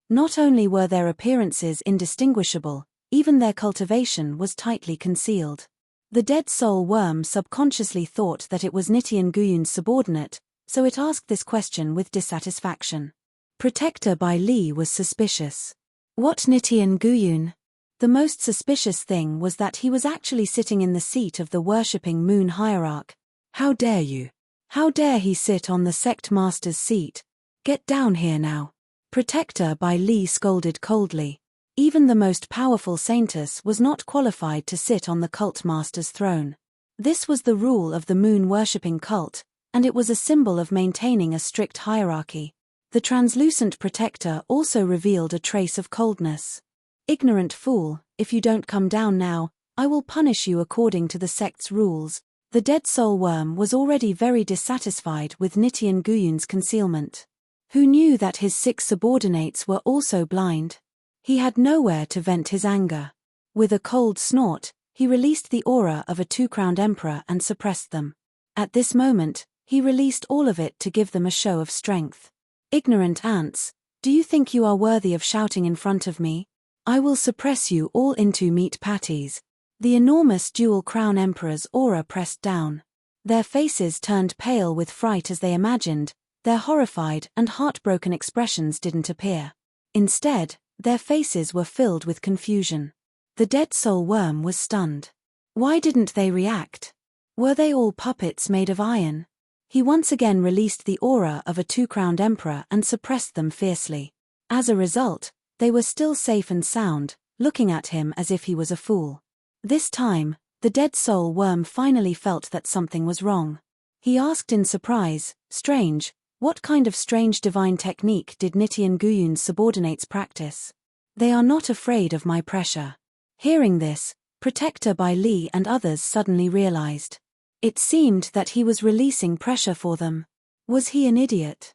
Not only were their appearances indistinguishable, even their cultivation was tightly concealed. The dead soul worm subconsciously thought that it was Nitian Guyun's subordinate, so it asked this question with dissatisfaction. Protector Bai Li was suspicious. What Nitian Guyun? The most suspicious thing was that he was actually sitting in the seat of the worshipping moon hierarch. How dare you? How dare he sit on the sect master's seat? Get down here now. Protector Bai Li scolded coldly. Even the most powerful saintess was not qualified to sit on the cult master's throne. This was the rule of the moon-worshipping cult, and it was a symbol of maintaining a strict hierarchy. The translucent protector also revealed a trace of coldness. Ignorant fool, if you don't come down now, I will punish you according to the sect's rules. The dead soul worm was already very dissatisfied with Nitian Guyun's concealment. Who knew that his 6 subordinates were also blind? He had nowhere to vent his anger. With a cold snort, he released the aura of a 2-crowned emperor and suppressed them. At this moment, he released all of it to give them a show of strength. Ignorant ants, do you think you are worthy of shouting in front of me? I will suppress you all into meat patties. The enormous dual crown emperor's aura pressed down. Their faces turned pale with fright as they imagined. Their horrified and heartbroken expressions didn't appear. Instead, their faces were filled with confusion. The dead soul worm was stunned. Why didn't they react? Were they all puppets made of iron? He once again released the aura of a two-crowned emperor and suppressed them fiercely. As a result, they were still safe and sound, looking at him as if he was a fool. This time, the dead soul worm finally felt that something was wrong. He asked in surprise, "Strange, what kind of strange divine technique did Nitian Guyun's subordinates practice? They are not afraid of my pressure." Hearing this, Protector by Li and others suddenly realized. It seemed that he was releasing pressure for them. Was he an idiot?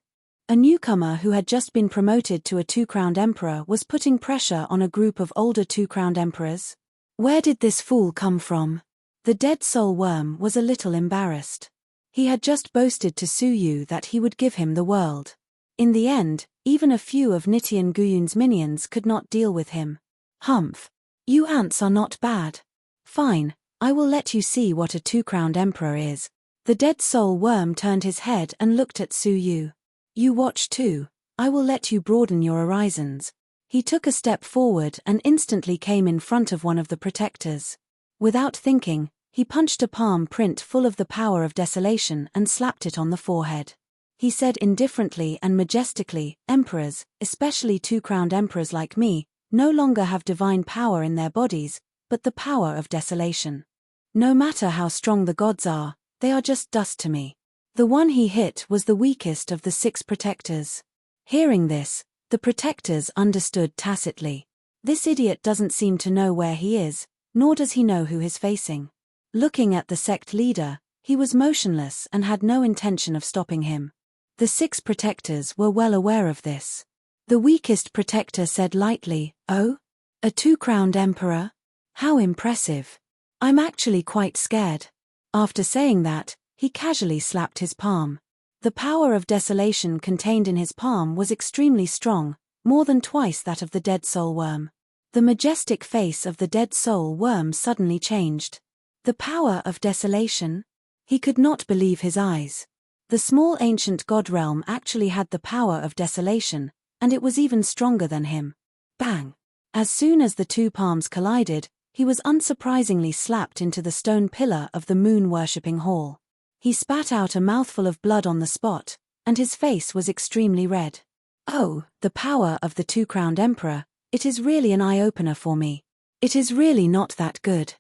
A newcomer who had just been promoted to a two-crowned emperor was putting pressure on a group of older two-crowned emperors? Where did this fool come from? The dead soul worm was a little embarrassed. He had just boasted to Suyu that he would give him the world. In the end, even a few of Nitian Guyun's minions could not deal with him. "Humph. You ants are not bad. Fine, I will let you see what a two-crowned emperor is." The dead soul worm turned his head and looked at Suyu. "You watch too. I will let you broaden your horizons." He took a step forward and instantly came in front of one of the protectors. Without thinking, he punched a palm print full of the power of desolation and slapped it on the forehead. He said indifferently and majestically, "Emperors, especially two-crowned emperors like me, no longer have divine power in their bodies, but the power of desolation. No matter how strong the gods are, they are just dust to me." The one he hit was the weakest of the 6 protectors. Hearing this, the protectors understood tacitly. This idiot doesn't seem to know where he is, nor does he know who he's facing. Looking at the sect leader, he was motionless and had no intention of stopping him. The 6 protectors were well aware of this. The weakest protector said lightly, "Oh? A two-crowned emperor? How impressive. I'm actually quite scared." After saying that, he casually slapped his palm. The power of desolation contained in his palm was extremely strong, more than twice that of the dead soul worm. The majestic face of the dead soul worm suddenly changed. The power of desolation? He could not believe his eyes. The small ancient god realm actually had the power of desolation, and it was even stronger than him. Bang! As soon as the 2 palms collided, he was unsurprisingly slapped into the stone pillar of the moon-worshipping hall. He spat out a mouthful of blood on the spot, and his face was extremely red. "Oh, the power of the two-crowned emperor, it is really an eye-opener for me. It is really not that good."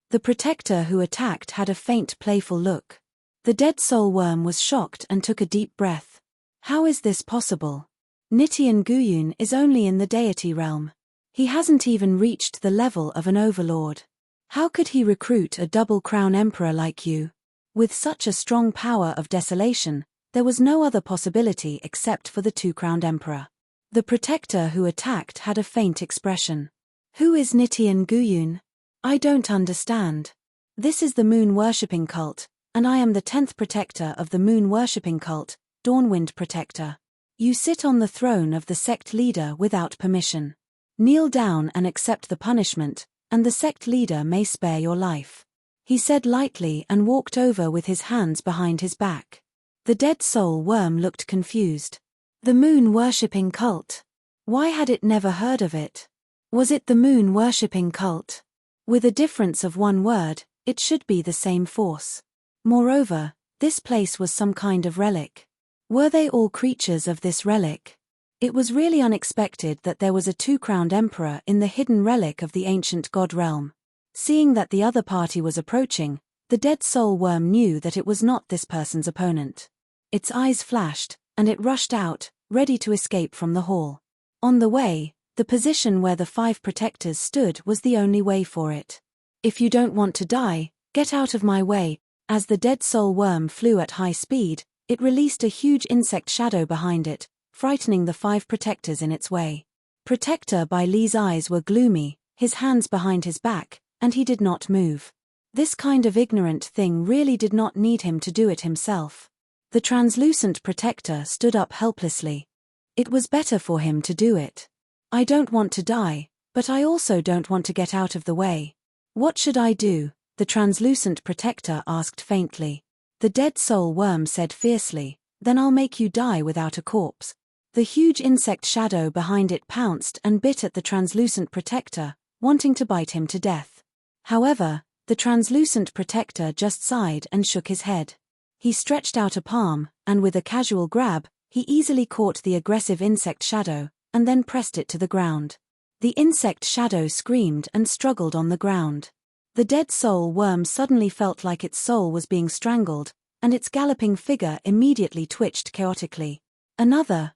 The protector who attacked had a faint playful look. The dead soul worm was shocked and took a deep breath. How is this possible? Nitian Guyun is only in the deity realm. He hasn't even reached the level of an overlord. How could he recruit a double-crown emperor like you? With such a strong power of desolation, there was no other possibility except for the two-crowned emperor. The protector who attacked had a faint expression. "Who is Nitian Guyun? I don't understand. This is the moon-worshipping cult, and I am the 10th protector of the moon-worshipping cult, Dawnwind Protector. You sit on the throne of the sect leader without permission. Kneel down and accept the punishment, and the sect leader may spare your life," he said lightly and walked over with his hands behind his back. The dead soul worm looked confused. The moon-worshipping cult. Why had it never heard of it? Was it the moon-worshipping cult? With a difference of one word, it should be the same force. Moreover, this place was some kind of relic. Were they all creatures of this relic? It was really unexpected that there was a two-crowned emperor in the hidden relic of the ancient god realm. Seeing that the other party was approaching, the dead soul worm knew that it was not this person's opponent. Its eyes flashed, and it rushed out, ready to escape from the hall. On the way, the position where the 5 protectors stood was the only way for it. "If you don't want to die, get out of my way." As the dead soul worm flew at high speed, it released a huge insect shadow behind it, frightening the 5 protectors in its way. Protector by Li's eyes were gloomy, his hands behind his back, and he did not move. This kind of ignorant thing really did not need him to do it himself. The translucent protector stood up helplessly. It was better for him to do it. "I don't want to die, but I also don't want to get out of the way. What should I do? The translucent protector asked faintly. The dead soul worm said fiercely, then I'll make you die without a corpse. The huge insect shadow behind it pounced and bit at the translucent protector, wanting to bite him to death. However, the translucent protector just sighed and shook his head. He stretched out a palm, and with a casual grab, he easily caught the aggressive insect shadow, and then pressed it to the ground. The insect shadow screamed and struggled on the ground. The dead soul worm suddenly felt like its soul was being strangled, and its galloping figure immediately twitched chaotically. Another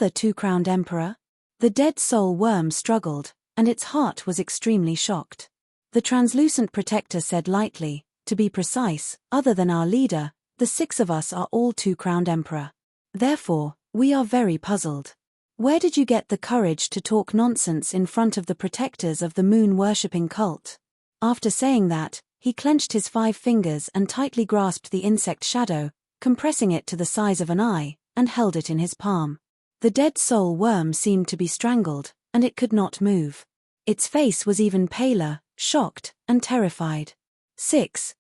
two-crowned emperor? The dead soul worm struggled, and its heart was extremely shocked. The translucent protector said lightly, to be precise, other than our leader, the 6 of us are all two-crowned emperor. Therefore, we are very puzzled. Where did you get the courage to talk nonsense in front of the protectors of the moon-worshipping cult? After saying that, he clenched his 5 fingers and tightly grasped the insect shadow, compressing it to the size of an eye, and held it in his palm. The dead soul worm seemed to be strangled, and it could not move. Its face was even paler, shocked, and terrified. 6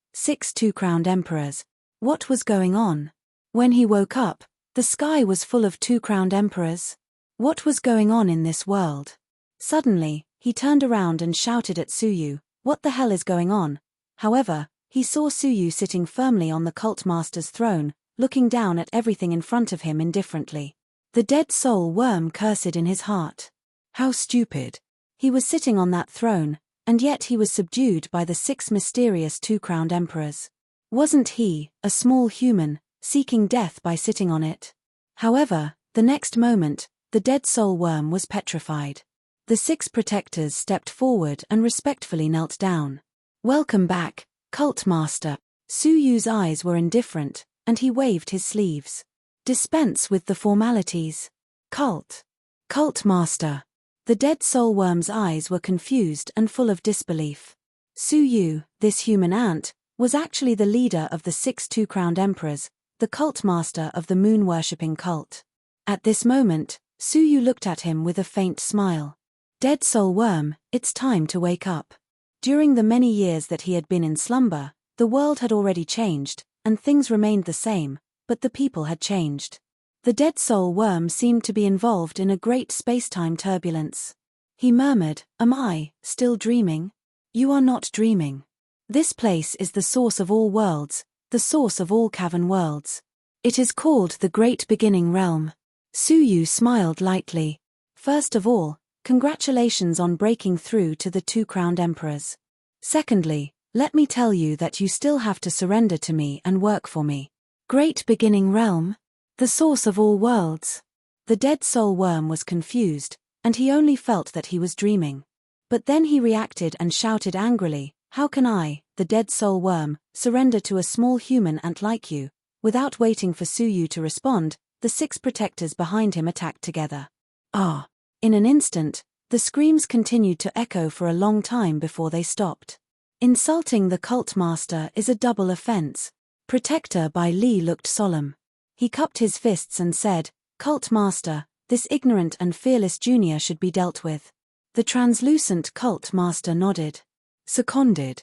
two-crowned emperors. What was going on? When he woke up, the sky was full of two-crowned emperors. What was going on in this world? Suddenly, he turned around and shouted at Suyu, "What the hell is going on?" However, he saw Suyu sitting firmly on the cult master's throne, looking down at everything in front of him indifferently. The dead soul worm cursed in his heart. How stupid. He was sitting on that throne, and yet he was subdued by the 6 mysterious two-crowned emperors. Wasn't he, a small human, seeking death by sitting on it? However, the next moment, the dead soul worm was petrified. The 6 protectors stepped forward and respectfully knelt down. "Welcome back, cult master." Suyu's eyes were indifferent, and he waved his sleeves. "Dispense with the formalities. Cult master." The dead soul worm's eyes were confused and full of disbelief. Suyu, this human ant, was actually the leader of the 6 two-crowned emperors, the cult master of the moon-worshipping cult. At this moment, Suyu looked at him with a faint smile. "Dead soul worm, it's time to wake up." During the many years that he had been in slumber, the world had already changed, and things remained the same, but the people had changed. The dead soul worm seemed to be involved in a great space-time turbulence. He murmured, "Am I still dreaming?" "You are not dreaming. This place is the source of all worlds, the source of all cavern worlds. It is called the Great Beginning Realm." Suyu smiled lightly. "First of all, congratulations on breaking through to the two-crowned emperors. Secondly, let me tell you that you still have to surrender to me and work for me." Great Beginning Realm? The source of all worlds? The dead soul worm was confused, and he only felt that he was dreaming. But then he reacted and shouted angrily, "How can I, the dead soul worm, surrender to a small human ant like you?" Without waiting for Suyu to respond, the 6 protectors behind him attacked together. Ah! In an instant, the screams continued to echo for a long time before they stopped. Insulting the cult master is a double offense. Protector Bai Li looked solemn. He cupped his fists and said, "Cult master, this ignorant and fearless junior should be dealt with." The translucent cult master nodded. Seconded.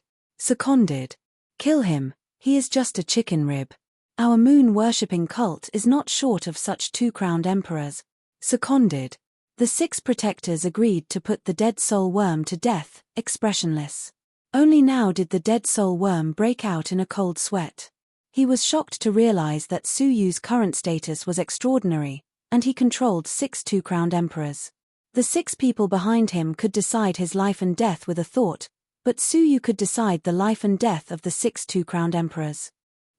Kill him, he is just a chicken rib. Our moon-worshipping cult is not short of such two-crowned emperors. Seconded. The 6 protectors agreed to put the dead soul worm to death, expressionless. Only now did the dead soul worm break out in a cold sweat. He was shocked to realize that Suyu's current status was extraordinary, and he controlled 6 two-crowned emperors. The 6 people behind him could decide his life and death with a thought, but Suyu could decide the life and death of the 6 two-crowned emperors.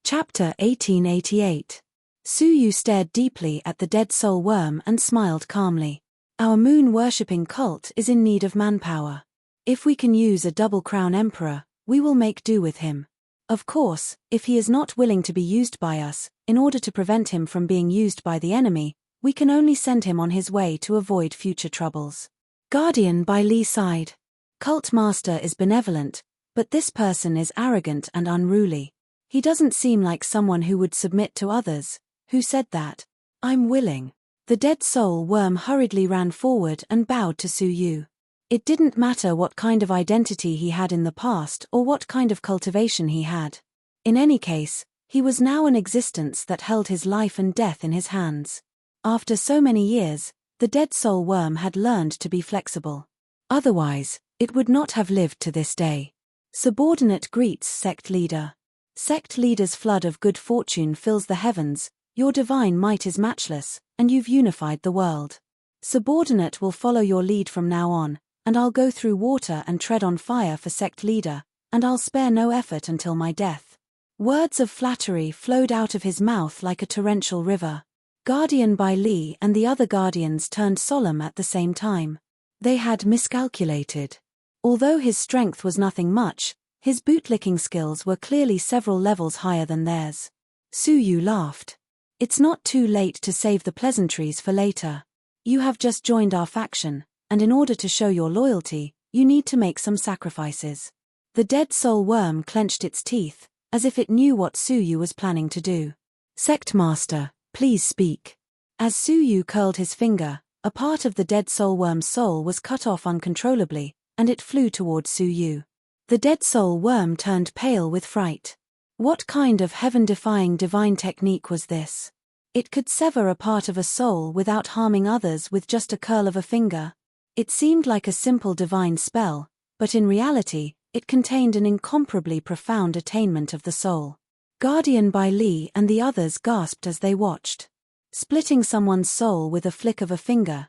Chapter 1888. Suyu stared deeply at the dead soul worm and smiled calmly. "Our moon-worshipping cult is in need of manpower. If we can use a double-crown emperor, we will make do with him. Of course, if he is not willing to be used by us, in order to prevent him from being used by the enemy, we can only send him on his way to avoid future troubles." Guardian Bai Li sighed. "Cult master is benevolent, but this person is arrogant and unruly. He doesn't seem like someone who would submit to others." "Who said that?" "I'm willing." The dead soul worm hurriedly ran forward and bowed to Suyu. It didn't matter what kind of identity he had in the past or what kind of cultivation he had. In any case, he was now an existence that held his life and death in his hands. After so many years, the dead soul worm had learned to be flexible. Otherwise, it would not have lived to this day. Subordinate greets sect leader. Sect leader's flood of good fortune fills the heavens, your divine might is matchless, and you've unified the world. Subordinate will follow your lead from now on, and I'll go through water and tread on fire for sect leader, and I'll spare no effort until my death. Words of flattery flowed out of his mouth like a torrential river. Guardian Bai Li and the other guardians turned solemn at the same time. They had miscalculated. Although his strength was nothing much, his bootlicking skills were clearly several levels higher than theirs. Su Yu laughed. It's not too late to save the pleasantries for later. You have just joined our faction, and in order to show your loyalty, you need to make some sacrifices. The dead soul worm clenched its teeth, as if it knew what Su Yu was planning to do. Sect Master, please speak. As Su Yu curled his finger, a part of the dead soul worm's soul was cut off uncontrollably, and it flew toward Su Yu. The dead soul worm turned pale with fright. What kind of heaven-defying divine technique was this? It could sever a part of a soul without harming others with just a curl of a finger. It seemed like a simple divine spell, but in reality, it contained an incomparably profound attainment of the soul. Guardian Bai Li and the others gasped as they watched. Splitting someone's soul with a flick of a finger,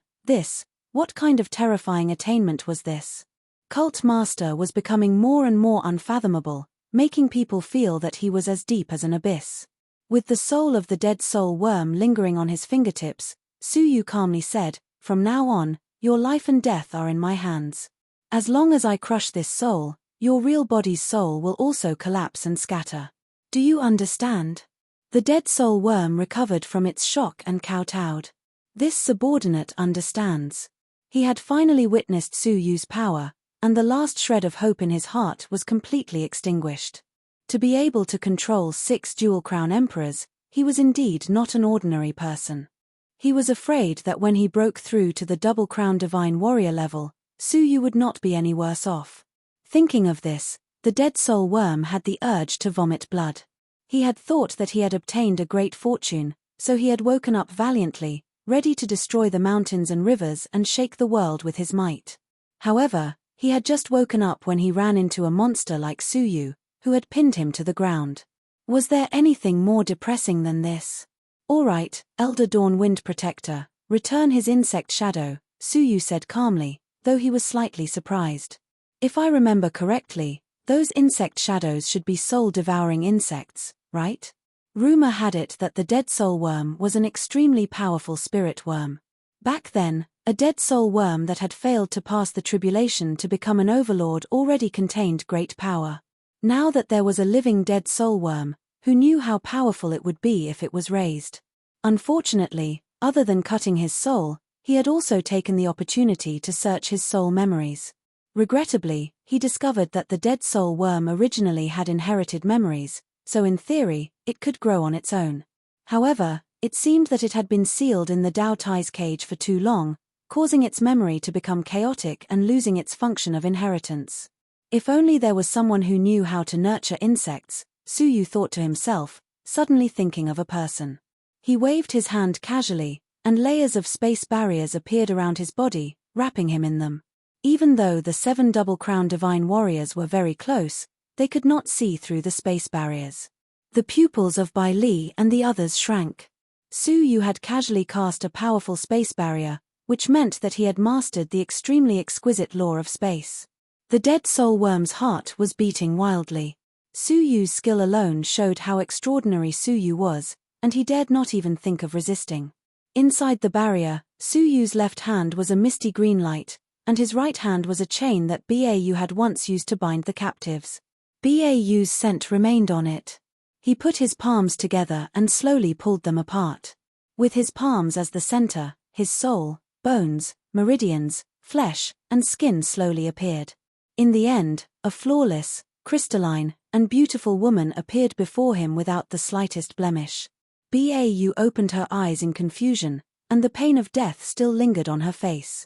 what kind of terrifying attainment was this? Cult Master was becoming more and more unfathomable, making people feel that he was as deep as an abyss. With the soul of the dead soul worm lingering on his fingertips, Su Yu calmly said, "From now on, your life and death are in my hands. As long as I crush this soul, your real body's soul will also collapse and scatter. Do you understand?" The dead soul worm recovered from its shock and kowtowed. This subordinate understands. He had finally witnessed Su Yu's power, and the last shred of hope in his heart was completely extinguished. To be able to control 6 dual-crown emperors, he was indeed not an ordinary person. He was afraid that when he broke through to the double-crown divine warrior level, Su Yu would not be any worse off. Thinking of this, the dead soul worm had the urge to vomit blood. He had thought that he had obtained a great fortune, so he had woken up valiantly, ready to destroy the mountains and rivers and shake the world with his might. However, he had just woken up when he ran into a monster like Su Yu, who had pinned him to the ground. Was there anything more depressing than this? "All right, Elder Dawn Wind Protector, return his insect shadow," Su Yu said calmly, though he was slightly surprised. "If I remember correctly, those insect shadows should be soul-devouring insects, right?" Rumor had it that the dead soul worm was an extremely powerful spirit worm. Back then, a dead soul worm that had failed to pass the tribulation to become an overlord already contained great power. Now that there was a living dead soul worm, who knew how powerful it would be if it was raised. Unfortunately, other than cutting his soul, he had also taken the opportunity to search his soul memories. Regrettably, he discovered that the dead soul worm originally had inherited memories, so in theory, it could grow on its own. However, it seemed that it had been sealed in the Dao Tai's cage for too long, causing its memory to become chaotic and losing its function of inheritance. If only there was someone who knew how to nurture insects, Su Yu thought to himself, suddenly thinking of a person. He waved his hand casually, and layers of space barriers appeared around his body, wrapping him in them. Even though the 7 double-crown divine warriors were very close, they could not see through the space barriers. The pupils of Bai Li and the others shrank. Su Yu had casually cast a powerful space barrier, which meant that he had mastered the extremely exquisite law of space. The dead soul worm's heart was beating wildly. Su Yu's skill alone showed how extraordinary Su Yu was, and he dared not even think of resisting. Inside the barrier, Su Yu's left hand was a misty green light, and his right hand was a chain that Bau had once used to bind the captives. Bau's scent remained on it. He put his palms together and slowly pulled them apart. With his palms as the center, his soul, bones, meridians, flesh, and skin slowly appeared. In the end, a flawless, crystalline, and beautiful woman appeared before him without the slightest blemish. Bau opened her eyes in confusion, and the pain of death still lingered on her face.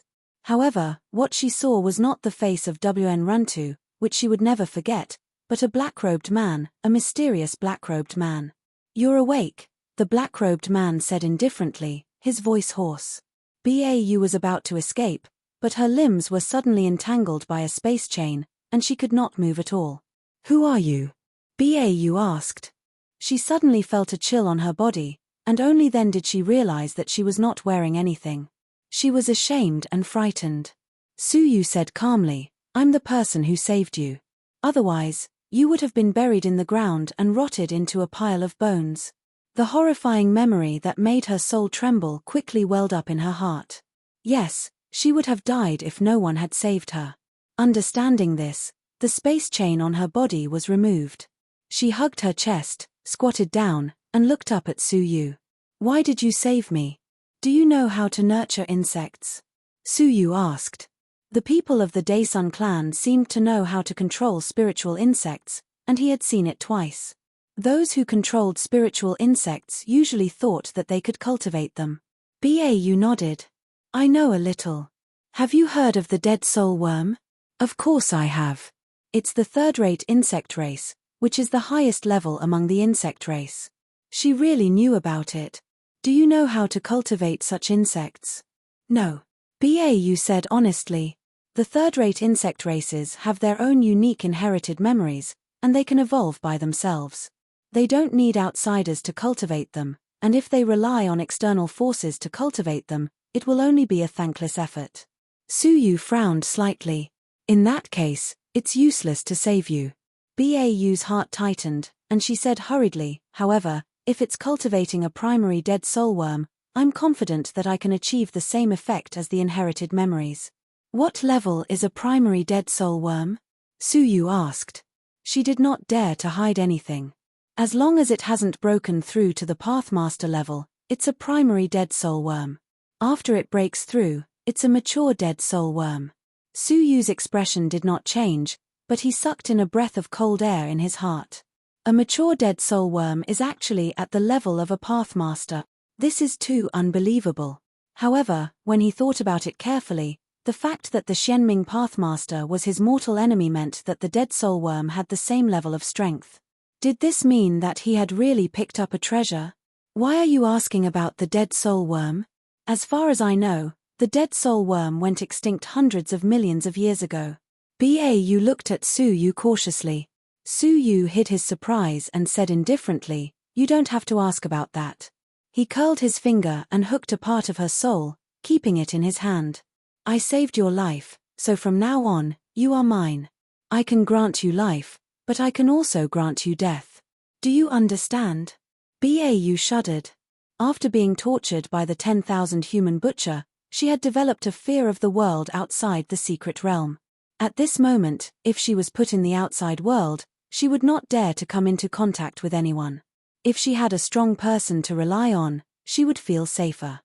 However, what she saw was not the face of WN Runtu, which she would never forget, but a black-robed man, a mysterious black-robed man. "You're awake," the black-robed man said indifferently, his voice hoarse. Bau was about to escape, but her limbs were suddenly entangled by a space chain, and she could not move at all. "Who are you?" Bau asked. She suddenly felt a chill on her body, and only then did she realize that she was not wearing anything. She was ashamed and frightened. Suyu said calmly, "I'm the person who saved you. Otherwise, you would have been buried in the ground and rotted into a pile of bones." The horrifying memory that made her soul tremble quickly welled up in her heart. Yes, she would have died if no one had saved her. Understanding this, the space chain on her body was removed. She hugged her chest, squatted down, and looked up at Suyu. "Why did you save me? Do you know how to nurture insects?" Suyu asked. The people of the Daesun clan seemed to know how to control spiritual insects, and he had seen it twice. Those who controlled spiritual insects usually thought that they could cultivate them. Bau nodded. "I know a little. Have you heard of the dead soul worm?" "Of course I have. It's the third-rate insect race, which is the highest level among the insect race." She really knew about it. "Do you know how to cultivate such insects?" "No." Bau said honestly. The third-rate insect races have their own unique inherited memories, and they can evolve by themselves. They don't need outsiders to cultivate them, and if they rely on external forces to cultivate them, it will only be a thankless effort. Suyu frowned slightly. "In that case, it's useless to save you." Bau's heart tightened, and she said hurriedly, "However, if it's cultivating a primary dead soul worm, I'm confident that I can achieve the same effect as the inherited memories." "What level is a primary dead soul worm?" Suyu asked. She did not dare to hide anything. "As long as it hasn't broken through to the Pathmaster level, it's a primary dead soul worm. After it breaks through, it's a mature dead soul worm." Suyu's expression did not change, but he sucked in a breath of cold air in his heart. A mature dead soul worm is actually at the level of a Pathmaster. This is too unbelievable. However, when he thought about it carefully, the fact that the Xianming Pathmaster was his mortal enemy meant that the dead soul worm had the same level of strength. Did this mean that he had really picked up a treasure? "Why are you asking about the dead soul worm?" "As far as I know, the dead soul worm went extinct hundreds of millions of years ago." Bau looked at Suyu cautiously. Suyu hid his surprise and said indifferently, "You don't have to ask about that." He curled his finger and hooked a part of her soul, keeping it in his hand. "I saved your life, so from now on, you are mine. I can grant you life, but I can also grant you death. Do you understand?" Bau shuddered. After being tortured by the 10,000 human butcher, she had developed a fear of the world outside the secret realm. At this moment, if she was put in the outside world, she would not dare to come into contact with anyone. If she had a strong person to rely on, she would feel safer.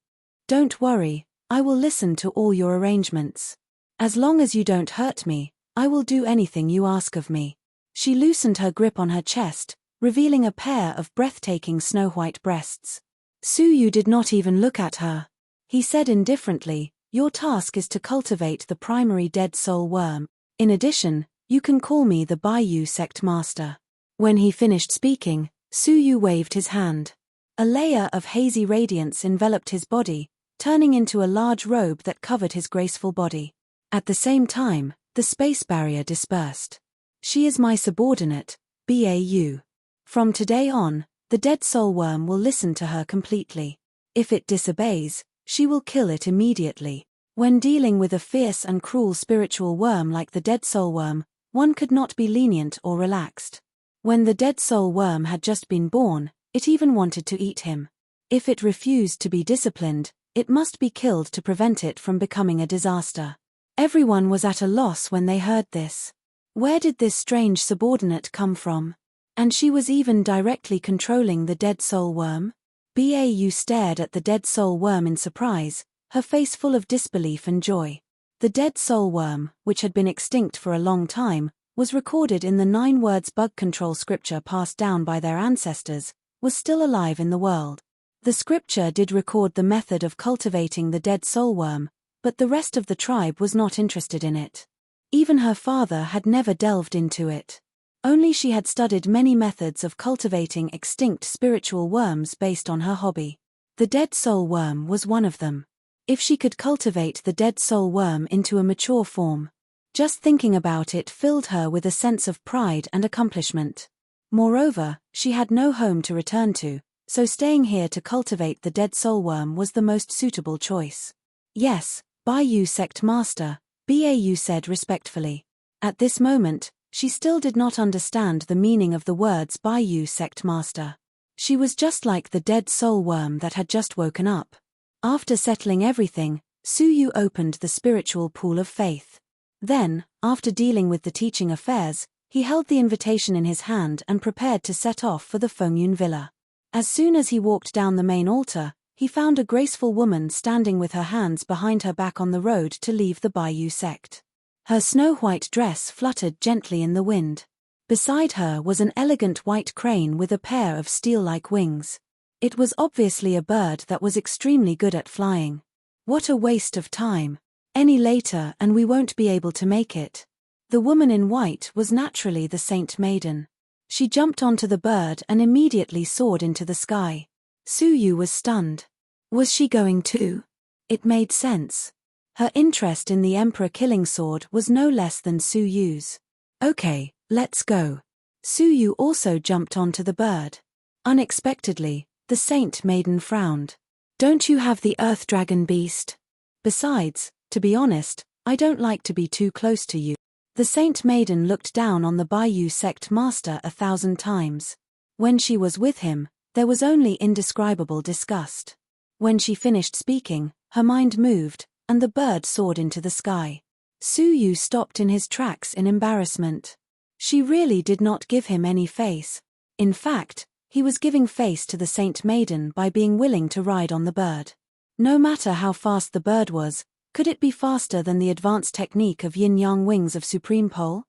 "Don't worry, I will listen to all your arrangements. As long as you don't hurt me, I will do anything you ask of me." She loosened her grip on her chest, revealing a pair of breathtaking snow-white breasts. Suyu did not even look at her. He said indifferently, "Your task is to cultivate the primary dead soul worm. In addition, you can call me the Baiyu Sect Master." When he finished speaking, Suyu waved his hand. A layer of hazy radiance enveloped his body, turning into a large robe that covered his graceful body. At the same time, the space barrier dispersed. "She is my subordinate, Bau. From today on, the dead soul worm will listen to her completely. If it disobeys, she will kill it immediately." When dealing with a fierce and cruel spiritual worm like the dead soul worm, one could not be lenient or relaxed. When the dead soul worm had just been born, it even wanted to eat him. If it refused to be disciplined, it must be killed to prevent it from becoming a disaster. Everyone was at a loss when they heard this. Where did this strange subordinate come from? And she was even directly controlling the dead soul worm? Bau stared at the dead soul worm in surprise, her face full of disbelief and joy. The dead soul worm, which had been extinct for a long time, was recorded in the 9 words bug control scripture passed down by their ancestors, was still alive in the world. The scripture did record the method of cultivating the dead soul worm, but the rest of the tribe was not interested in it. Even her father had never delved into it. Only she had studied many methods of cultivating extinct spiritual worms based on her hobby. The dead soul worm was one of them. If she could cultivate the dead soul worm into a mature form, just thinking about it filled her with a sense of pride and accomplishment. Moreover, she had no home to return to, so staying here to cultivate the dead soul worm was the most suitable choice. Yes, Bayou Sect Master, Bau said respectfully. At this moment, she still did not understand the meaning of the words Bayou Sect Master. She was just like the dead soul worm that had just woken up. After settling everything, Suyu opened the spiritual pool of faith. Then, after dealing with the teaching affairs, he held the invitation in his hand and prepared to set off for the Fengyun villa. As soon as he walked down the main altar, he found a graceful woman standing with her hands behind her back on the road to leave the Bayou sect. Her snow-white dress fluttered gently in the wind. Beside her was an elegant white crane with a pair of steel-like wings. It was obviously a bird that was extremely good at flying. What a waste of time. Any later and we won't be able to make it. The woman in white was naturally the Saint Maiden. She jumped onto the bird and immediately soared into the sky. Suyu was stunned. Was she going to? It made sense. Her interest in the Emperor Killing Sword was no less than Suyu's. Okay, let's go. Suyu also jumped onto the bird. Unexpectedly, the Saint Maiden frowned. Don't you have the Earth Dragon beast? Besides, to be honest, I don't like to be too close to you. The Saint Maiden looked down on the Bayou Sect Master 1,000 times. When she was with him, there was only indescribable disgust. When she finished speaking, her mind moved, and the bird soared into the sky. Suyu stopped in his tracks in embarrassment. She really did not give him any face. In fact, he was giving face to the Saint Maiden by being willing to ride on the bird. No matter how fast the bird was, could it be faster than the advanced technique of yin-yang wings of Supreme Pole?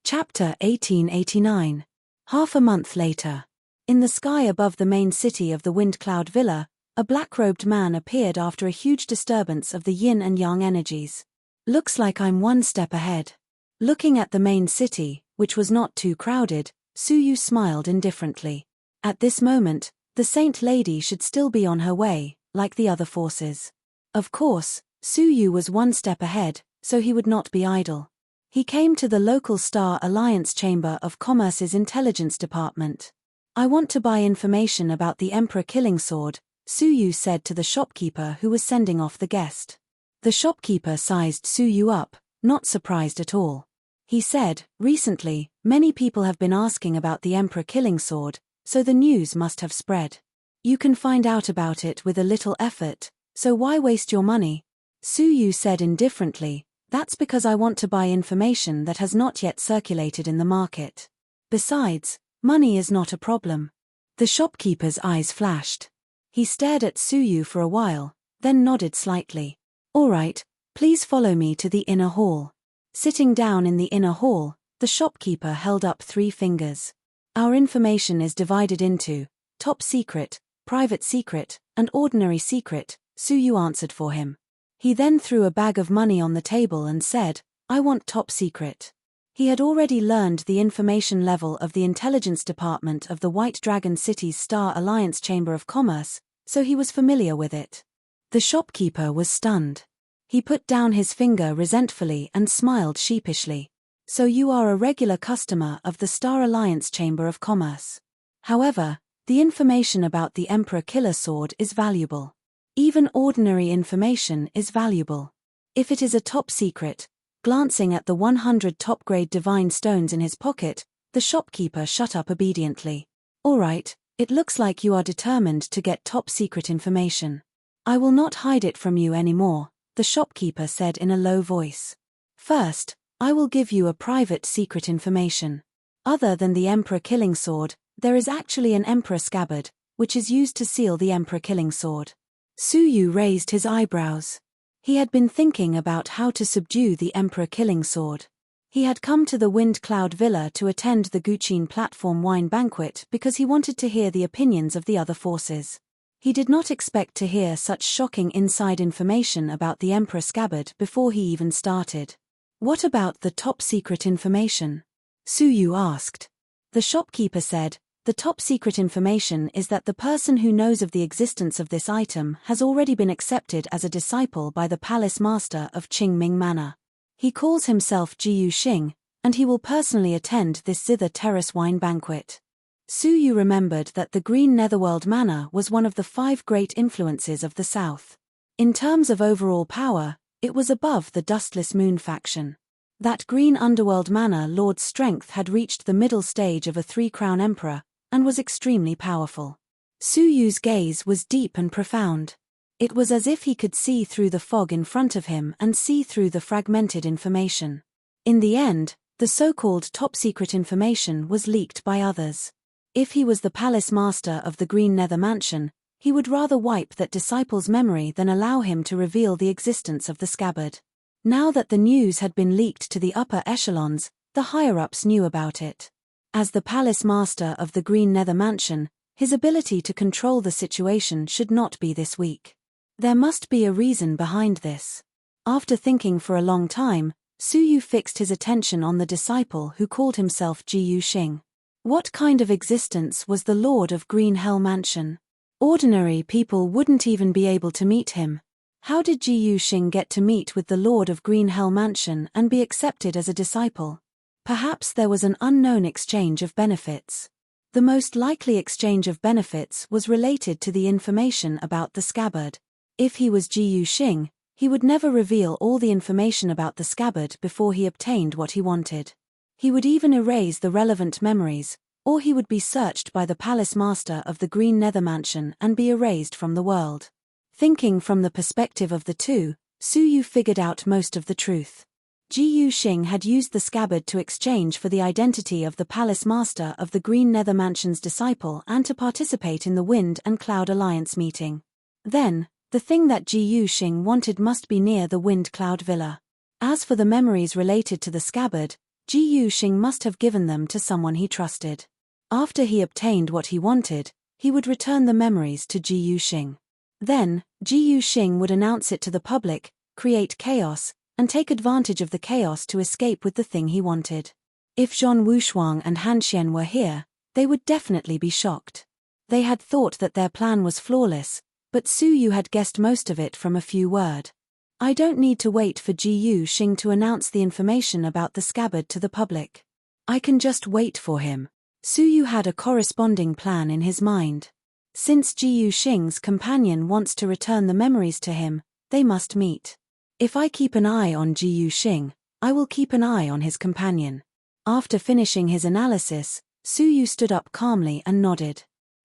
Chapter 1889. Half a month later. In the sky above the main city of the Wind Cloud Villa, a black-robed man appeared after a huge disturbance of the yin and yang energies. Looks like I'm one step ahead. Looking at the main city, which was not too crowded, Suyu smiled indifferently. At this moment, the Saint Lady should still be on her way, like the other forces. Of course, Suyu was one step ahead, so he would not be idle. He came to the local Star Alliance Chamber of Commerce's Intelligence Department. I want to buy information about the Emperor Killing Sword, Suyu said to the shopkeeper who was sending off the guest. The shopkeeper sized Suyu up, not surprised at all. He said, recently, many people have been asking about the Emperor Killing Sword, so the news must have spread. You can find out about it with a little effort, so why waste your money? Suyu said indifferently, that's because I want to buy information that has not yet circulated in the market. Besides, money is not a problem. The shopkeeper's eyes flashed. He stared at Suyu for a while, then nodded slightly. All right, please follow me to the inner hall. Sitting down in the inner hall, the shopkeeper held up 3 fingers. Our information is divided into top secret, private secret, and ordinary secret, Suyu answered for him. He then threw a bag of money on the table and said, I want top secret. He had already learned the information level of the intelligence department of the White Dragon City's Star Alliance Chamber of Commerce, so he was familiar with it. The shopkeeper was stunned. He put down his finger resentfully and smiled sheepishly. So you are a regular customer of the Star Alliance Chamber of Commerce. However, the information about the Emperor Killer Sword is valuable. Even ordinary information is valuable. If it is a top secret, glancing at the 100 top-grade divine stones in his pocket, the shopkeeper shut up obediently. All right, it looks like you are determined to get top-secret information. I will not hide it from you anymore, the shopkeeper said in a low voice. First, I will give you a private secret information. Other than the Emperor Killing Sword, there is actually an Emperor Scabbard, which is used to seal the Emperor Killing Sword. Suyu raised his eyebrows. He had been thinking about how to subdue the Emperor Killing Sword. He had come to the Wind Cloud Villa to attend the Guqin Platform Wine Banquet because he wanted to hear the opinions of the other forces. He did not expect to hear such shocking inside information about the Emperor scabbard before he even started. What about the top-secret information? Su Yu asked. The shopkeeper said, the top-secret information is that the person who knows of the existence of this item has already been accepted as a disciple by the palace master of Qingming Manor. He calls himself Jiyu Xing, and he will personally attend this Zither Terrace wine banquet. Su Yu remembered that the Green Netherworld Manor was one of the 5 great influences of the South. In terms of overall power, it was above the Dustless Moon faction. That Green Underworld Manor Lord's strength had reached the middle stage of a 3-crown emperor, and was extremely powerful. Su Yu's gaze was deep and profound. It was as if he could see through the fog in front of him and see through the fragmented information. In the end, the so-called top-secret information was leaked by others. If he was the palace master of the Green Nether Mansion, he would rather wipe that disciple's memory than allow him to reveal the existence of the scabbard. Now that the news had been leaked to the upper echelons, the higher-ups knew about it. As the palace master of the Green Nether Mansion, his ability to control the situation should not be this weak. There must be a reason behind this. After thinking for a long time, Su Yu fixed his attention on the disciple who called himself Jiyu Xing. What kind of existence was the Lord of Green Hell Mansion? Ordinary people wouldn't even be able to meet him. How did Jiyu Xing get to meet with the Lord of Green Hell Mansion and be accepted as a disciple? Perhaps there was an unknown exchange of benefits. The most likely exchange of benefits was related to the information about the scabbard. If he was Jiyu Xing, he would never reveal all the information about the scabbard before he obtained what he wanted. He would even erase the relevant memories, or he would be searched by the palace master of the Green Nether Mansion and be erased from the world. Thinking from the perspective of the two, Su Yu figured out most of the truth. Jiyu Xing had used the scabbard to exchange for the identity of the palace master of the Green Nether Mansion's disciple and to participate in the Wind and Cloud Alliance meeting. Then, the thing that Jiyu Xing wanted must be near the Wind Cloud Villa. As for the memories related to the scabbard, Jiyu Xing must have given them to someone he trusted. After he obtained what he wanted, he would return the memories to Jiyu Xing. Then, Jiyu Xing would announce it to the public, create chaos, and take advantage of the chaos to escape with the thing he wanted. If Zhong Wushuang and Han Xian were here, they would definitely be shocked. They had thought that their plan was flawless, but Su Yu had guessed most of it from a few words. I don't need to wait for Jiyu Xing to announce the information about the scabbard to the public. I can just wait for him. Su Yu had a corresponding plan in his mind. Since Jiyu Xing's companion wants to return the memories to him, they must meet. If I keep an eye on Jiyu Xing, I will keep an eye on his companion. After finishing his analysis, Su Yu stood up calmly and nodded.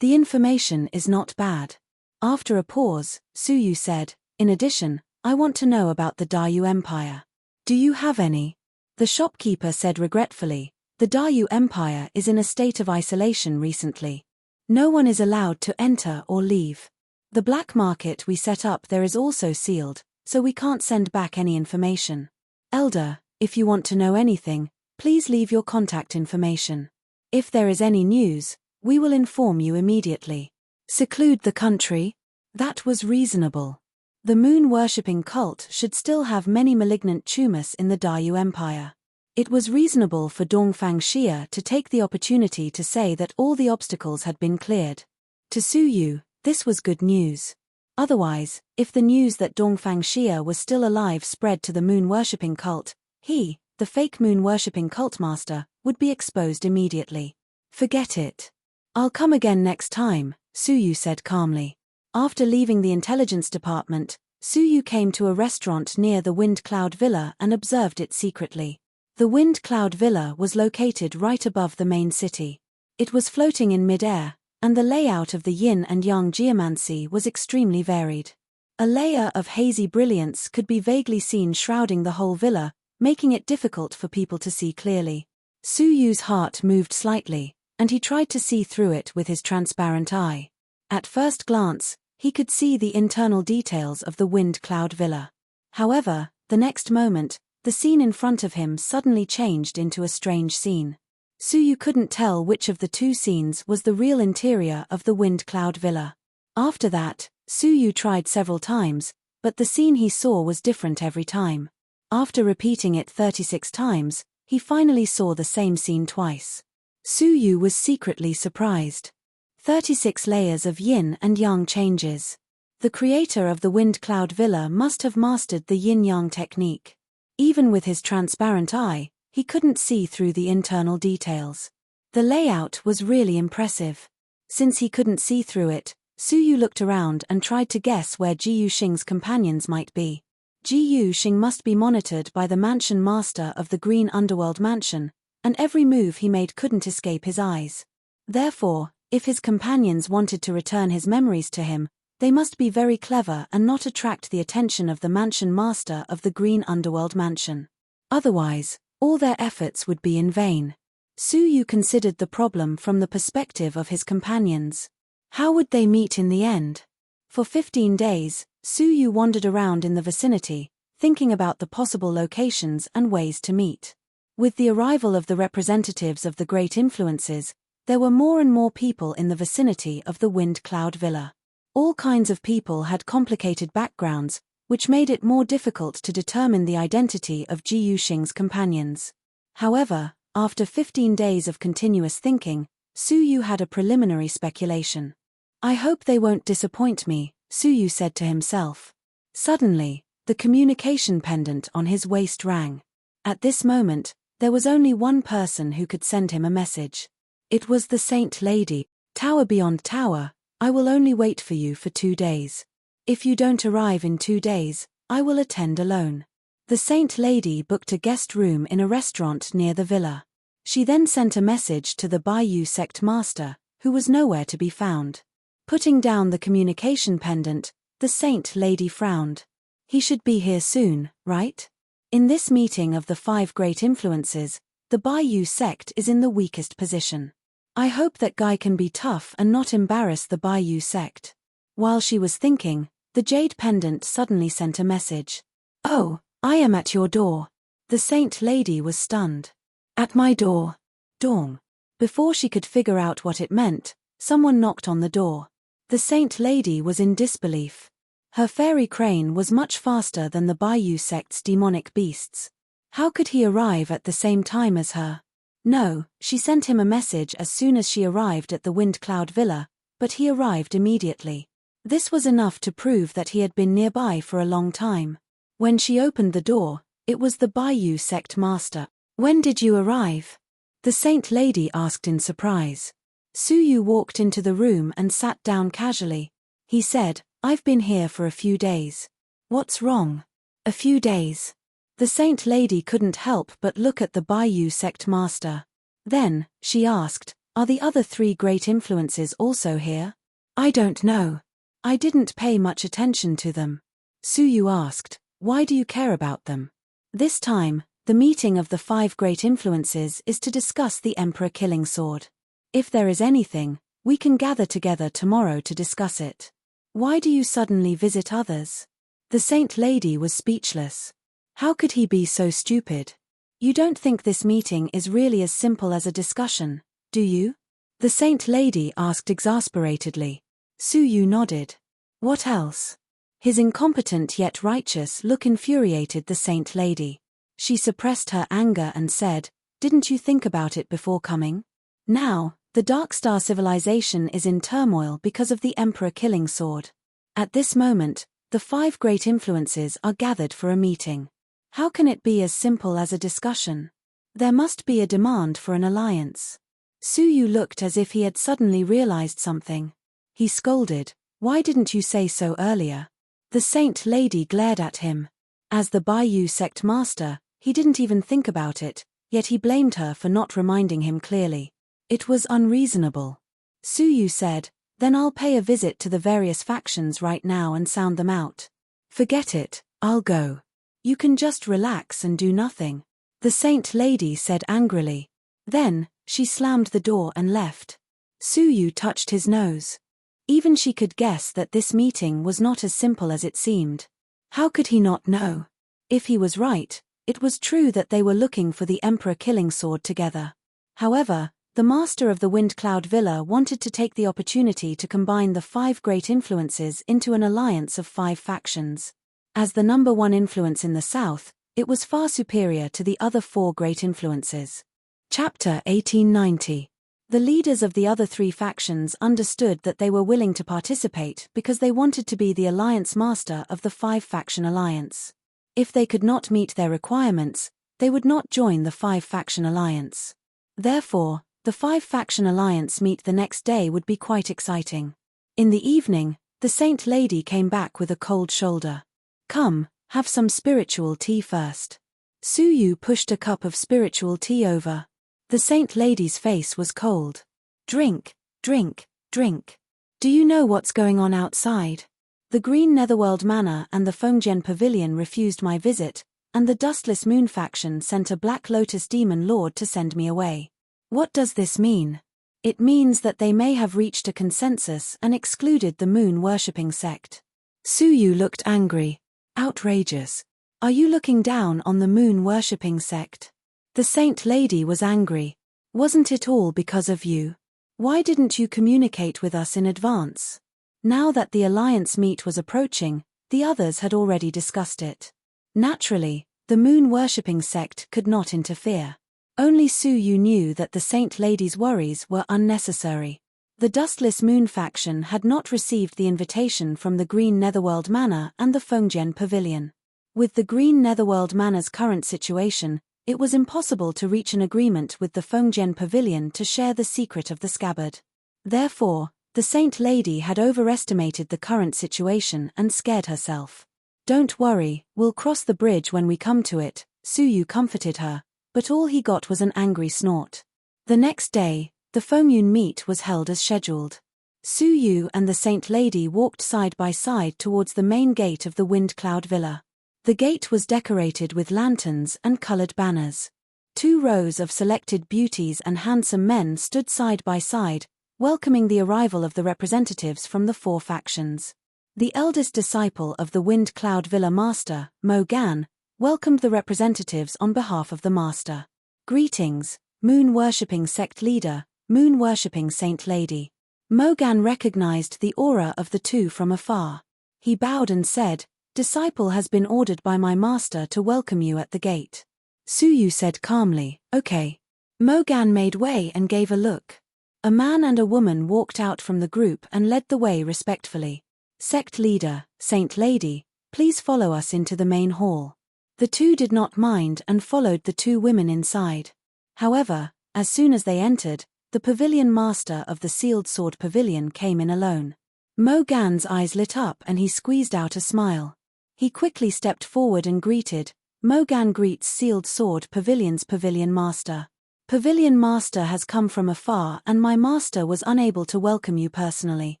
The information is not bad. After a pause, Su Yu said, in addition, I want to know about the Dayu Empire. Do you have any? The shopkeeper said regretfully, the Dayu Empire is in a state of isolation recently. No one is allowed to enter or leave. The black market we set up there is also sealed, so we can't send back any information. Elder, if you want to know anything, please leave your contact information. If there is any news, we will inform you immediately. Seclude the country? That was reasonable. The moon-worshipping cult should still have many malignant tumors in the Dayu Empire. It was reasonable for Dongfang Xia to take the opportunity to say that all the obstacles had been cleared. To Su Yu, this was good news. Otherwise, if the news that Dongfang Xia was still alive spread to the moon-worshipping cult, he, the fake moon-worshipping cult master, would be exposed immediately. Forget it. I'll come again next time, Su Yu said calmly. After leaving the intelligence department, Su Yu came to a restaurant near the Wind Cloud Villa and observed it secretly. The Wind Cloud Villa was located right above the main city. It was floating in mid-air, and the layout of the yin and yang geomancy was extremely varied. A layer of hazy brilliance could be vaguely seen shrouding the whole villa, making it difficult for people to see clearly. Su Yu's heart moved slightly, and he tried to see through it with his transparent eye. At first glance, he could see the internal details of the Wind Cloud Villa. However, the next moment, the scene in front of him suddenly changed into a strange scene. Su Yu couldn't tell which of the two scenes was the real interior of the Wind Cloud Villa. After that, Su Yu tried several times, but the scene he saw was different every time. After repeating it 36 times, he finally saw the same scene twice. Su Yu was secretly surprised. 36 layers of yin and yang changes. The creator of the Wind Cloud Villa must have mastered the yin-yang technique. Even with his transparent eye, he couldn't see through the internal details. The layout was really impressive. Since he couldn't see through it, Su Yu looked around and tried to guess where Ji Yuxing's companions might be. Ji Yuxing must be monitored by the mansion master of the Green Underworld Mansion, and every move he made couldn't escape his eyes. Therefore, if his companions wanted to return his memories to him, they must be very clever and not attract the attention of the mansion master of the Green Underworld Mansion. Otherwise, all their efforts would be in vain. Su Yu considered the problem from the perspective of his companions. How would they meet in the end? For 15 days, Su Yu wandered around in the vicinity, thinking about the possible locations and ways to meet. With the arrival of the representatives of the great influences, there were more and more people in the vicinity of the Wind Cloud Villa. All kinds of people had complicated backgrounds, which made it more difficult to determine the identity of Ji Yuxing's companions. However, after 15 days of continuous thinking, Su Yu had a preliminary speculation. I hope they won't disappoint me, Su Yu said to himself. Suddenly, the communication pendant on his waist rang. At this moment, there was only one person who could send him a message. It was the Saint Lady. Tower beyond tower, I will only wait for you for 2 days. If you don't arrive in 2 days, I will attend alone. The Saint Lady booked a guest room in a restaurant near the villa. She then sent a message to the Baiyu sect master, who was nowhere to be found. Putting down the communication pendant, the Saint Lady frowned. He should be here soon, right? In this meeting of the 5 great influences, the Baiyu sect is in the weakest position. I hope that guy can be tough and not embarrass the Baiyu sect. While she was thinking, the jade pendant suddenly sent a message. Oh, I am at your door. The Saint Lady was stunned. At my door. Dong. Before she could figure out what it meant, someone knocked on the door. The Saint Lady was in disbelief. Her fairy crane was much faster than the Baiyu sect's demonic beasts. How could he arrive at the same time as her? No, she sent him a message as soon as she arrived at the Wind Cloud Villa, but he arrived immediately. This was enough to prove that he had been nearby for a long time. When she opened the door, it was the Baiyu sect master. When did you arrive? The Saint Lady asked in surprise. Su Yu walked into the room and sat down casually. He said, I've been here for a few days. What's wrong? A few days. The Saint Lady couldn't help but look at the Baiyu sect master. Then, she asked, are the other 3 great influences also here? I don't know. I didn't pay much attention to them. Su Yu asked, why do you care about them? This time, the meeting of the 5 great influences is to discuss the Emperor Killing Sword. If there is anything, we can gather together tomorrow to discuss it. Why do you suddenly visit others? The Saint Lady was speechless. How could he be so stupid? You don't think this meeting is really as simple as a discussion, do you? The Saint Lady asked exasperatedly. Su Yu nodded. What else? His incompetent yet righteous look infuriated the Saint Lady. She suppressed her anger and said, didn't you think about it before coming? Now, the Darkstar civilization is in turmoil because of the Emperor Killing Sword. At this moment, the 5 great influences are gathered for a meeting. How can it be as simple as a discussion? There must be a demand for an alliance. Su Yu looked as if he had suddenly realized something. He scolded, why didn't you say so earlier? The Saint Lady glared at him. As the Baiyu sect master, he didn't even think about it, yet he blamed her for not reminding him clearly. It was unreasonable. Su Yu said, then I'll pay a visit to the various factions right now and sound them out. Forget it, I'll go. You can just relax and do nothing. The Saint Lady said angrily. Then, she slammed the door and left. Su Yu touched his nose. Even she could guess that this meeting was not as simple as it seemed. How could he not know? If he was right, it was true that they were looking for the Emperor Killing Sword together. However, The master of the Wind Cloud Villa wanted to take the opportunity to combine the 5 great influences into an alliance of 5 factions. As the number 1 influence in the south, it was far superior to the other 4 great influences. Chapter 1890. The leaders of the other 3 factions understood that they were willing to participate because they wanted to be the alliance master of the 5-faction alliance. If they could not meet their requirements, they would not join the 5-faction alliance. Therefore, the 5-faction alliance meet the next day would be quite exciting. In the evening, the Saint Lady came back with a cold shoulder. "Come, have some spiritual tea first." Suyu pushed a cup of spiritual tea over. The Saint Lady's face was cold. "Drink, drink, drink. Do you know what's going on outside? The Green Netherworld Manor and the Fengjian Pavilion refused my visit, and the Dustless Moon faction sent a Black Lotus Demon Lord to send me away. What does this mean? It means that they may have reached a consensus and excluded the moon-worshipping sect." Suyu looked angry. "Outrageous. Are you looking down on the moon-worshipping sect?" The Saint Lady was angry. "Wasn't it all because of you? Why didn't you communicate with us in advance?" Now that the alliance meet was approaching, the others had already discussed it. Naturally, the moon-worshipping sect could not interfere. Only Suyu knew that the Saint Lady's worries were unnecessary. The Dustless Moon faction had not received the invitation from the Green Netherworld Manor and the Fengjian Pavilion. With the Green Netherworld Manor's current situation, it was impossible to reach an agreement with the Fengjian Pavilion to share the secret of the scabbard. Therefore, the Saint Lady had overestimated the current situation and scared herself. "Don't worry, we'll cross the bridge when we come to it," Suyu comforted her, but all he got was an angry snort. The next day, the Fengyun meet was held as scheduled. Suyu and the Saint Lady walked side by side towards the main gate of the Wind Cloud Villa. The gate was decorated with lanterns and colored banners. 2 rows of selected beauties and handsome men stood side by side, welcoming the arrival of the representatives from the 4 factions. The eldest disciple of the Wind Cloud Villa master, Mo Gan, welcomed the representatives on behalf of the master. "Greetings, moon-worshipping sect leader, moon-worshipping Saint Lady." Mo Gan recognized the aura of the 2 from afar. He bowed and said, "Disciple has been ordered by my master to welcome you at the gate." Suyu said calmly, "Okay." Mo Gan made way and gave a look. A man and a woman walked out from the group and led the way respectfully. "Sect leader, Saint Lady, please follow us into the main hall." The 2 did not mind and followed the 2 women inside. However, as soon as they entered, the pavilion master of the Sealed Sword Pavilion came in alone. Mo Gan's eyes lit up and he squeezed out a smile. He quickly stepped forward and greeted, "Mo Gan greets Sealed Sword Pavilion's pavilion master. Pavilion master has come from afar and my master was unable to welcome you personally.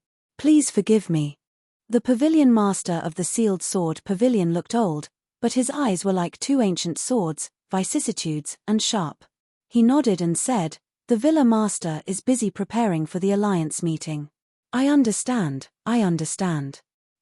Please forgive me." The pavilion master of the Sealed Sword Pavilion looked old, but his eyes were like 2 ancient swords, vicissitudes, and sharp. He nodded and said, "The villa master is busy preparing for the alliance meeting." I understand.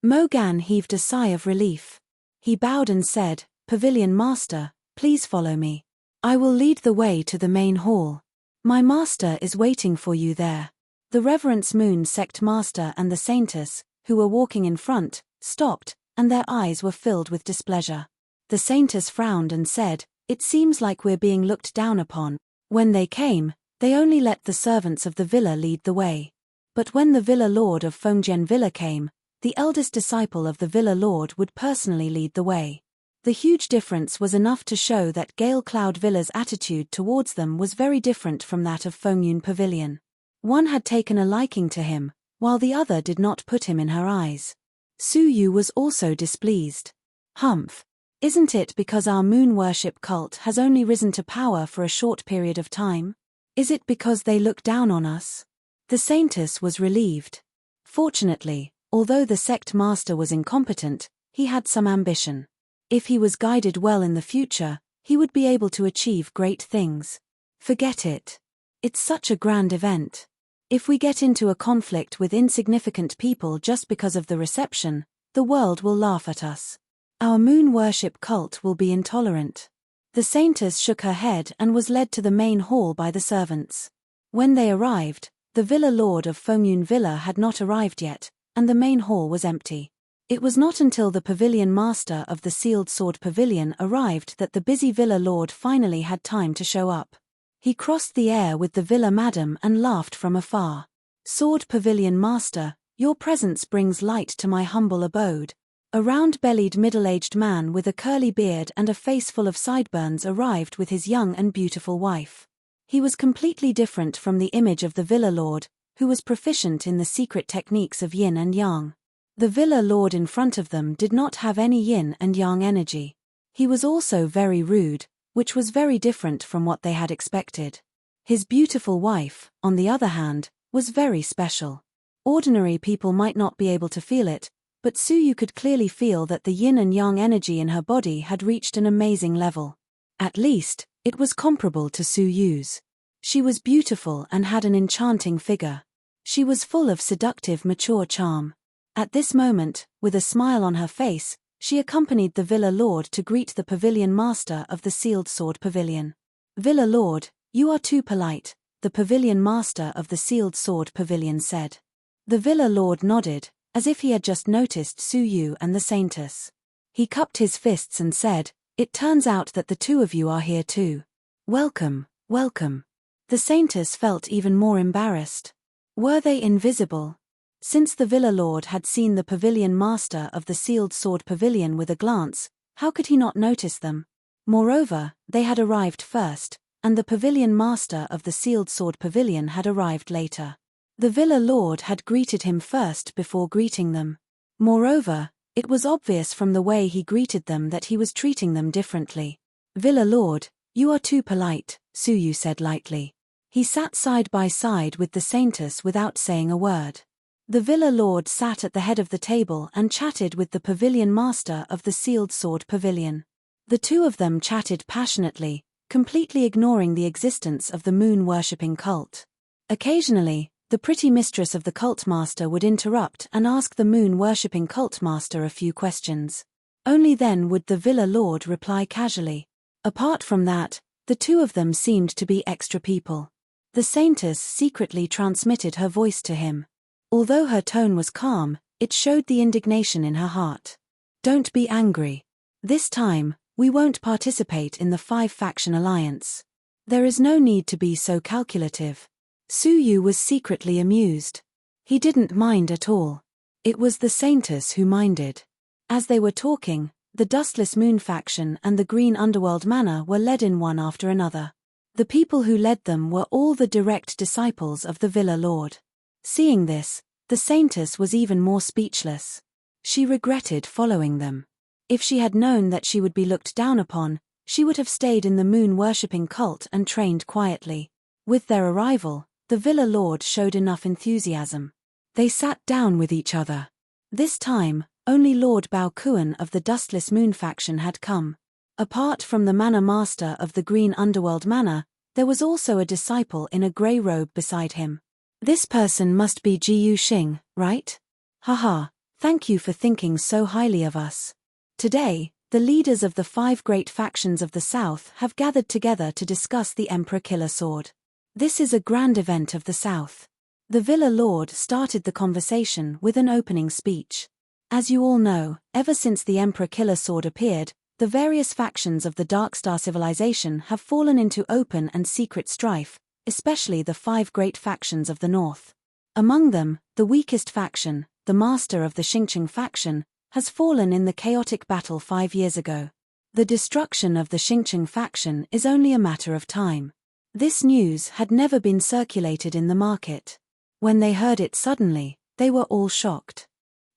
Mo Gan heaved a sigh of relief. He bowed and said, "Pavilion master, please follow me. I will lead the way to the main hall. My master is waiting for you there." The Reverence Moon sect master and the saintess, who were walking in front, stopped, and their eyes were filled with displeasure. The saintess frowned and said, "It seems like we're being looked down upon." When they came, they only let the servants of the villa lead the way. But when the villa lord of Fengjian Villa came, the eldest disciple of the villa lord would personally lead the way. The huge difference was enough to show that Gale Cloud Villa's attitude towards them was very different from that of Fengyun Pavilion. One had taken a liking to him, while the other did not put him in her eyes. Suyu was also displeased. "Humph. Isn't it because our moon worship cult has only risen to power for a short period of time? Is it because they look down on us?" The saintess was relieved. Fortunately, although the sect master was incompetent, he had some ambition. If he was guided well in the future, he would be able to achieve great things. Forget it. It's such a grand event. If we get into a conflict with insignificant people just because of the reception, the world will laugh at us. Our moon worship cult will be intolerant. The saintess shook her head and was led to the main hall by the servants. When they arrived, the Villa Lord of Fomune Villa had not arrived yet, and the main hall was empty. It was not until the pavilion master of the Sealed Sword Pavilion arrived that the busy Villa Lord finally had time to show up. He crossed the air with the Villa Madam and laughed from afar. "Sword Pavilion Master, your presence brings light to my humble abode." A round-bellied middle-aged man with a curly beard and a face full of sideburns arrived with his young and beautiful wife. He was completely different from the image of the Villa Lord, who was proficient in the secret techniques of yin and yang. The Villa Lord in front of them did not have any yin and yang energy. He was also very rude, which was very different from what they had expected. His beautiful wife, on the other hand, was very special. Ordinary people might not be able to feel it, but Suyu could clearly feel that the yin and yang energy in her body had reached an amazing level. At least, it was comparable to Suyu's. She was beautiful and had an enchanting figure. She was full of seductive, mature charm. At this moment, with a smile on her face, she accompanied the Villa Lord to greet the pavilion master of the Sealed Sword Pavilion. "Villa Lord, you are too polite," the pavilion master of the Sealed Sword Pavilion said. The Villa Lord nodded, as if he had just noticed Suyu and the Saintess. He cupped his fists and said, "It turns out that the two of you are here too. Welcome, welcome." The Saintess felt even more embarrassed. Were they invisible? Since the Villa Lord had seen the pavilion master of the Sealed Sword Pavilion with a glance, how could he not notice them? Moreover, they had arrived first, and the pavilion master of the Sealed Sword Pavilion had arrived later. The Villa Lord had greeted him first before greeting them. Moreover, it was obvious from the way he greeted them that he was treating them differently. "Villa Lord, you are too polite," Suyu said lightly. He sat side by side with the Saintess without saying a word. The Villa Lord sat at the head of the table and chatted with the pavilion master of the Sealed Sword Pavilion. The two of them chatted passionately, completely ignoring the existence of the moon-worshipping cult. Occasionally, the pretty mistress of the cult master would interrupt and ask the moon-worshipping cult master a few questions. Only then would the Villa Lord reply casually. Apart from that, the two of them seemed to be extra people. The Saintess secretly transmitted her voice to him. Although her tone was calm, it showed the indignation in her heart. "Don't be angry. This time, we won't participate in the five-faction alliance. There is no need to be so calculative." Suyu was secretly amused. He didn't mind at all. It was the Saintess who minded. As they were talking, the Dustless Moon faction and the Green Underworld Manor were led in one after another. The people who led them were all the direct disciples of the Villa Lord. Seeing this, the Saintess was even more speechless. She regretted following them. If she had known that she would be looked down upon, she would have stayed in the moon-worshipping cult and trained quietly. With their arrival, the Villa Lord showed enough enthusiasm. They sat down with each other. This time, only Lord Bao Kuan of the Dustless Moon faction had come. Apart from the Manor Master of the Green Underworld Manor, there was also a disciple in a grey robe beside him. "This person must be Jiyu Xing, right? Haha, thank you for thinking so highly of us. Today, the leaders of the 5 great factions of the South have gathered together to discuss the Emperor Killer Sword. This is a grand event of the South." The Villa Lord started the conversation with an opening speech. As you all know, ever since the Emperor Killer Sword appeared, the various factions of the Darkstar civilization have fallen into open and secret strife, especially the 5 great factions of the North. Among them, the weakest faction, the master of the Xingqiang faction, has fallen in the chaotic battle 5 years ago. The destruction of the Xingqiang faction is only a matter of time. This news had never been circulated in the market. When they heard it suddenly, they were all shocked.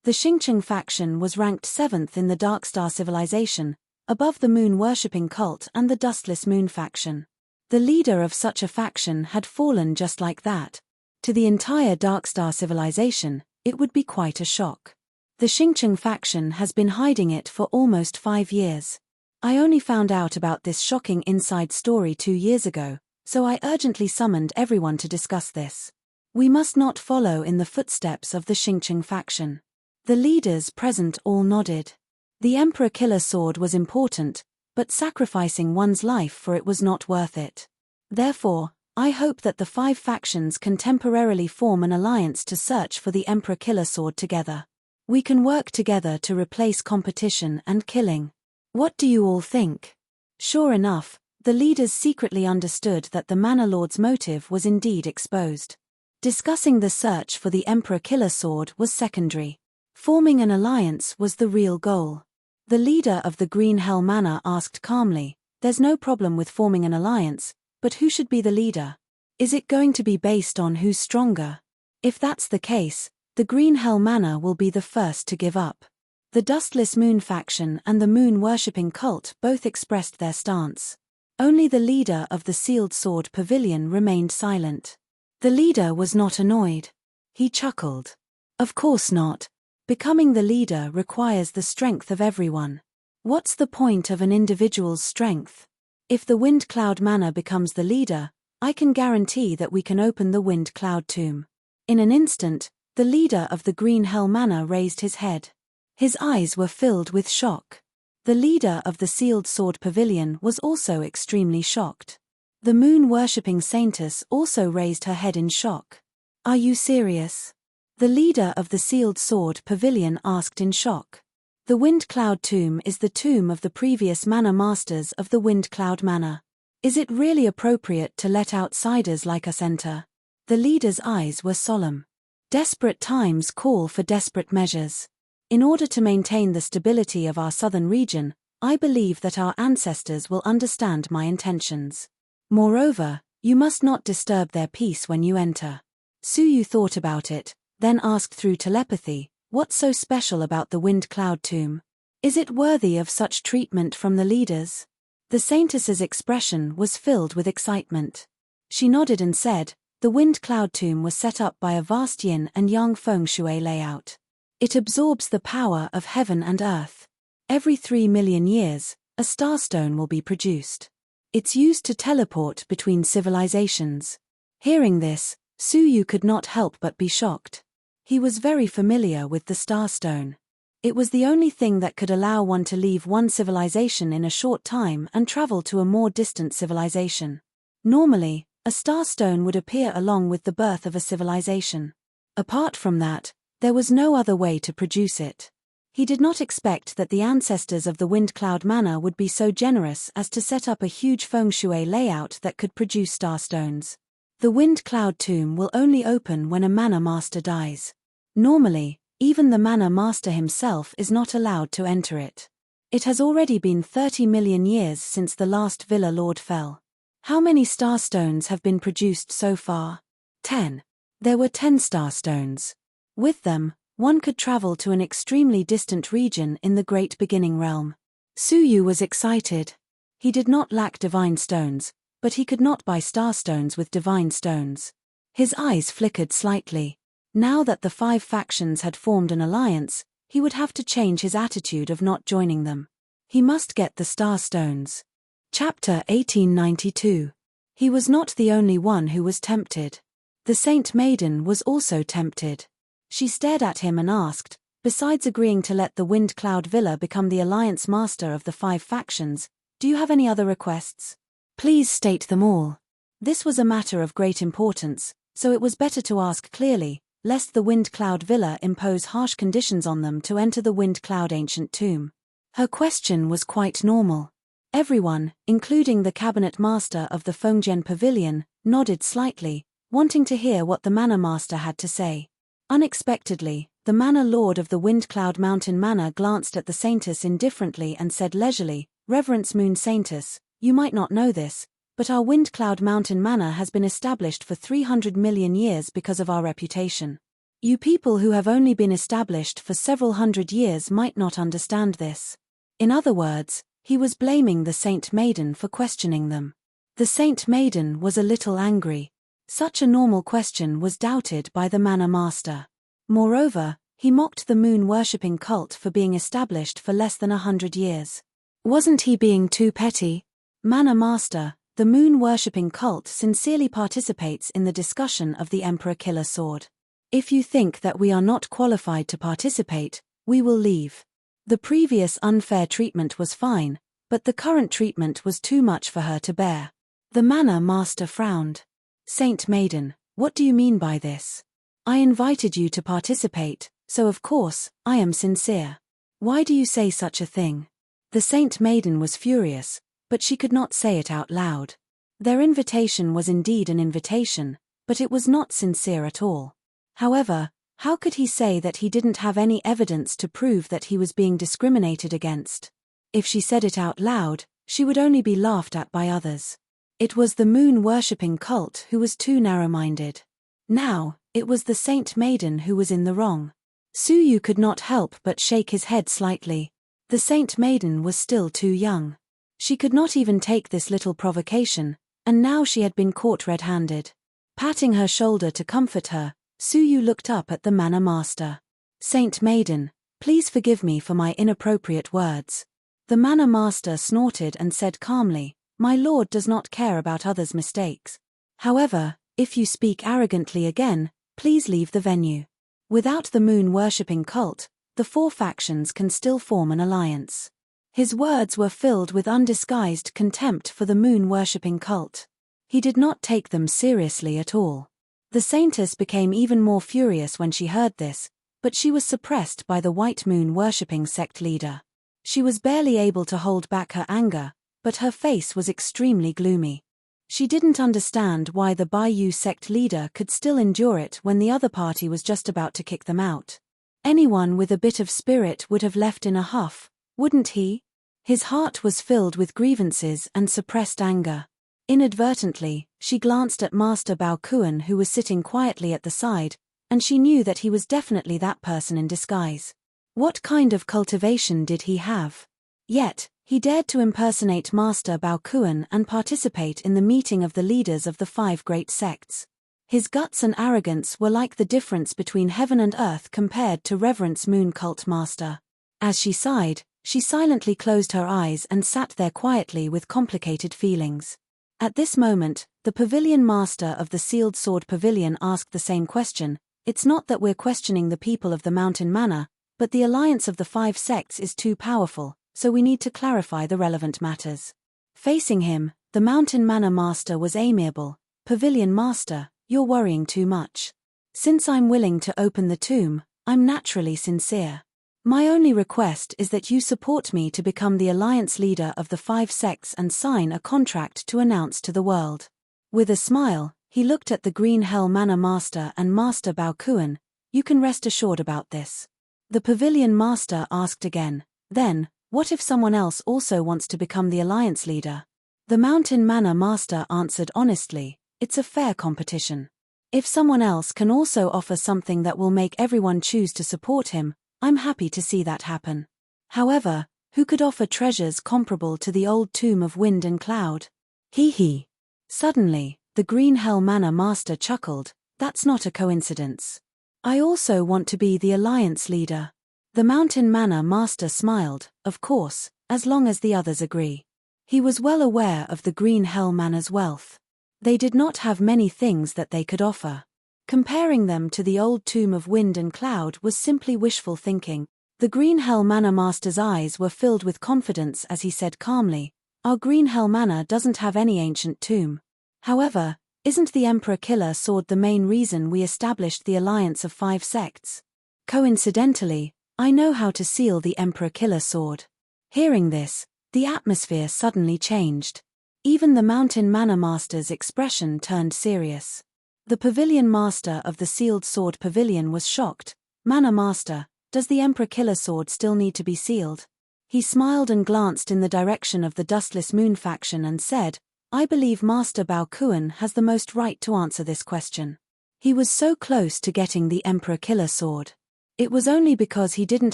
The Xingqiang faction was ranked 7th in the Darkstar civilization, above the moon-worshipping cult and the Dustless Moon faction. The leader of such a faction had fallen just like that. To the entire Darkstar civilization, it would be quite a shock. The Xingqiang faction has been hiding it for almost 5 years. I only found out about this shocking inside story 2 years ago, so I urgently summoned everyone to discuss this. We must not follow in the footsteps of the Xingqiang faction. The leaders present all nodded. The Emperor Killer Sword was important, but sacrificing one's life for it was not worth it. Therefore, I hope that the 5 factions can temporarily form an alliance to search for the Emperor Killer Sword together. We can work together to replace competition and killing. What do you all think? Sure enough, the leaders secretly understood that the Manor Lord's motive was indeed exposed. Discussing the search for the Emperor Killer Sword was secondary. Forming an alliance was the real goal. The leader of the Green Hell Manor asked calmly, "There's no problem with forming an alliance, but who should be the leader? Is it going to be based on who's stronger? If that's the case, the Green Hell Manor will be the first to give up." The Dustless Moon faction and the moon-worshipping cult both expressed their stance. Only the leader of the Sealed Sword Pavilion remained silent. The leader was not annoyed. He chuckled. Of course not. Becoming the leader requires the strength of everyone. What's the point of an individual's strength? If the Wind Cloud Manor becomes the leader, I can guarantee that we can open the Wind Cloud Tomb. In an instant, the leader of the Green Hell Manor raised his head. His eyes were filled with shock. The leader of the Sealed Sword Pavilion was also extremely shocked. The moon-worshipping saintess also raised her head in shock. Are you serious? The leader of the Sealed Sword Pavilion asked in shock. The Wind Cloud Tomb is the tomb of the previous manor masters of the Wind Cloud Manor. Is it really appropriate to let outsiders like us enter? The leader's eyes were solemn. Desperate times call for desperate measures. In order to maintain the stability of our southern region, I believe that our ancestors will understand my intentions. Moreover, you must not disturb their peace when you enter. Suyu thought about it, then asked through telepathy, "What's so special about the Wind Cloud Tomb? Is it worthy of such treatment from the leaders?" The saintess's expression was filled with excitement. She nodded and said, "The Wind Cloud Tomb was set up by a vast yin and yang feng shui layout. It absorbs the power of heaven and earth. Every 3 million years, a starstone will be produced. It's used to teleport between civilizations." Hearing this, Suyu could not help but be shocked. He was very familiar with the starstone. It was the only thing that could allow one to leave one civilization in a short time and travel to a more distant civilization. Normally, a starstone would appear along with the birth of a civilization. Apart from that, there was no other way to produce it. He did not expect that the ancestors of the Wind Cloud Manor would be so generous as to set up a huge feng shui layout that could produce starstones. The Wind Cloud Tomb will only open when a manor master dies. Normally, even the manor master himself is not allowed to enter it. It has already been 30 million years since the last Villa Lord fell. How many starstones have been produced so far? 10. There were 10 starstones. With them, one could travel to an extremely distant region in the Great Beginning Realm. Suyu was excited. He did not lack divine stones, but he could not buy starstones with divine stones. His eyes flickered slightly. Now that the 5 factions had formed an alliance, he would have to change his attitude of not joining them. He must get the starstones. Chapter 1892. He was not the only one who was tempted. The Saint Maiden was also tempted. She stared at him and asked, "Besides agreeing to let the Wind Cloud Villa become the alliance master of the 5 factions, do you have any other requests? Please state them all." This was a matter of great importance, so it was better to ask clearly, lest the Wind Cloud Villa impose harsh conditions on them to enter the Wind Cloud Ancient Tomb. Her question was quite normal. Everyone, including the cabinet master of the Fengjian Pavilion, nodded slightly, wanting to hear what the manor master had to say. Unexpectedly, the manor lord of the Wind Cloud Mountain Manor glanced at the saintess indifferently and said leisurely, "Reverence Moon Saintess, you might not know this, but our Wind Cloud Mountain Manor has been established for 300 million years because of our reputation. You people who have only been established for several hundred years might not understand this." In other words, he was blaming the Saint Maiden for questioning them. The Saint Maiden was a little angry. Such a normal question was doubted by the manor master. Moreover, he mocked the moon-worshipping cult for being established for less than 100 years. Wasn't he being too petty? Manor master, the moon-worshipping cult sincerely participates in the discussion of the Emperor Killer Sword. If you think that we are not qualified to participate, we will leave. The previous unfair treatment was fine, but the current treatment was too much for her to bear. The manor master frowned. Saint Maiden, what do you mean by this? I invited you to participate, so of course, I am sincere. Why do you say such a thing? The Saint Maiden was furious, but she could not say it out loud. Their invitation was indeed an invitation, but it was not sincere at all. However, how could he say that he didn't have any evidence to prove that he was being discriminated against? If she said it out loud, she would only be laughed at by others. It was the moon-worshipping cult who was too narrow-minded. Now, it was the Saint Maiden who was in the wrong. Suyu could not help but shake his head slightly. The Saint Maiden was still too young. She could not even take this little provocation, and now she had been caught red-handed. Patting her shoulder to comfort her, Suyu looked up at the Manor Master. Saint Maiden, please forgive me for my inappropriate words. The Manor Master snorted and said calmly, My lord does not care about others' mistakes. However, if you speak arrogantly again, please leave the venue. Without the moon-worshipping cult, the four factions can still form an alliance. His words were filled with undisguised contempt for the moon-worshipping cult. He did not take them seriously at all. The Saintess became even more furious when she heard this, but she was suppressed by the white moon-worshipping sect leader. She was barely able to hold back her anger, but her face was extremely gloomy. She didn't understand why the Bayou sect leader could still endure it when the other party was just about to kick them out. Anyone with a bit of spirit would have left in a huff, wouldn't he? His heart was filled with grievances and suppressed anger. Inadvertently, she glanced at Master Baokuan who was sitting quietly at the side, and she knew that he was definitely that person in disguise. What kind of cultivation did he have? Yet, he dared to impersonate Master Baokuan and participate in the meeting of the leaders of the 5 great sects. His guts and arrogance were like the difference between heaven and earth compared to Reverence Moon Cult Master. As she sighed, she silently closed her eyes and sat there quietly with complicated feelings. At this moment, the pavilion master of the Sealed Sword Pavilion asked the same question. It's not that we're questioning the people of the Mountain Manor, but the alliance of the 5 sects is too powerful, so we need to clarify the relevant matters. Facing him, the Mountain Manor master was amiable. Pavilion master, you're worrying too much. Since I'm willing to open the tomb, I'm naturally sincere. My only request is that you support me to become the alliance leader of the 5 sects and sign a contract to announce to the world. With a smile, he looked at the Green Hell Manor Master and Master Baokuan. You can rest assured about this. The Pavilion Master asked again, then, what if someone else also wants to become the alliance leader? The Mountain Manor Master answered honestly, it's a fair competition. If someone else can also offer something that will make everyone choose to support him, I'm happy to see that happen. However, who could offer treasures comparable to the old tomb of wind and cloud? Hee. Suddenly, the Green Hell Manor Master chuckled, that's not a coincidence. I also want to be the alliance leader. The Mountain Manor Master smiled, of course, as long as the others agree. He was well aware of the Green Hell Manor's wealth. They did not have many things that they could offer. Comparing them to the old tomb of wind and cloud was simply wishful thinking. The Green Hell Manor Master's eyes were filled with confidence as he said calmly, our Green Hell Manor doesn't have any ancient tomb. However, isn't the Emperor Killer Sword the main reason we established the alliance of 5 sects? Coincidentally, I know how to seal the Emperor Killer Sword. Hearing this, the atmosphere suddenly changed. Even the Mountain Manor Master's expression turned serious. The Pavilion Master of the Sealed Sword Pavilion was shocked. Manor Master, does the Emperor Killer Sword still need to be sealed? He smiled and glanced in the direction of the Dustless Moon faction and said, I believe Master Baokuan has the most right to answer this question. He was so close to getting the Emperor Killer Sword. It was only because he didn't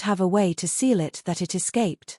have a way to seal it that it escaped.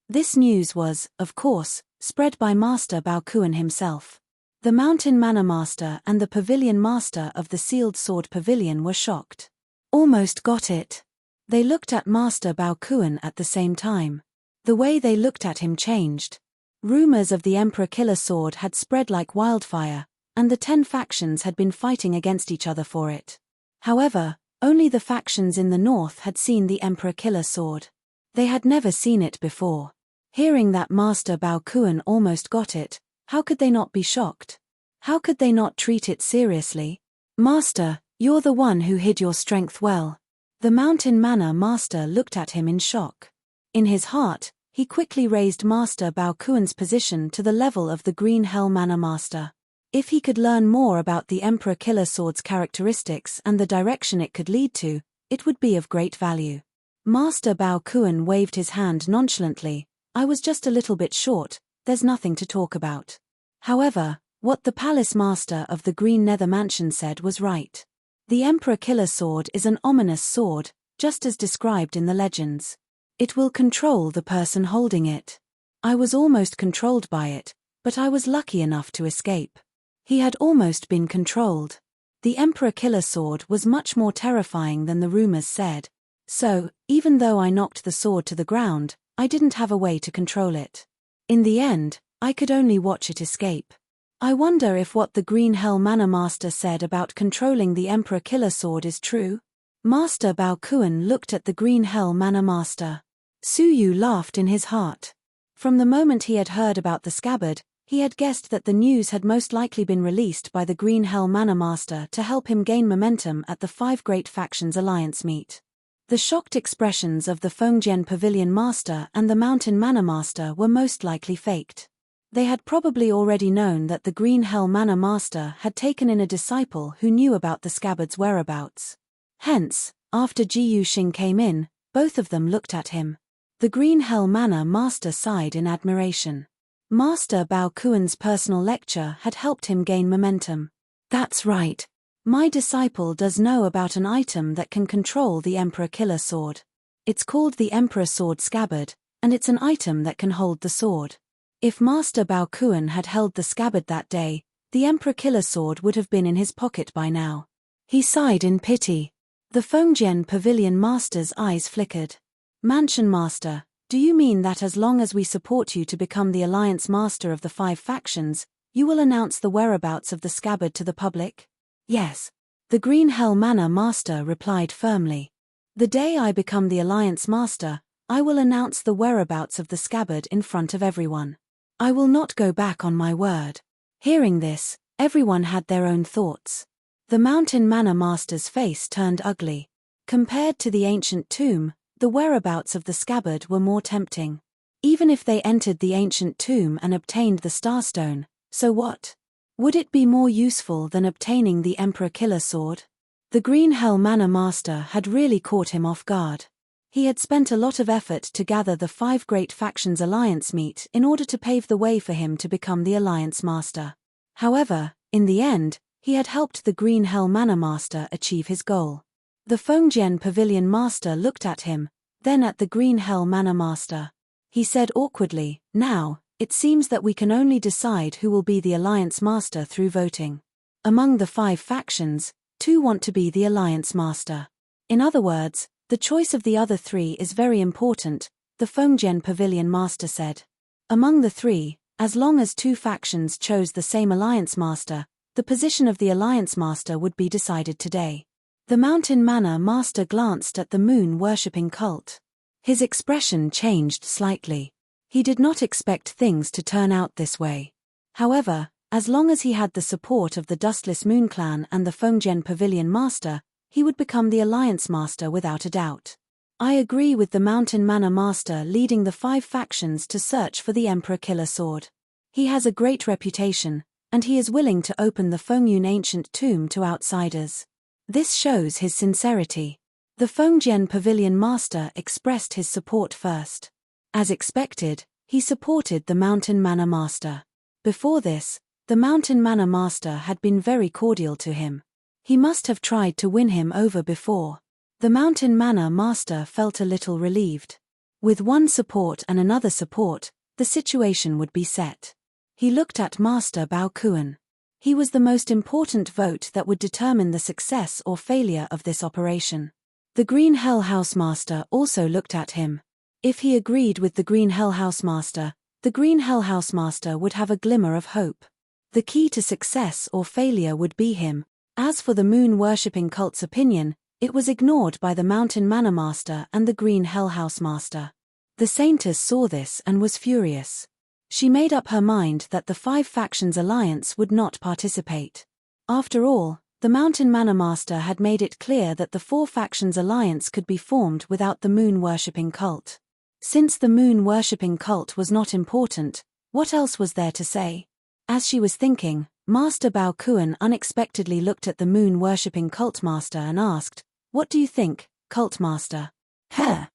This news was, of course, spread by Master Baokuan himself. The Mountain Manor Master and the Pavilion Master of the Sealed Sword Pavilion were shocked. Almost got it. They looked at Master Baokuan at the same time. The way they looked at him changed. Rumors of the Emperor Killer Sword had spread like wildfire, and the 10 factions had been fighting against each other for it. However, only the factions in the north had seen the Emperor Killer Sword. They had never seen it before. Hearing that Master Baokuan almost got it, how could they not be shocked? How could they not treat it seriously? Master, you're the one who hid your strength well. The Mountain Manor Master looked at him in shock. In his heart, he quickly raised Master Bao Kuan's position to the level of the Green Hell Manor Master. If he could learn more about the Emperor Killer Sword's characteristics and the direction it could lead to, it would be of great value. Master Bao Kuan waved his hand nonchalantly. I was just a little bit short, there's nothing to talk about. However, what the Palace Master of the Green Nether Mansion said was right. The Emperor Killer Sword is an ominous sword, just as described in the legends. It will control the person holding it. I was almost controlled by it, but I was lucky enough to escape. He had almost been controlled. The Emperor Killer Sword was much more terrifying than the rumors said. So, even though I knocked the sword to the ground, I didn't have a way to control it. In the end, I could only watch it escape. I wonder if what the Green Hell Manor Master said about controlling the Emperor Killer Sword is true? Master Bao Kuan looked at the Green Hell Manor Master. Su Yu laughed in his heart. From the moment he had heard about the scabbard, he had guessed that the news had most likely been released by the Green Hell Manor Master to help him gain momentum at the Five Great Factions Alliance meet. The shocked expressions of the Fengjian Pavilion Master and the Mountain Manor Master were most likely faked. They had probably already known that the Green Hell Manor Master had taken in a disciple who knew about the scabbard's whereabouts. Hence, after Ji Yuxing came in, both of them looked at him. The Green Hell Manor Master sighed in admiration. Master Bao Kuan's personal lecture had helped him gain momentum. That's right. My disciple does know about an item that can control the Emperor Killer Sword. It's called the Emperor Sword Scabbard, and it's an item that can hold the sword. If Master Bao Kuan had held the scabbard that day, the Emperor Killer Sword would have been in his pocket by now. He sighed in pity. The Fengjian Pavilion Master's eyes flickered. Mansion Master, do you mean that as long as we support you to become the Alliance Master of the Five Factions, you will announce the whereabouts of the scabbard to the public? Yes. The Green Hell Manor Master replied firmly. The day I become the Alliance Master, I will announce the whereabouts of the scabbard in front of everyone. I will not go back on my word. Hearing this, everyone had their own thoughts. The Mountain Manor Master's face turned ugly. Compared to the ancient tomb, the whereabouts of the scabbard were more tempting. Even if they entered the ancient tomb and obtained the Starstone, so what? Would it be more useful than obtaining the Emperor Killer Sword? The Green Hell Manor Master had really caught him off guard. He had spent a lot of effort to gather the Five Great Factions Alliance meet in order to pave the way for him to become the Alliance Master. However, in the end, he had helped the Green Hell Manor Master achieve his goal. The Fengjian Pavilion Master looked at him, then at the Green Hell Manor Master. He said awkwardly, "Now, it seems that we can only decide who will be the Alliance Master through voting. Among the 5 factions, 2 want to be the Alliance Master. In other words, the choice of the other 3 is very important," the Fengjian Pavilion Master said. Among the 3, as long as 2 factions chose the same Alliance Master, the position of the Alliance Master would be decided today. The Mountain Manor Master glanced at the moon-worshipping cult. His expression changed slightly. He did not expect things to turn out this way. However, as long as he had the support of the Dustless Moon Clan and the Fengjian Pavilion Master, he would become the Alliance Master without a doubt. I agree with the Mountain Manor Master leading the 5 factions to search for the Emperor Killer Sword. He has a great reputation, and he is willing to open the Fengyun ancient tomb to outsiders. This shows his sincerity. The Fengjian Pavilion Master expressed his support first. As expected, he supported the Mountain Manor Master. Before this, the Mountain Manor Master had been very cordial to him. He must have tried to win him over before. The Mountain Manor Master felt a little relieved. With one support and another support, the situation would be set. He looked at Master Bao Kuan. He was the most important vote that would determine the success or failure of this operation. The Green Hell House Master also looked at him. If he agreed with the Green Hell House Master, the Green Hell House Master would have a glimmer of hope. The key to success or failure would be him. As for the moon-worshipping cult's opinion, it was ignored by the Mountain Manor Master and the Green Hell House Master. The Saintess saw this and was furious. She made up her mind that the 5 Factions Alliance would not participate. After all, the Mountain Manor Master had made it clear that the 4 Factions Alliance could be formed without the moon-worshipping cult. Since the moon-worshipping cult was not important, what else was there to say? As she was thinking, Master Bao Kuan unexpectedly looked at the moon-worshipping cult master and asked, "What do you think, cult master?" "Heh.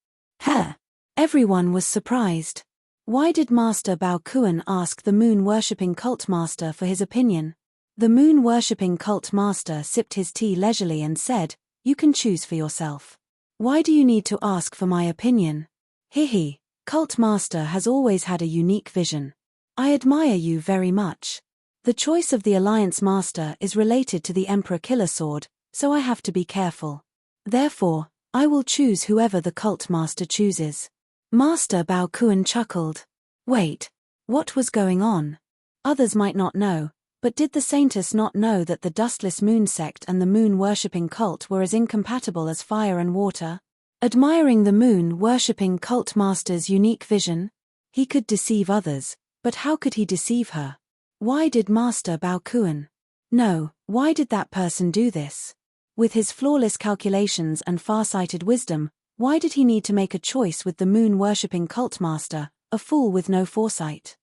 Heh." Everyone was surprised. Why did Master Bao Kuan ask the moon-worshipping cult master for his opinion? The moon-worshipping cult master sipped his tea leisurely and said, "You can choose for yourself. Why do you need to ask for my opinion?" "Hehe, cult master has always had a unique vision. I admire you very much. The choice of the Alliance Master is related to the Emperor Killer Sword, so I have to be careful. Therefore, I will choose whoever the cult master chooses." Master Bao Kuan chuckled. Wait, what was going on? Others might not know, but did the Saintess not know that the Dustless Moon sect and the moon-worshipping cult were as incompatible as fire and water? Admiring the moon-worshipping cult master's unique vision, he could deceive others, but how could he deceive her? Why did Master Bao Kuan? No, why did that person do this? With his flawless calculations and far-sighted wisdom, why did he need to make a choice with the moon-worshipping cult master, a fool with no foresight?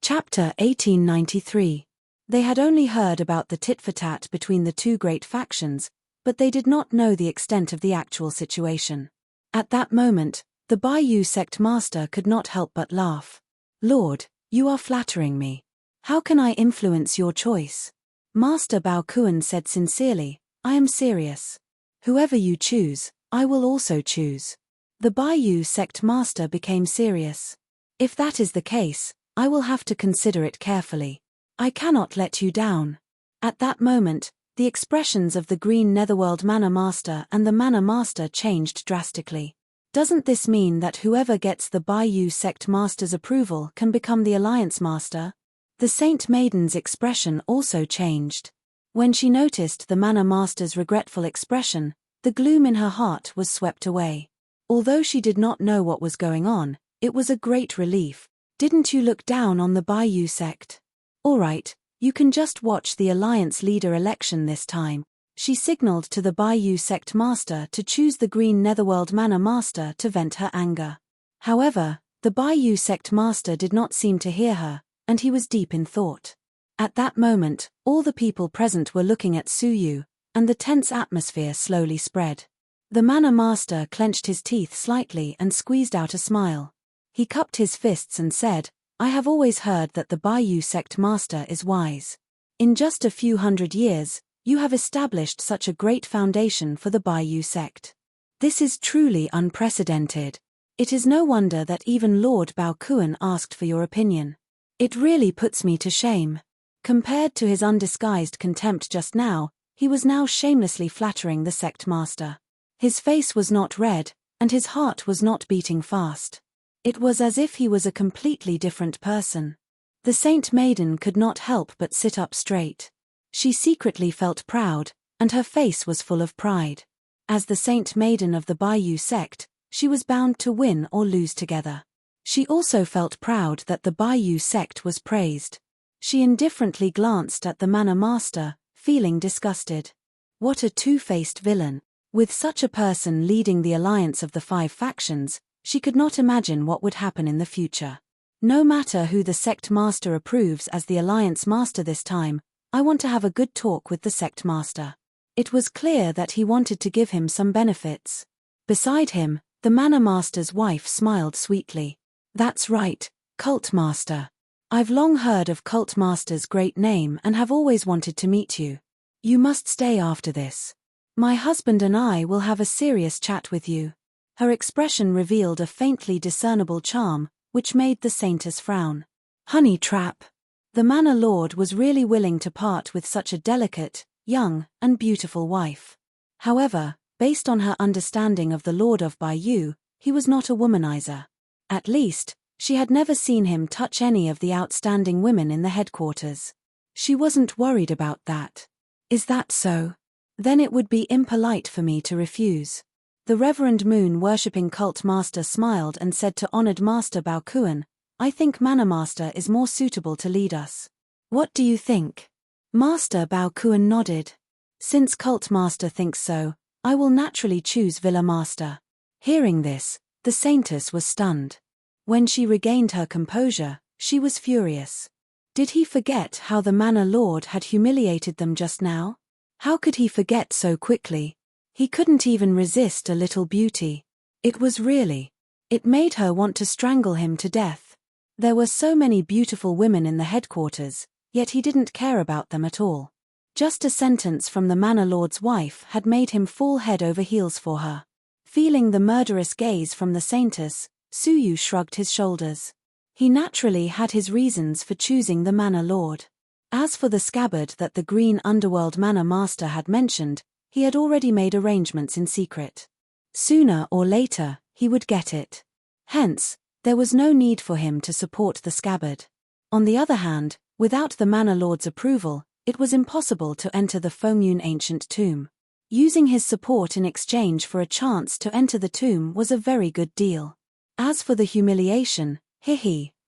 Chapter 1893. They had only heard about the tit-for-tat between the 2 great factions, but they did not know the extent of the actual situation. At that moment, the Baiyu sect master could not help but laugh. "Lord, you are flattering me. How can I influence your choice?" Master Bao Kuan said sincerely, "I am serious. Whoever you choose, I will also choose." The Baiyu sect master became serious. "If that is the case, I will have to consider it carefully. I cannot let you down." At that moment, the expressions of the Green Netherworld Manor Master and the Manor Master changed drastically. Doesn't this mean that whoever gets the Baiyu sect master's approval can become the Alliance Master? The Saint Maiden's expression also changed. When she noticed the Manor Master's regretful expression, the gloom in her heart was swept away. Although she did not know what was going on, it was a great relief. "Didn't you look down on the Baiyu sect? All right, you can just watch the Alliance leader election this time." She signaled to the Baiyu sect master to choose the Green Netherworld Manor Master to vent her anger. However, the Baiyu sect master did not seem to hear her, and he was deep in thought. At that moment, all the people present were looking at Suyu, and the tense atmosphere slowly spread. The Manor Master clenched his teeth slightly and squeezed out a smile. He cupped his fists and said, "I have always heard that the Baiyu sect master is wise. In just a few hundred years, you have established such a great foundation for the Baiyu sect. This is truly unprecedented. It is no wonder that even Lord Bao Kuan asked for your opinion. It really puts me to shame." Compared to his undisguised contempt just now, he was now shamelessly flattering the sect master. His face was not red, and his heart was not beating fast. It was as if he was a completely different person. The Saint Maiden could not help but sit up straight. She secretly felt proud, and her face was full of pride. As the Saint Maiden of the Baiyu sect, she was bound to win or lose together. She also felt proud that the Baiyu sect was praised. She indifferently glanced at the Manor Master, feeling disgusted. What a two-faced villain. With such a person leading the alliance of the 5 factions, she could not imagine what would happen in the future. No matter who the sect master approves as the Alliance Master this time, I want to have a good talk with the sect master. It was clear that he wanted to give him some benefits. Beside him, the Manor Master's wife smiled sweetly. That's right, Cult Master. I've long heard of Cult Master's great name and have always wanted to meet you. You must stay after this. My husband and I will have a serious chat with you. Her expression revealed a faintly discernible charm, which made the Saintess frown. Honey trap. The Manor Lord was really willing to part with such a delicate, young, and beautiful wife. However, based on her understanding of the Lord of Baiyu, he was not a womanizer. At least, she had never seen him touch any of the outstanding women in the headquarters. She wasn't worried about that. Is that so? Then it would be impolite for me to refuse. The Reverend Moon-worshipping cult master smiled and said to honored Master Bao Kuan, I think Manor Master is more suitable to lead us. What do you think? Master Bao Kuan nodded. Since Cult Master thinks so, I will naturally choose Villa Master. Hearing this, the Saintess was stunned. When she regained her composure, she was furious. Did he forget how the Manor Lord had humiliated them just now? How could he forget so quickly? He couldn't even resist a little beauty. It made her want to strangle him to death. There were so many beautiful women in the headquarters, yet he didn't care about them at all. Just a sentence from the Manor Lord's wife had made him fall head over heels for her. Feeling the murderous gaze from the Saintess, Suyu shrugged his shoulders. He naturally had his reasons for choosing the Manor Lord. As for the scabbard that the Green Underworld Manor Master had mentioned, he had already made arrangements in secret. Sooner or later, he would get it. Hence, there was no need for him to support the scabbard. On the other hand, without the Manor Lord's approval, it was impossible to enter the Fengyun ancient tomb. Using his support in exchange for a chance to enter the tomb was a very good deal. As for the humiliation,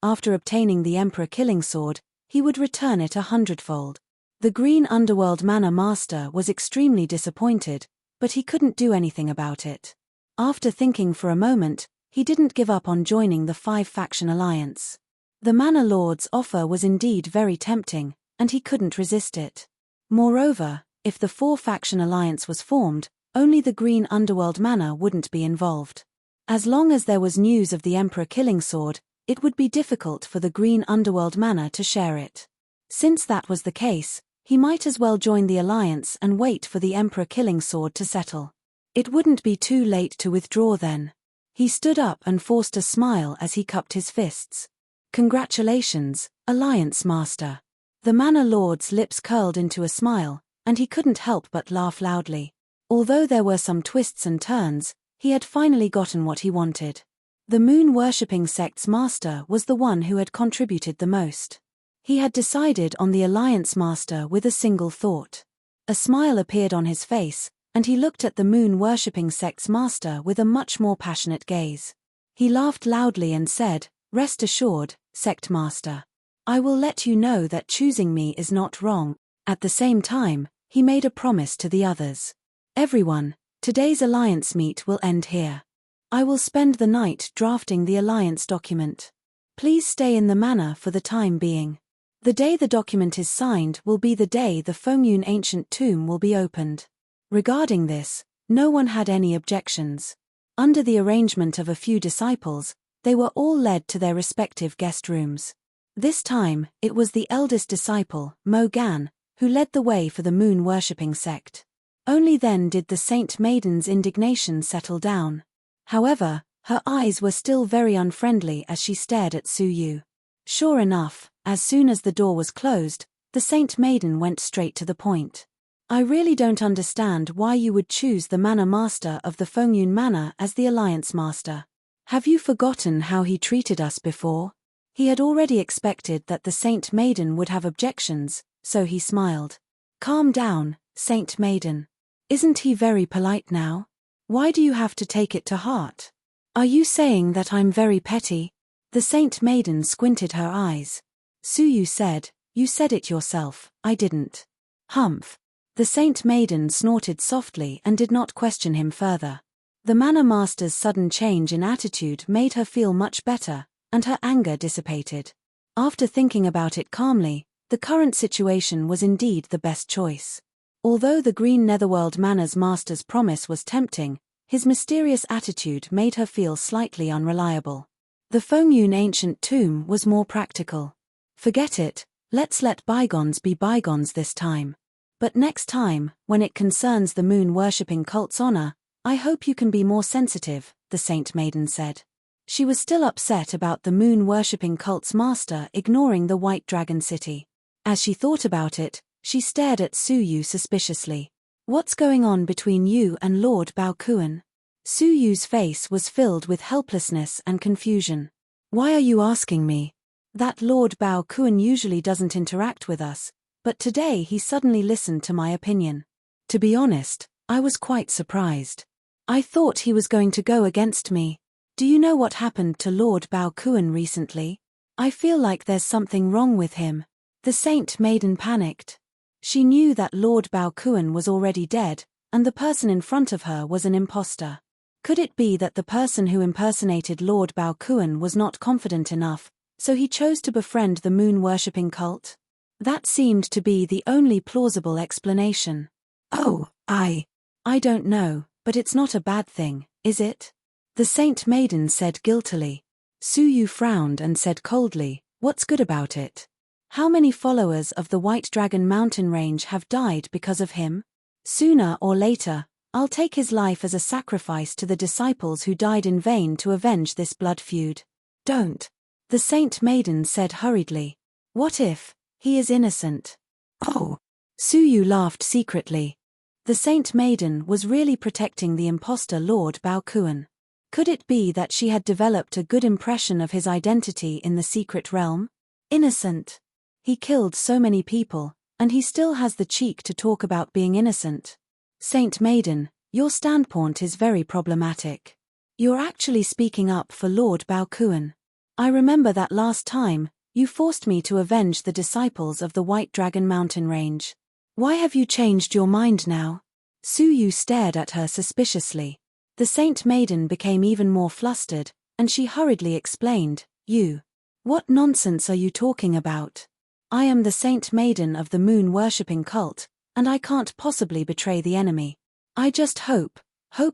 after obtaining the Emperor Killing Sword, he would return it 100-fold. The Green Underworld Manor Master was extremely disappointed, but he couldn't do anything about it. After thinking for a moment, he didn't give up on joining the 5-faction alliance. The Manor Lord's offer was indeed very tempting, and he couldn't resist it. Moreover, if the 4-faction alliance was formed, only the Green Underworld Manor wouldn't be involved. As long as there was news of the Emperor Killing Sword, it would be difficult for the Green Underworld Manor to share it. Since that was the case, he might as well join the alliance and wait for the Emperor Killing Sword to settle. It wouldn't be too late to withdraw then. He stood up and forced a smile as he cupped his fists. Congratulations, Alliance Master. The Manor Lord's lips curled into a smile, and he couldn't help but laugh loudly. Although there were some twists and turns, he had finally gotten what he wanted. The moon-worshipping sect's master was the one who had contributed the most. He had decided on the Alliance Master with a single thought. A smile appeared on his face, and he looked at the moon-worshipping sect's master with a much more passionate gaze. He laughed loudly and said, "Rest assured, Sect Master. I will let you know that choosing me is not wrong." At the same time, he made a promise to the others. "Everyone, today's Alliance meet will end here. I will spend the night drafting the Alliance document. Please stay in the manor for the time being. The day the document is signed will be the day the Fengyun ancient tomb will be opened." Regarding this, no one had any objections. Under the arrangement of a few disciples, they were all led to their respective guest rooms. This time, it was the eldest disciple, Mo Gan, who led the way for the moon-worshipping sect. Only then did the Saint Maiden's indignation settle down. However, her eyes were still very unfriendly as she stared at Suyu. Sure enough, as soon as the door was closed, the Saint Maiden went straight to the point. "I really don't understand why you would choose the Manor Master of the Fengyun Manor as the Alliance Master. Have you forgotten how he treated us before?" He had already expected that the Saint Maiden would have objections, so he smiled. "Calm down, Saint Maiden. Isn't he very polite now? Why do you have to take it to heart? Are you saying that I'm very petty?" The Saint Maiden squinted her eyes. Suyu said, "You said it yourself, I didn't." "Humph." The Saint Maiden snorted softly and did not question him further. The Manor Master's sudden change in attitude made her feel much better, and her anger dissipated. After thinking about it calmly, the current situation was indeed the best choice. Although the Green Netherworld Manor's master's promise was tempting, his mysterious attitude made her feel slightly unreliable. The Fengyun ancient tomb was more practical. Forget it, let's let bygones be bygones this time. But next time, when it concerns the moon-worshipping cult's honor, I hope you can be more sensitive, the Saint Maiden said. She was still upset about the moon-worshipping cult's master ignoring the White Dragon City. As she thought about it, she stared at Suyu suspiciously. "What's going on between you and Lord Bao Kuan?" Suyu's face was filled with helplessness and confusion. "Why are you asking me? That Lord Bao Kuan usually doesn't interact with us, but today he suddenly listened to my opinion. To be honest, I was quite surprised. I thought he was going to go against me. Do you know what happened to Lord Bao Kuan recently?" I feel like there's something wrong with him. The Saint Maiden panicked. She knew that Lord Baokuan was already dead, and the person in front of her was an imposter. Could it be that the person who impersonated Lord Baokuan was not confident enough, so he chose to befriend the moon-worshipping cult? That seemed to be the only plausible explanation. Oh, I don't know, but it's not a bad thing, is it? The Saint Maiden said guiltily. Suyu frowned and said coldly, what's good about it? How many followers of the White Dragon mountain range have died because of him? Sooner or later, I'll take his life as a sacrifice to the disciples who died in vain to avenge this blood feud. Don't. The Saint Maiden said hurriedly. What if he is innocent? Oh. Suyu laughed secretly. The Saint Maiden was really protecting the imposter Lord Baokuan. Could it be that she had developed a good impression of his identity in the secret realm? Innocent. He killed so many people, and he still has the cheek to talk about being innocent. Saint Maiden, your standpoint is very problematic. You're actually speaking up for Lord Baokuan. I remember that last time, you forced me to avenge the disciples of the White Dragon mountain range. Why have you changed your mind now? Suyu stared at her suspiciously. The Saint Maiden became even more flustered, and she hurriedly explained, You. What nonsense are you talking about? I am the Saint Maiden of the moon-worshipping cult, and I can't possibly betray the enemy. I just hope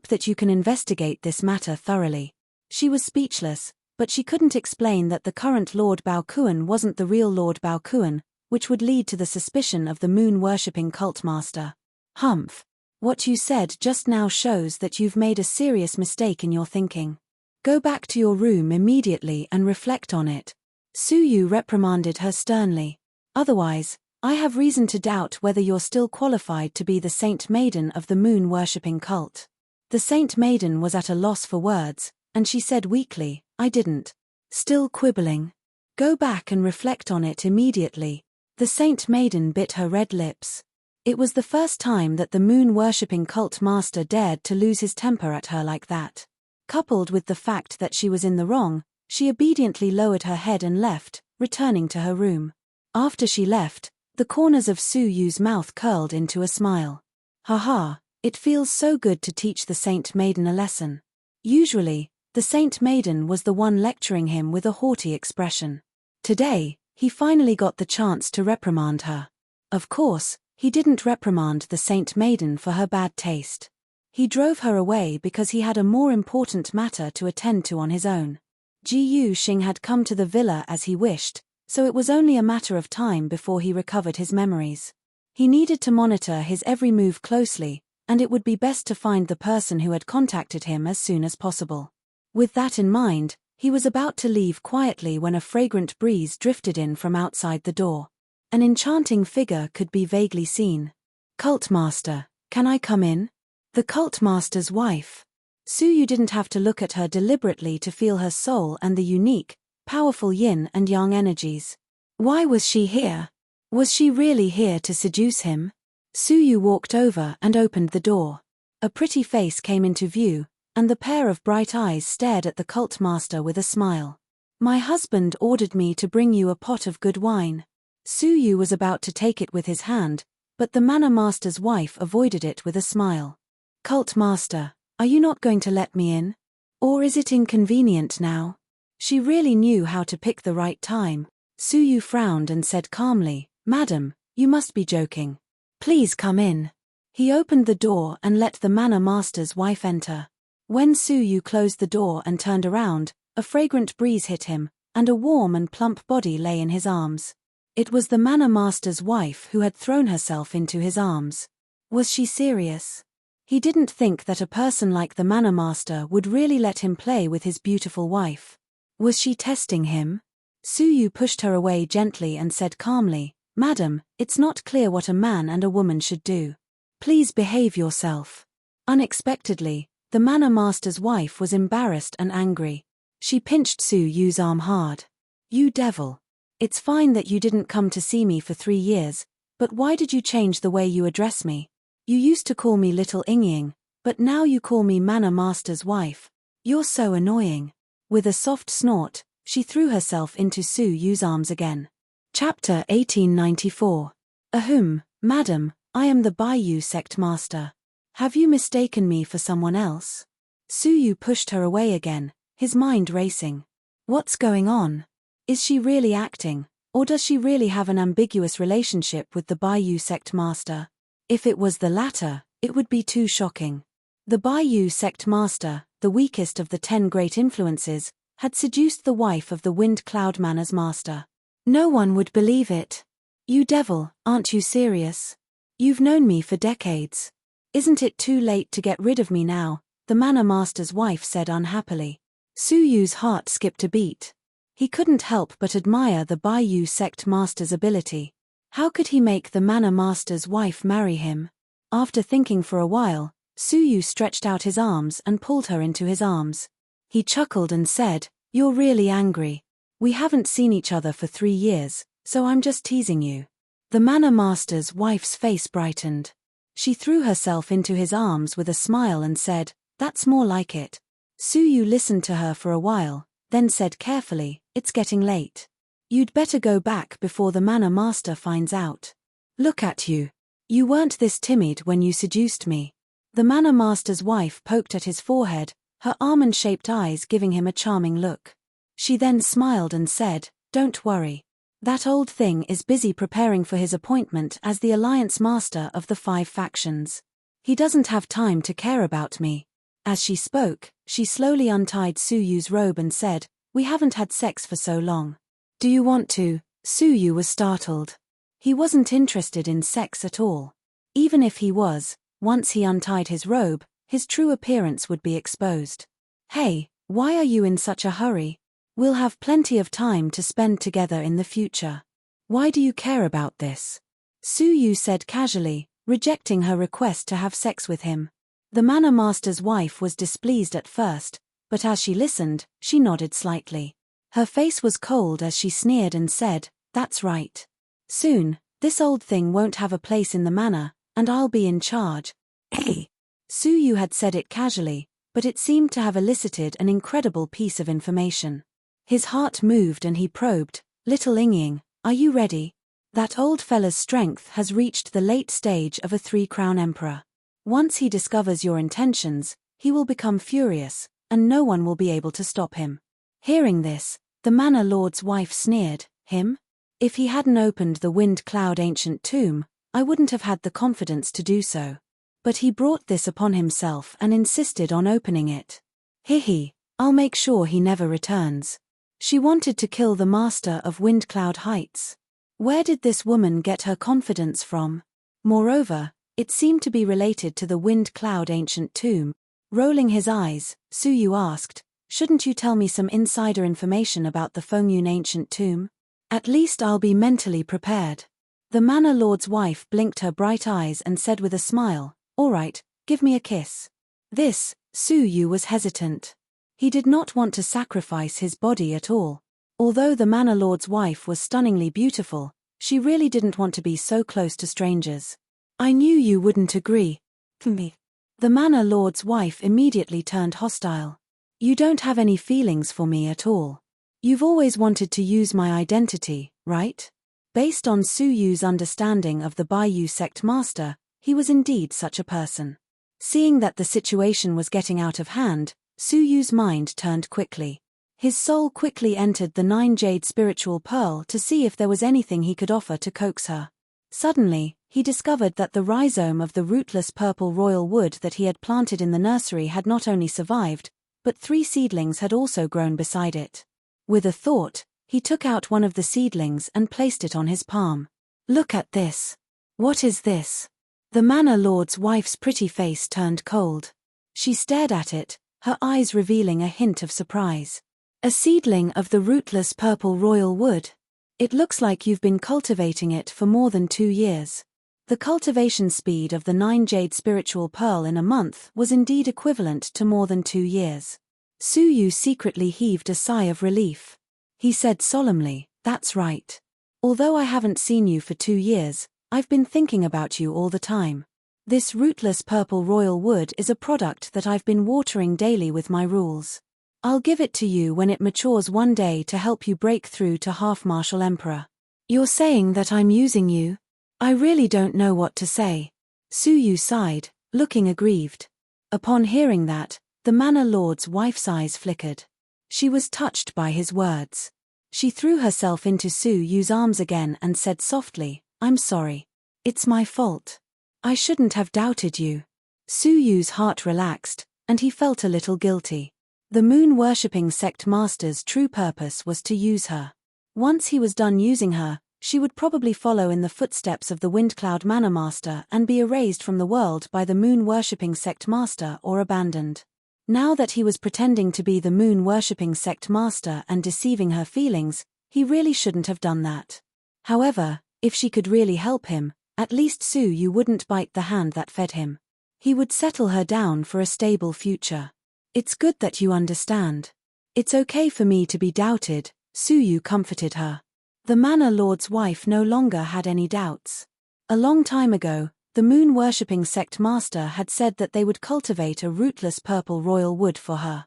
that you can investigate this matter thoroughly. She was speechless, but she couldn't explain that the current Lord Baokuan wasn't the real Lord Baokuan, which would lead to the suspicion of the moon-worshipping cult master. Humph. What you said just now shows that you've made a serious mistake in your thinking. Go back to your room immediately and reflect on it. Suyu reprimanded her sternly. Otherwise, I have reason to doubt whether you're still qualified to be the Saint Maiden of the moon-worshipping cult. The Saint Maiden was at a loss for words, and she said weakly, I didn't. Still quibbling. Go back and reflect on it immediately. The Saint Maiden bit her red lips. It was the first time that the moon-worshipping cult master dared to lose his temper at her like that. Coupled with the fact that she was in the wrong, she obediently lowered her head and left, returning to her room. After she left, the corners of Suyu's mouth curled into a smile. Ha, it feels so good to teach the Saint Maiden a lesson. Usually, the Saint Maiden was the one lecturing him with a haughty expression. Today, he finally got the chance to reprimand her. Of course, he didn't reprimand the Saint Maiden for her bad taste. He drove her away because he had a more important matter to attend to on his own. Ji Xing had come to the villa as he wished, so it was only a matter of time before he recovered his memories. He needed to monitor his every move closely, and it would be best to find the person who had contacted him as soon as possible. With that in mind, he was about to leave quietly when a fragrant breeze drifted in from outside the door. An enchanting figure could be vaguely seen. Cult Master, can I come in? The Cult Master's wife. Suyu didn't have to look at her deliberately to feel her soul and the unique, powerful yin and yang energies. Why was she here? Was she really here to seduce him? Suyu walked over and opened the door. A pretty face came into view, and the pair of bright eyes stared at the Cult Master with a smile. My husband ordered me to bring you a pot of good wine. Suyu was about to take it with his hand, but the Manor Master's wife avoided it with a smile. Cult Master, are you not going to let me in? Or is it inconvenient now? She really knew how to pick the right time. Suyu frowned and said calmly, Madam, you must be joking. Please come in. He opened the door and let the Manor Master's wife enter. When Suyu closed the door and turned around, a fragrant breeze hit him, and a warm and plump body lay in his arms. It was the Manor Master's wife who had thrown herself into his arms. Was she serious? He didn't think that a person like the Manor Master would really let him play with his beautiful wife. Was she testing him? Suyu pushed her away gently and said calmly, Madam, it's not clear what a man and a woman should do. Please behave yourself. Unexpectedly, the Manor Master's wife was embarrassed and angry. She pinched Suyu's arm hard. You devil. It's fine that you didn't come to see me for 3 years, but why did you change the way you address me? You used to call me Little Yingying, but now you call me Manor Master's wife. You're so annoying. With a soft snort, She threw herself into Su Yu's arms again. Chapter 1894. Ahem, madam, I am the Bayou sect master. Have you mistaken me for someone else? Su Yu pushed her away again, his mind racing. What's going on? Is she really acting, or does she really have an ambiguous relationship with the Bayou sect master? If it was the latter, it would be too shocking. The Bayou sect master, the weakest of the 10 great influences, had seduced the wife of the Wind Cloud Manor's master. No one would believe it. You devil, aren't you serious? You've known me for decades. Isn't it too late to get rid of me now? The Manor Master's wife said unhappily. Su Yu's heart skipped a beat. He couldn't help but admire the Bayou sect master's ability. How could he make the Manor Master's wife marry him? After thinking for a while, Su Yu stretched out his arms and pulled her into his arms. He chuckled and said, "You're really angry. We haven't seen each other for 3 years, so I'm just teasing you." The Manor Master's wife's face brightened. She threw herself into his arms with a smile and said, "That's more like it." Su Yu listened to her for a while, then said carefully, "It's getting late. You'd better go back before the Manor Master finds out. Look at you. You weren't this timid when you seduced me." The Manor Master's wife poked at his forehead, her almond-shaped eyes giving him a charming look. She then smiled and said, "Don't worry. That old thing is busy preparing for his appointment as the Alliance Master of the 5 factions. He doesn't have time to care about me." As she spoke, she slowly untied Su Yu's robe and said, "We haven't had sex for so long. Do you want to?" Su Yu was startled. He wasn't interested in sex at all. Even if he was, once he untied his robe, his true appearance would be exposed. "Hey, why are you in such a hurry? We'll have plenty of time to spend together in the future. Why do you care about this?" Su Yu said casually, rejecting her request to have sex with him. The Manor Master's wife was displeased at first, but as she listened, she nodded slightly. Her face was cold as she sneered and said, "That's right. Soon, this old thing won't have a place in the manor, and I'll be in charge." Hey! Su Yu had said it casually, but it seemed to have elicited an incredible piece of information. His heart moved and he probed, "Little Ying, are you ready? That old fella's strength has reached the late stage of a 3-crown emperor. Once he discovers your intentions, he will become furious, and no one will be able to stop him." Hearing this, the Manor Lord's wife sneered, "Him? If he hadn't opened the Wind Cloud ancient tomb, I wouldn't have had the confidence to do so. But he brought this upon himself and insisted on opening it. Hihi, I'll make sure he never returns." She wanted to kill the master of Wind Cloud Heights. Where did this woman get her confidence from? Moreover, it seemed to be related to the Wind Cloud ancient tomb. Rolling his eyes, Su Yu asked, "Shouldn't you tell me some insider information about the Fengyun ancient tomb? At least I'll be mentally prepared." The Manor Lord's wife blinked her bright eyes and said with a smile, "All right, give me a kiss." Su Yu was hesitant. He did not want to sacrifice his body at all. Although the Manor Lord's wife was stunningly beautiful, she really didn't want to be so close to strangers. "I knew you wouldn't agree." Me. The Manor Lord's wife immediately turned hostile. "You don't have any feelings for me at all. You've always wanted to use my identity, right?" Based on Su Yu's understanding of the Bayou sect master, he was indeed such a person. Seeing that the situation was getting out of hand, Su Yu's mind turned quickly. His soul quickly entered the 9-jade spiritual pearl to see if there was anything he could offer to coax her. Suddenly, he discovered that the rhizome of the rootless purple royal wood that he had planted in the nursery had not only survived, but 3 seedlings had also grown beside it. With a thought, he took out one of the seedlings and placed it on his palm. "Look at this. What is this?" The Manor Lord's wife's pretty face turned cold. She stared at it, her eyes revealing a hint of surprise. "A seedling of the rootless purple royal wood. It looks like you've been cultivating it for more than 2 years." The cultivation speed of the 9-jade spiritual pearl in a month was indeed equivalent to more than 2 years. Su Yu secretly heaved a sigh of relief. He said solemnly, "That's right. Although I haven't seen you for 2 years, I've been thinking about you all the time. This rootless purple royal wood is a product that I've been watering daily with my rules. I'll give it to you when it matures one day to help you break through to half-martial emperor. You're saying that I'm using you? I really don't know what to say. Su Yu sighed, looking aggrieved. Upon hearing that, the Manor Lord's wife's eyes flickered. She was touched by his words. She threw herself into Su Yu's arms again and said softly, I'm sorry. It's my fault. I shouldn't have doubted you. Su Yu's heart relaxed, and he felt a little guilty. The moon-worshipping sect master's true purpose was to use her. Once he was done using her, she would probably follow in the footsteps of the Windcloud Manor Master and be erased from the world by the moon-worshipping sect master or abandoned. Now that he was pretending to be the moon-worshipping sect master and deceiving her feelings, he really shouldn't have done that. However, if she could really help him, at least Su Yu wouldn't bite the hand that fed him. He would settle her down for a stable future. It's good that you understand. It's okay for me to be doubted, Su Yu comforted her. The Manor Lord's wife no longer had any doubts. A long time ago, the moon-worshipping sect master had said that they would cultivate a rootless purple royal wood for her.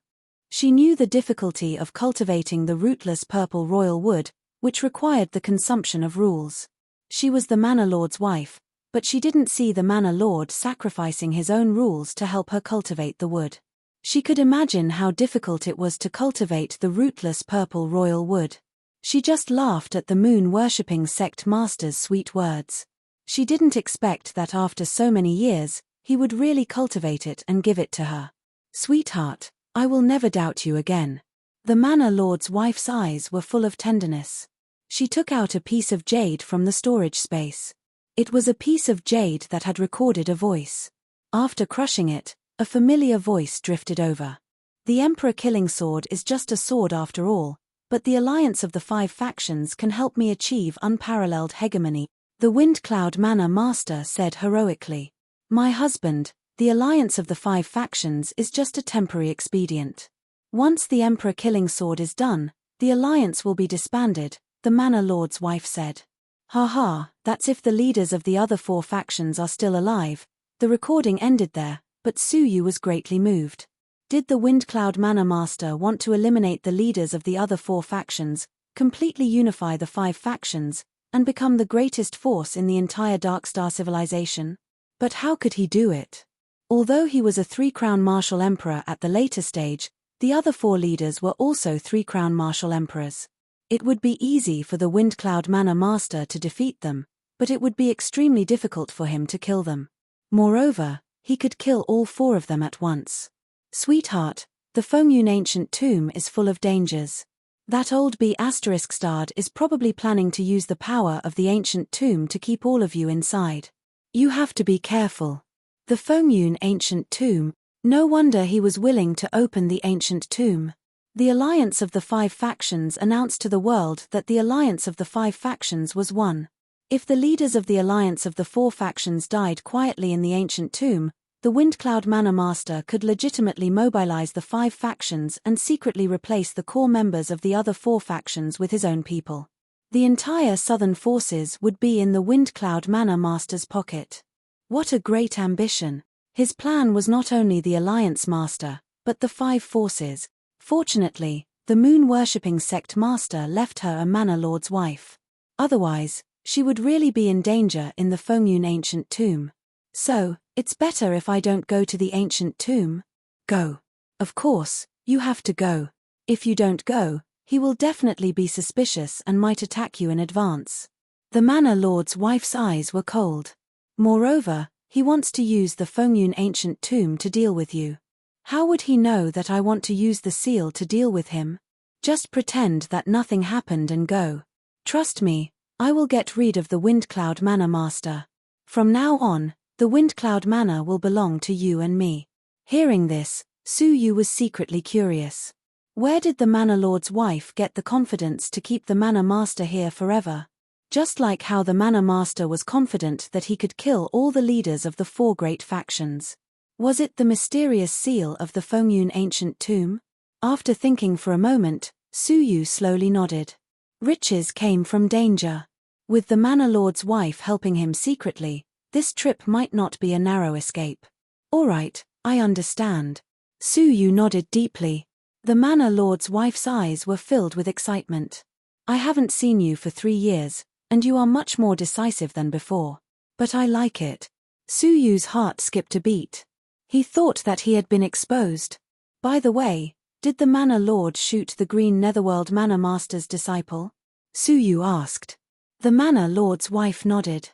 She knew the difficulty of cultivating the rootless purple royal wood, which required the consumption of rules. She was the Manor Lord's wife, but she didn't see the Manor Lord sacrificing his own rules to help her cultivate the wood. She could imagine how difficult it was to cultivate the rootless purple royal wood. She just laughed at the moon-worshipping sect master's sweet words. She didn't expect that after so many years, he would really cultivate it and give it to her. Sweetheart, I will never doubt you again. The Manor Lord's wife's eyes were full of tenderness. She took out a piece of jade from the storage space. It was a piece of jade that had recorded a voice. After crushing it, a familiar voice drifted over. The Emperor Killing Sword is just a sword after all, but the alliance of the 5 factions can help me achieve unparalleled hegemony, the Windcloud Manor Master said heroically. My husband, the alliance of the 5 factions is just a temporary expedient. Once the Emperor Killing Sword is done, the alliance will be disbanded, the Manor Lord's wife said. Ha, that's if the leaders of the other 4 factions are still alive. The recording ended there, but Su Yu was greatly moved. Did the Windcloud Manor Master want to eliminate the leaders of the other 4 factions, completely unify the 5 factions, and become the greatest force in the entire Darkstar civilization? But how could he do it? Although he was a 3-crown martial emperor at the later stage, the other 4 leaders were also 3-crown martial emperors. It would be easy for the Windcloud Manor Master to defeat them, but it would be extremely difficult for him to kill them. Moreover, he could kill all 4 of them at once. Sweetheart, the Fengyun ancient tomb is full of dangers. That old B***** is probably planning to use the power of the ancient tomb to keep all of you inside. You have to be careful. The Fengyun ancient tomb, no wonder he was willing to open the ancient tomb. The alliance of the 5 factions announced to the world that the alliance of the 5 factions was one. If the leaders of the alliance of the 4 factions died quietly in the ancient tomb, the Windcloud Manor Master could legitimately mobilize the 5 factions and secretly replace the core members of the other 4 factions with his own people. The entire southern forces would be in the Windcloud Manor Master's pocket. What a great ambition! His plan was not only the Alliance Master, but the 5 forces. Fortunately, the moon-worshipping sect master left her a Manor Lord's wife. Otherwise, she would really be in danger in the Fengyun ancient tomb. So, it's better if I don't go to the ancient tomb? Go. Of course, you have to go. If you don't go, he will definitely be suspicious and might attack you in advance. The Manor Lord's wife's eyes were cold. Moreover, he wants to use the Fengyun ancient tomb to deal with you. How would he know that I want to use the seal to deal with him? Just pretend that nothing happened and go. Trust me, I will get rid of the Windcloud Manor Master. From now on, the Windcloud Manor will belong to you and me. Hearing this, Su Yu was secretly curious. Where did the Manor Lord's wife get the confidence to keep the Manor Master here forever? Just like how the Manor Master was confident that he could kill all the leaders of the 4 great factions. Was it the mysterious seal of the Fengyun ancient tomb? After thinking for a moment, Su Yu slowly nodded. Riches came from danger. With the Manor Lord's wife helping him secretly, this trip might not be a narrow escape. All right, I understand. Su Yu nodded deeply. The manor lord's wife's eyes were filled with excitement. I haven't seen you for 3 years, and you are much more decisive than before. But I like it. Su Yu's heart skipped a beat. He thought that he had been exposed. By the way, did the manor lord shoot the Green Netherworld Manor Master's disciple? Su Yu asked. The manor lord's wife nodded.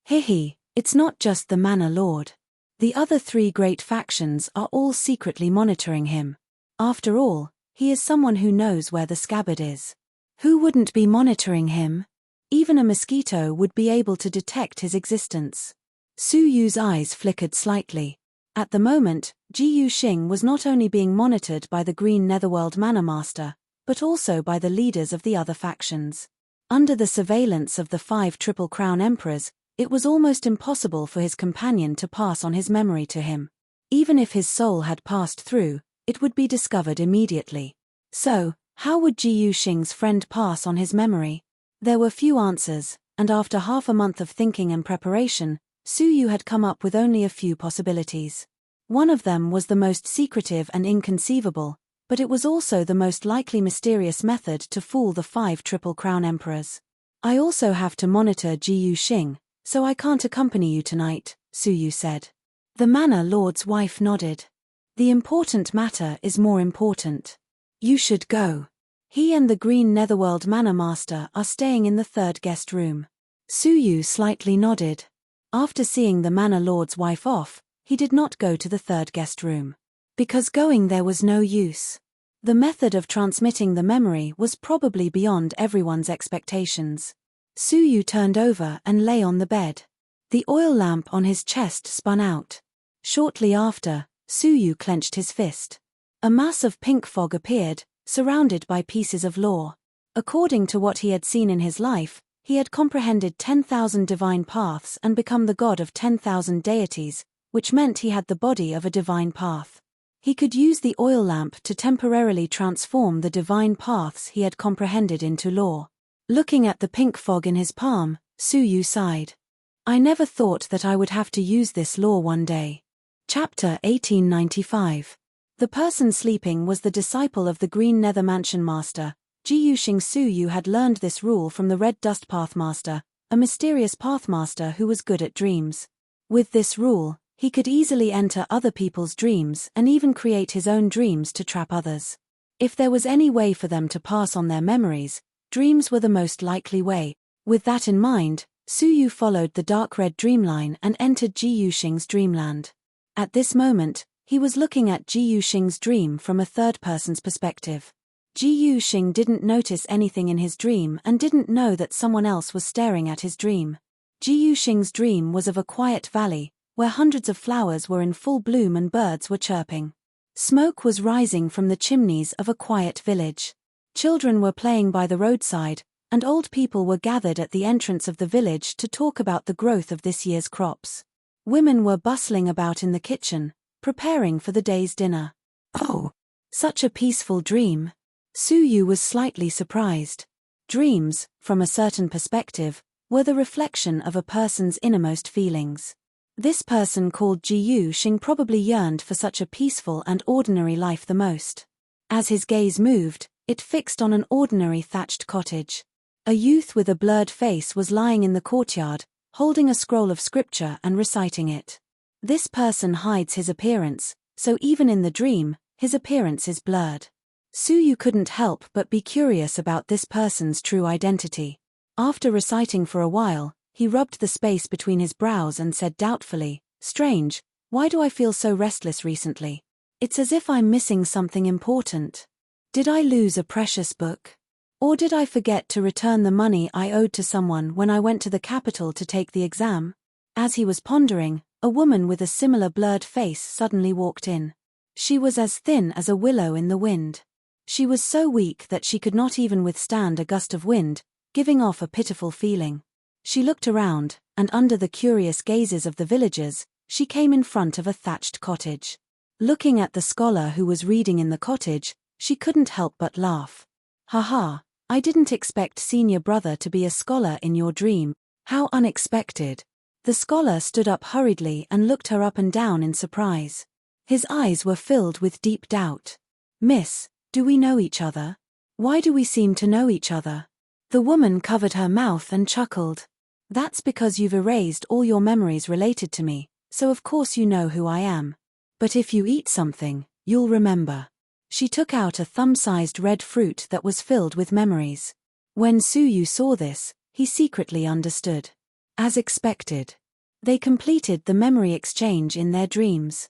Hihi, it's not just the manor lord. The other 3 great factions are all secretly monitoring him. After all, he is someone who knows where the scabbard is. Who wouldn't be monitoring him? Even a mosquito would be able to detect his existence. Su Yu's eyes flickered slightly. At the moment, Ji Yuxing was not only being monitored by the Green Netherworld Manor Master, but also by the leaders of the other factions. Under the surveillance of the 5 Triple Crown Emperors, it was almost impossible for his companion to pass on his memory to him. Even if his soul had passed through, it would be discovered immediately. So, how would Ji Yuxing's friend pass on his memory? There were few answers, and after half a month of thinking and preparation, Su Yu had come up with only a few possibilities. One of them was the most secretive and inconceivable, but it was also the most likely mysterious method to fool the 5 Triple Crown Emperors. I also have to monitor Ji Yuxing, so I can't accompany you tonight, Su Yu said. The manor lord's wife nodded. The important matter is more important. You should go. He and the Green Netherworld Manor Master are staying in the 3rd guest room. Su Yu slightly nodded. After seeing the manor lord's wife off, he did not go to the 3rd guest room. Because going there was no use. The method of transmitting the memory was probably beyond everyone's expectations. Su Yu turned over and lay on the bed. The oil lamp on his chest spun out. Shortly after, Su Yu clenched his fist. A mass of pink fog appeared, surrounded by pieces of lore. According to what he had seen in his life, he had comprehended 10,000 divine paths and become the god of 10,000 deities, which meant he had the body of a divine path. He could use the oil lamp to temporarily transform the divine paths he had comprehended into lore. Looking at the pink fog in his palm, Su Yu sighed. I never thought that I would have to use this lore one day. Chapter 1895. The person sleeping was the disciple of the Green Nether Mansion Master. Ji Yuxing. Su Yu had learned this rule from the Red Dust Pathmaster, a mysterious pathmaster who was good at dreams. With this rule, he could easily enter other people's dreams and even create his own dreams to trap others. If there was any way for them to pass on their memories, dreams were the most likely way. With that in mind, Su Yu followed the dark red dreamline and entered Ji Yuxing's dreamland. At this moment, he was looking at Ji Yuxing's dream from a third-person's perspective. Ji Yuxing didn't notice anything in his dream and didn't know that someone else was staring at his dream. Ji Yuxing's dream was of a quiet valley, where hundreds of flowers were in full bloom and birds were chirping. Smoke was rising from the chimneys of a quiet village. Children were playing by the roadside, and old people were gathered at the entrance of the village to talk about the growth of this year's crops. Women were bustling about in the kitchen, preparing for the day's dinner. Oh, such a peaceful dream. Su Yu was slightly surprised. Dreams, from a certain perspective, were the reflection of a person's innermost feelings. This person called Ji Yuxing probably yearned for such a peaceful and ordinary life the most. As his gaze moved, it fixed on an ordinary thatched cottage. A youth with a blurred face was lying in the courtyard, holding a scroll of scripture and reciting it. This person hides his appearance, so even in the dream, his appearance is blurred. Su Yu couldn't help but be curious about this person's true identity. After reciting for a while, he rubbed the space between his brows and said doubtfully, "Strange, why do I feel so restless recently? It's as if I'm missing something important. Did I lose a precious book? Or did I forget to return the money I owed to someone when I went to the capital to take the exam?" As he was pondering, a woman with a similar blurred face suddenly walked in. She was as thin as a willow in the wind. She was so weak that she could not even withstand a gust of wind, giving off a pitiful feeling. She looked around, and under the curious gazes of the villagers, she came in front of a thatched cottage. Looking at the scholar who was reading in the cottage, she couldn't help but laugh. "Haha, I didn't expect senior brother to be a scholar in your dream. How unexpected." The scholar stood up hurriedly and looked her up and down in surprise. His eyes were filled with deep doubt. "Miss, Do we know each other? Why do we seem to know each other? The woman covered her mouth and chuckled. That's because you've erased all your memories related to me, so of course you know who I am. But if you eat something, you'll remember. She took out a thumb-sized red fruit that was filled with memories. When Suyu saw this, he secretly understood. As expected. They completed the memory exchange in their dreams.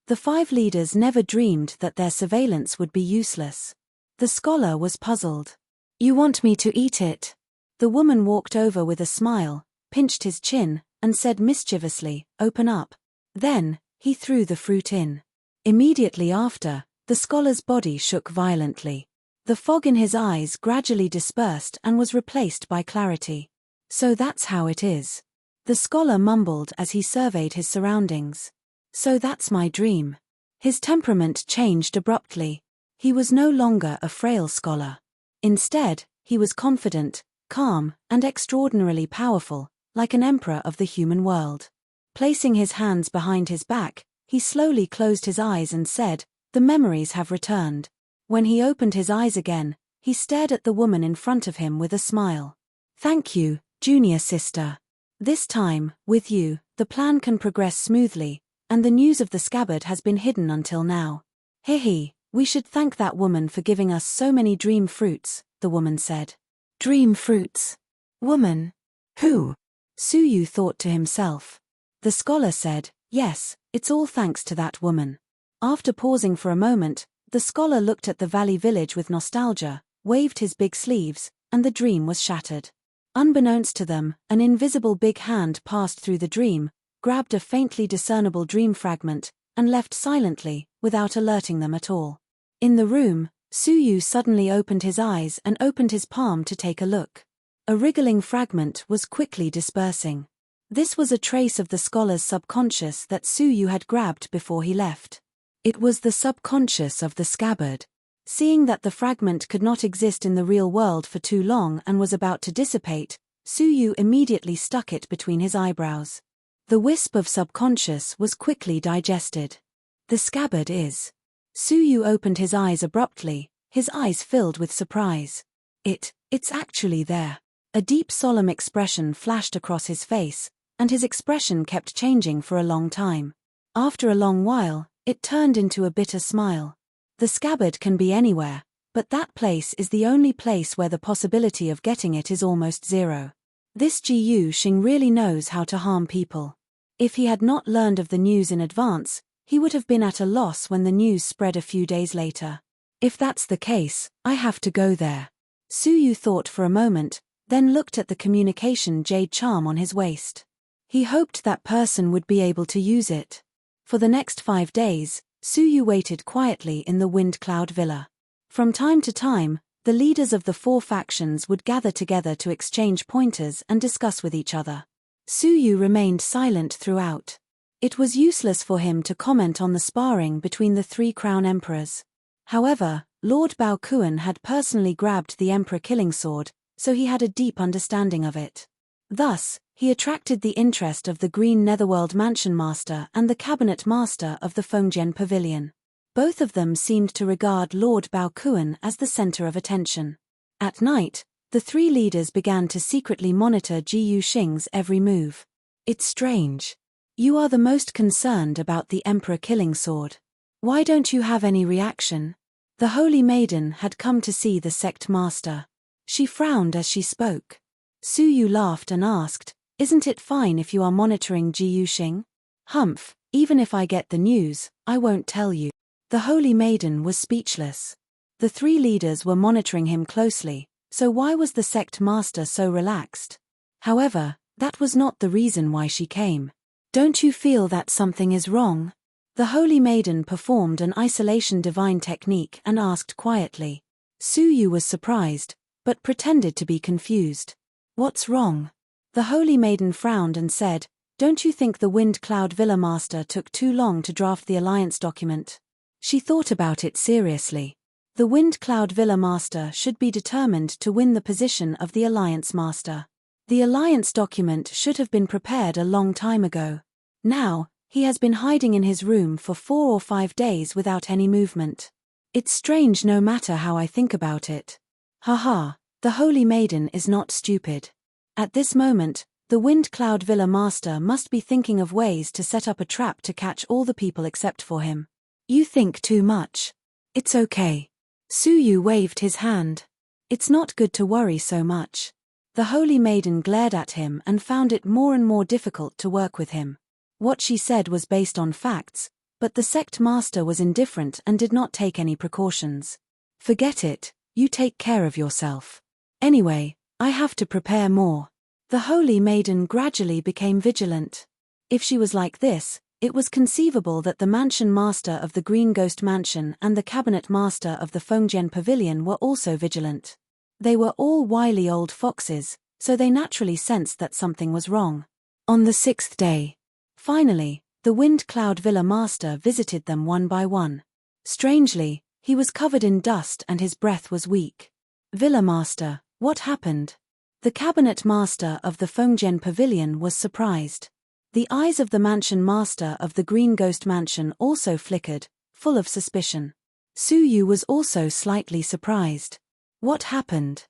The 5 leaders never dreamed that their surveillance would be useless. The scholar was puzzled. You want me to eat it? The woman walked over with a smile, pinched his chin, and said mischievously, open up. Then, he threw the fruit in. Immediately after, the scholar's body shook violently. The fog in his eyes gradually dispersed and was replaced by clarity. So that's how it is. The scholar mumbled as he surveyed his surroundings. So that's my dream. His temperament changed abruptly. He was no longer a frail scholar. Instead, he was confident, calm, and extraordinarily powerful, like an emperor of the human world. Placing his hands behind his back, he slowly closed his eyes and said, "The memories have returned." When he opened his eyes again, he stared at the woman in front of him with a smile. "Thank you, junior sister. This time, with you, the plan can progress smoothly, and the news of the scabbard has been hidden until now." "Hehe, we should thank that woman for giving us so many dream fruits," the woman said. "Dream fruits? Woman? Who?" Suyu thought to himself. The scholar said, "Yes, it's all thanks to that woman." After pausing for a moment, the scholar looked at the valley village with nostalgia, waved his big sleeves, and the dream was shattered. Unbeknownst to them, an invisible big hand passed through the dream, grabbed a faintly discernible dream fragment, and left silently, without alerting them at all. In the room, Suyu suddenly opened his eyes and opened his palm to take a look. A wriggling fragment was quickly dispersing. This was a trace of the scholar's subconscious that Suyu had grabbed before he left. It was the subconscious of the scabbard. Seeing that the fragment could not exist in the real world for too long and was about to dissipate, Suyu immediately stuck it between his eyebrows. The wisp of subconscious was quickly digested. The scabbard is. Suyu opened his eyes abruptly, his eyes filled with surprise. It's actually there. A deep solemn expression flashed across his face, and his expression kept changing for a long time. After a long while, it turned into a bitter smile. The scabbard can be anywhere, but that place is the only place where the possibility of getting it is almost zero. This Jiyu Xing really knows how to harm people. If he had not learned of the news in advance, he would have been at a loss when the news spread a few days later. If that's the case, I have to go there. Suyu thought for a moment, then looked at the communication jade charm on his waist. He hoped that person would be able to use it. For the next 5 days, Suyu waited quietly in the Wind Cloud Villa. From time to time, the leaders of the 4 factions would gather together to exchange pointers and discuss with each other. Suyu remained silent throughout. It was useless for him to comment on the sparring between the 3 crown emperors. However, Lord Bao Kuan had personally grabbed the emperor killing sword, so he had a deep understanding of it. Thus, he attracted the interest of the Green Netherworld Mansion Master and the Cabinet Master of the Fengjian Pavilion. Both of them seemed to regard Lord Bao Kuan as the center of attention. At night, the 3 leaders began to secretly monitor Jiyu Xing's every move. "It's strange. You are the most concerned about the Emperor killing sword. Why don't you have any reaction?" The Holy Maiden had come to see the sect master. She frowned as she spoke. Suyu laughed and asked, "Isn't it fine if you are monitoring Jiyu Xing?" "Humph, even if I get the news, I won't tell you." The Holy Maiden was speechless. The 3 leaders were monitoring him closely, so why was the sect master so relaxed? However, that was not the reason why she came. "Don't you feel that something is wrong?" The Holy Maiden performed an isolation divine technique and asked quietly. Suyu was surprised, but pretended to be confused. "What's wrong?" The Holy Maiden frowned and said, "Don't you think the Wind Cloud Villa Master took too long to draft the alliance document?" She thought about it seriously. The Wind Cloud Villa Master should be determined to win the position of the Alliance Master. The alliance document should have been prepared a long time ago. Now, he has been hiding in his room for 4 or 5 days without any movement. It's strange no matter how I think about it. Haha, the Holy Maiden is not stupid. At this moment, the Wind Cloud Villa Master must be thinking of ways to set up a trap to catch all the people except for him. You think too much. It's okay. Suyu waved his hand. It's not good to worry so much. The Holy Maiden glared at him and found it more and more difficult to work with him. What she said was based on facts, but the sect master was indifferent and did not take any precautions. Forget it, you take care of yourself. Anyway, I have to prepare more. The Holy Maiden gradually became vigilant. If she was like this, it was conceivable that the mansion master of the Green Ghost Mansion and the cabinet master of the Fengjian Pavilion were also vigilant. They were all wily old foxes, so they naturally sensed that something was wrong. On the 6th day, finally, the Wind Cloud Villa Master visited them one by one. Strangely, he was covered in dust and his breath was weak. Villa Master, what happened? The cabinet master of the Fengjian Pavilion was surprised. The eyes of the mansion master of the Green Ghost Mansion also flickered, full of suspicion. Suyu was also slightly surprised. What happened?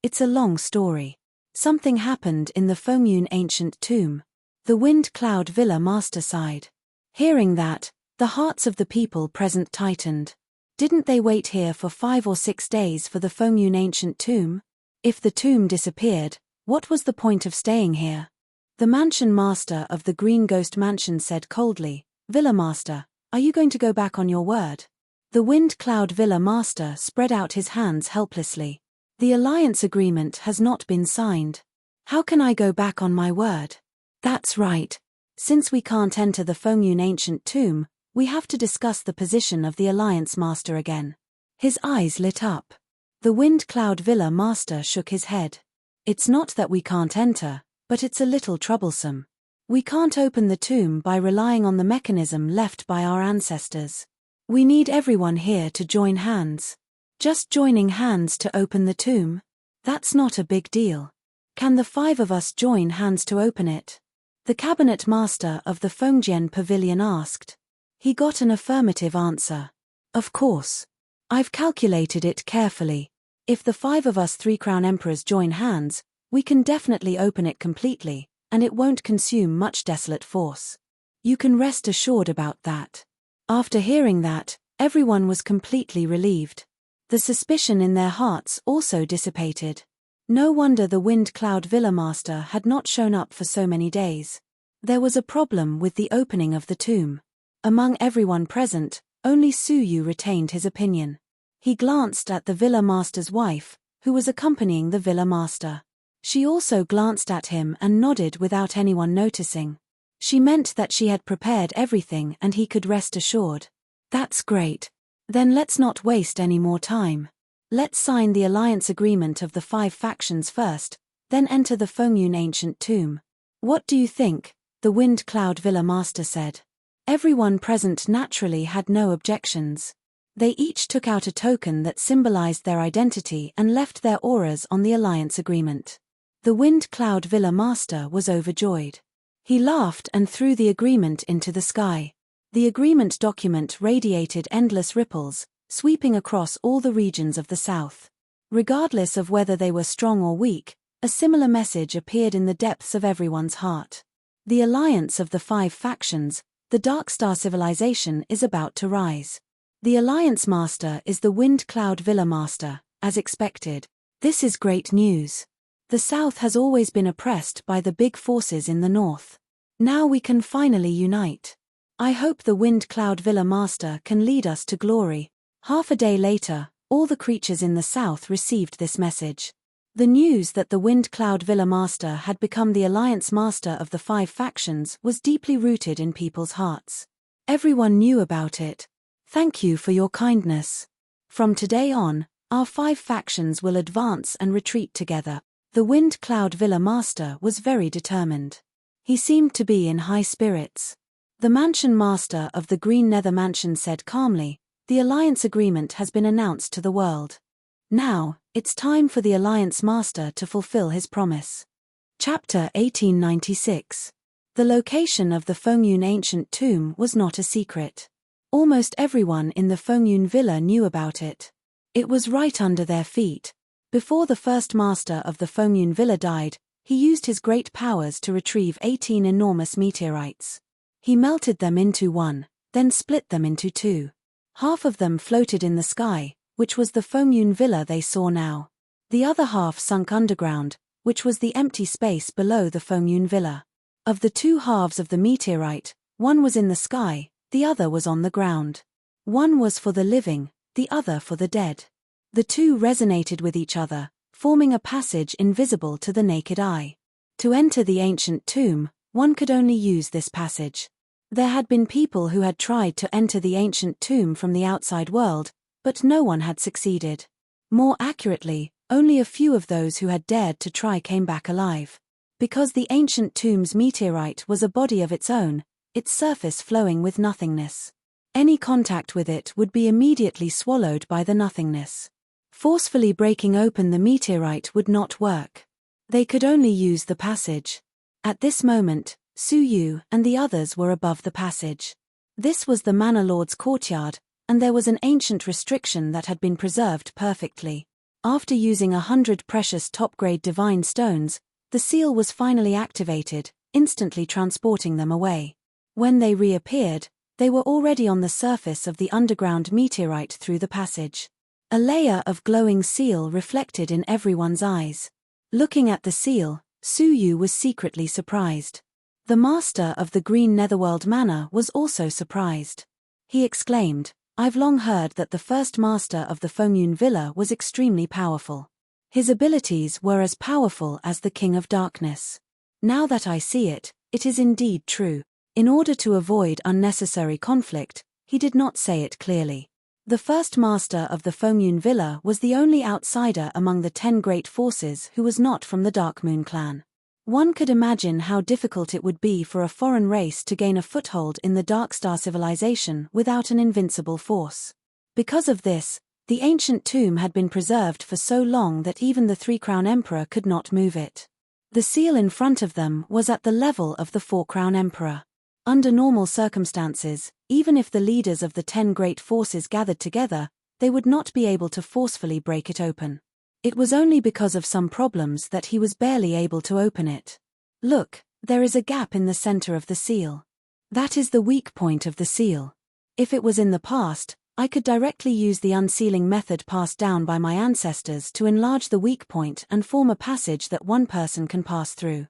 It's a long story. Something happened in the Fengyun ancient tomb. The Wind Cloud Villa Master sighed. Hearing that, the hearts of the people present tightened. Didn't they wait here for 5 or 6 days for the Fengyun ancient tomb? If the tomb disappeared, what was the point of staying here? The mansion master of the Green Ghost Mansion said coldly, Villa Master, are you going to go back on your word? The Wind Cloud Villa Master spread out his hands helplessly. The alliance agreement has not been signed. How can I go back on my word? That's right. Since we can't enter the Fengyun ancient tomb, we have to discuss the position of the alliance master again. His eyes lit up. The Wind Cloud Villa Master shook his head. It's not that we can't enter, but it's a little troublesome. We can't open the tomb by relying on the mechanism left by our ancestors. We need everyone here to join hands. Just joining hands to open the tomb? That's not a big deal. Can the 5 of us join hands to open it? The cabinet master of the Fengjian Pavilion asked. He got an affirmative answer. Of course. I've calculated it carefully. If the 5 of us 3 Crown Emperors join hands, we can definitely open it completely, and it won't consume much desolate force. You can rest assured about that. After hearing that, everyone was completely relieved. The suspicion in their hearts also dissipated. No wonder the Wind Cloud Villa Master had not shown up for so many days. There was a problem with the opening of the tomb. Among everyone present, only Suyu retained his opinion. He glanced at the Villa Master's wife, who was accompanying the Villa Master. She also glanced at him and nodded without anyone noticing. She meant that she had prepared everything and he could rest assured. That's great. Then let's not waste any more time. Let's sign the alliance agreement of the 5 factions first, then enter the Fengyun ancient tomb. What do you think? The Wind Cloud Villa Master said. Everyone present naturally had no objections. They each took out a token that symbolized their identity and left their auras on the alliance agreement. The Wind Cloud Villa Master was overjoyed. He laughed and threw the agreement into the sky. The agreement document radiated endless ripples, sweeping across all the regions of the south. Regardless of whether they were strong or weak, a similar message appeared in the depths of everyone's heart. The alliance of the 5 factions, the Darkstar civilization, is about to rise. The alliance master is the Wind Cloud Villa Master, as expected. This is great news. The South has always been oppressed by the big forces in the North. Now we can finally unite. I hope the Wind Cloud Villa Master can lead us to glory. Half a day later, all the creatures in the South received this message. The news that the Wind Cloud Villa Master had become the alliance master of the 5 factions was deeply rooted in people's hearts. Everyone knew about it. Thank you for your kindness. From today on, our 5 factions will advance and retreat together. The Wind Cloud Villa Master was very determined. He seemed to be in high spirits. The mansion master of the Green Nether Mansion said calmly, the alliance agreement has been announced to the world. Now, it's time for the alliance master to fulfill his promise. Chapter 1896. The location of the Fengyun ancient tomb was not a secret. Almost everyone in the Fengyun villa knew about it. It was right under their feet. Before the first master of the Fengyun villa died, he used his great powers to retrieve 18 enormous meteorites. He melted them into one, then split them into two. Half of them floated in the sky, which was the Fengyun villa they saw now. The other half sunk underground, which was the empty space below the Fengyun villa. Of the two halves of the meteorite, one was in the sky, the other was on the ground. One was for the living, the other for the dead. The two resonated with each other, forming a passage invisible to the naked eye. To enter the ancient tomb, one could only use this passage. There had been people who had tried to enter the ancient tomb from the outside world, but no one had succeeded. More accurately, only a few of those who had dared to try came back alive. Because the ancient tomb's meteorite was a body of its own, its surface flowing with nothingness. Any contact with it would be immediately swallowed by the nothingness. Forcefully breaking open the meteorite would not work. They could only use the passage. At this moment, Su Yu and the others were above the passage. This was the Manor Lord's courtyard, and there was an ancient restriction that had been preserved perfectly. After using 100 precious top-grade divine stones, the seal was finally activated, instantly transporting them away. When they reappeared, they were already on the surface of the underground meteorite through the passage. A layer of glowing seal reflected in everyone's eyes. Looking at the seal, Su Yu was secretly surprised. The master of the Green Netherworld Manor was also surprised. He exclaimed, "I've long heard that the first master of the Fengyun villa was extremely powerful. His abilities were as powerful as the King of Darkness. Now that I see it, it is indeed true." In order to avoid unnecessary conflict, he did not say it clearly. The first master of the Fengyun villa was the only outsider among the 10 great forces who was not from the Dark Moon clan. One could imagine how difficult it would be for a foreign race to gain a foothold in the Darkstar civilization without an invincible force. Because of this, the ancient tomb had been preserved for so long that even the Three-Crown Emperor could not move it. The seal in front of them was at the level of the Four-Crown Emperor. Under normal circumstances, even if the leaders of the 10 great forces gathered together, they would not be able to forcefully break it open. It was only because of some problems that he was barely able to open it. Look, there is a gap in the center of the seal. That is the weak point of the seal. If it was in the past, I could directly use the unsealing method passed down by my ancestors to enlarge the weak point and form a passage that one person can pass through.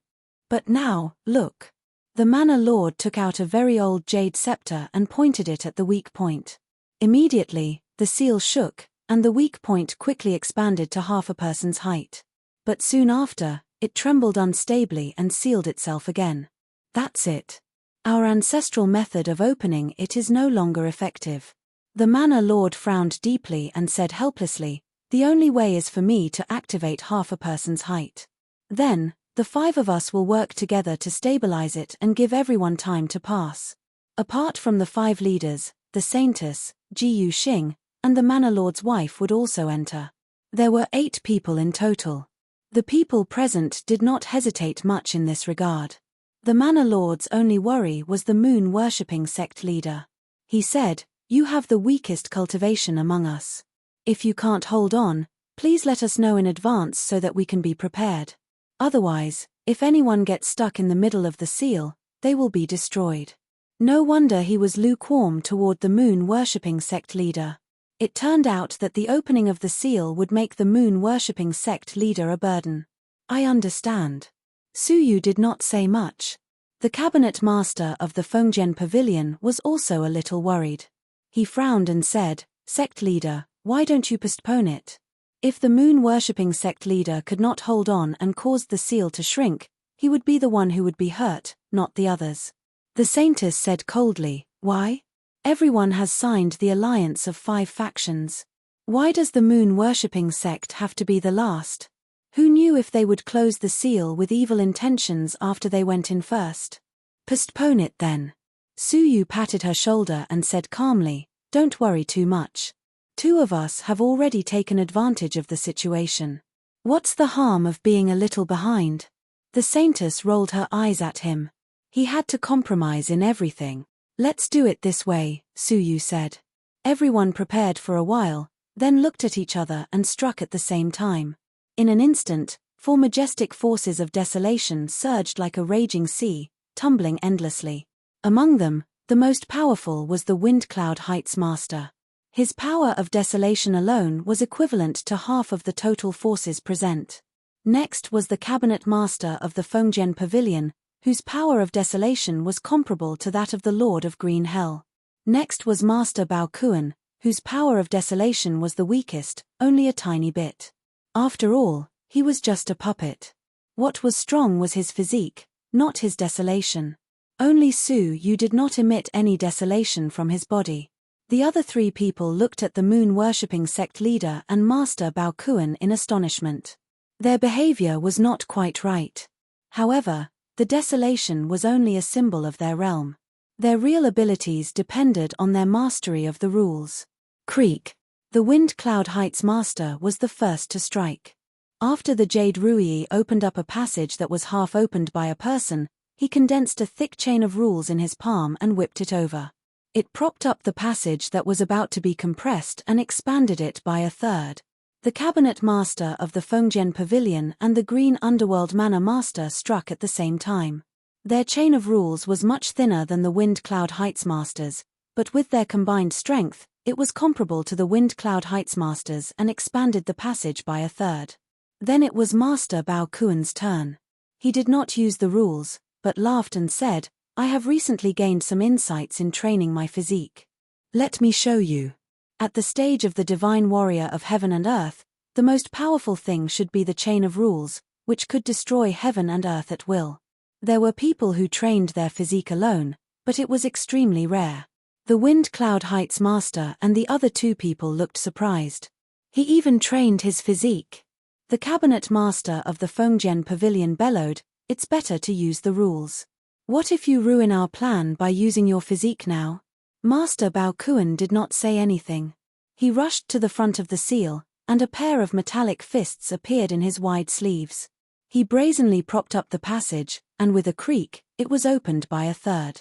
But now, look. The Manor Lord took out a very old jade scepter and pointed it at the weak point. Immediately, the seal shook, and the weak point quickly expanded to half a person's height. But soon after, it trembled unstably and sealed itself again. That's it. Our ancestral method of opening it is no longer effective. The Manor Lord frowned deeply and said helplessly, "The only way is for me to activate half a person's height. Then, the 5 of us will work together to stabilize it and give everyone time to pass." Apart from the 5 leaders, the Saintess, Ji Yuxing, and the Manor Lord's wife would also enter. There were 8 people in total. The people present did not hesitate much in this regard. The Manor Lord's only worry was the moon-worshipping sect leader. He said, "You have the weakest cultivation among us. If you can't hold on, please let us know in advance so that we can be prepared. Otherwise, if anyone gets stuck in the middle of the seal, they will be destroyed." No wonder he was lukewarm toward the moon-worshipping sect leader. It turned out that the opening of the seal would make the moon-worshipping sect leader a burden. "I understand." Su Yu did not say much. The cabinet master of the Fengjian Pavilion was also a little worried. He frowned and said, "Sect leader, why don't you postpone it? If the moon-worshipping sect leader could not hold on and caused the seal to shrink, he would be the one who would be hurt, not the others." The Saintess said coldly, "Why? Everyone has signed the alliance of 5 factions. Why does the moon-worshipping sect have to be the last? Who knew if they would close the seal with evil intentions after they went in first? Postpone it then." Su Yu patted her shoulder and said calmly, "Don't worry too much. 2 of us have already taken advantage of the situation. What's the harm of being a little behind?" The Saintess rolled her eyes at him. He had to compromise in everything. Let's do it this way, Suyu said. Everyone prepared for a while, then looked at each other and struck at the same time. In an instant, 4 majestic forces of desolation surged like a raging sea, tumbling endlessly. Among them, the most powerful was the Wind Cloud Heights Master. His power of desolation alone was equivalent to half of the total forces present. Next was the Cabinet Master of the Fengjian Pavilion, whose power of desolation was comparable to that of the Lord of Green Hell. Next was Master Bao Kuan, whose power of desolation was the weakest, only a tiny bit. After all, he was just a puppet. What was strong was his physique, not his desolation. Only Su Yu did not emit any desolation from his body. The other 3 people looked at the moon-worshipping sect leader and Master Bao Kuan in astonishment. Their behavior was not quite right. However, the desolation was only a symbol of their realm. Their real abilities depended on their mastery of the rules. Creak. The Wind Cloud Heights Master was the first to strike. After the Jade Rui opened up a passage that was half opened by a person, he condensed a thick chain of rules in his palm and whipped it over. It propped up the passage that was about to be compressed and expanded it by a third. The Cabinet Master of the Fengjian Pavilion and the Green Underworld Manor Master struck at the same time. Their chain of rules was much thinner than the Wind Cloud Heights Masters, but with their combined strength, it was comparable to the Wind Cloud Heights Masters and expanded the passage by a third. Then it was Master Bao Kuan's turn. He did not use the rules, but laughed and said, "I have recently gained some insights in training my physique. Let me show you." At the stage of the Divine Warrior of Heaven and Earth, the most powerful thing should be the chain of rules, which could destroy heaven and earth at will. There were people who trained their physique alone, but it was extremely rare. The Wind Cloud Heights Master and the other 2 people looked surprised. He even trained his physique. The Cabinet Master of the Fengjian Pavilion bellowed, "It's better to use the rules. What if you ruin our plan by using your physique now?" Master Bao Kuan did not say anything. He rushed to the front of the seal, and a pair of metallic fists appeared in his wide sleeves. He brazenly propped up the passage, and with a creak, it was opened by a third.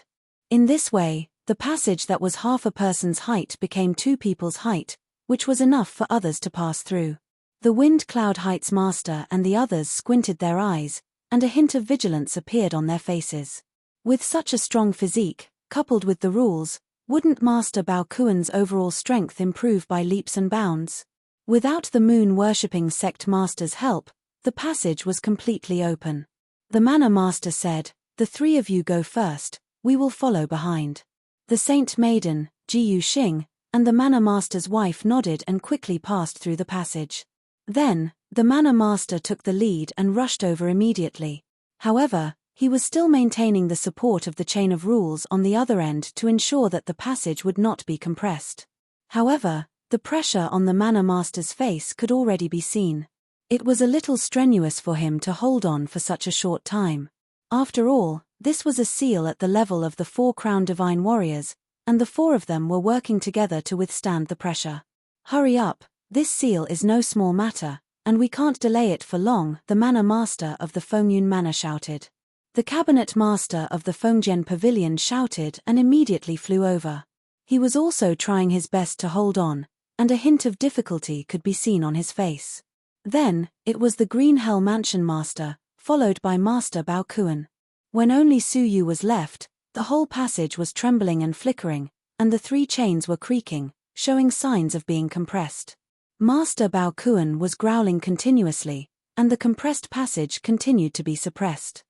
In this way, the passage that was half a person's height became 2 people's height, which was enough for others to pass through. The Wind Cloud Heights Master and the others squinted their eyes, and a hint of vigilance appeared on their faces. With such a strong physique, coupled with the rules, wouldn't Master Bao Kuan's overall strength improve by leaps and bounds? Without the moon-worshipping sect master's help, the passage was completely open. The Manor Master said, "The 3 of you go first, we will follow behind." The Saint Maiden, Jiyu Xing, and the Manor Master's wife nodded and quickly passed through the passage. Then, the Manor Master took the lead and rushed over immediately. However, he was still maintaining the support of the chain of rules on the other end to ensure that the passage would not be compressed. However, the pressure on the Manor Master's face could already be seen. It was a little strenuous for him to hold on for such a short time. After all, this was a seal at the level of the 4 crowned divine warriors, and the 4 of them were working together to withstand the pressure. "Hurry up, this seal is no small matter, and we can't delay it for long," the Manor Master of the Fengyun Manor shouted. The Cabinet Master of the Fengjian Pavilion shouted and immediately flew over. He was also trying his best to hold on, and a hint of difficulty could be seen on his face. Then, it was the Green Hell Mansion Master, followed by Master Bao Kuan. When only Su Yu was left, the whole passage was trembling and flickering, and the 3 chains were creaking, showing signs of being compressed. Master Bao Kuan was growling continuously, and the compressed passage continued to be suppressed.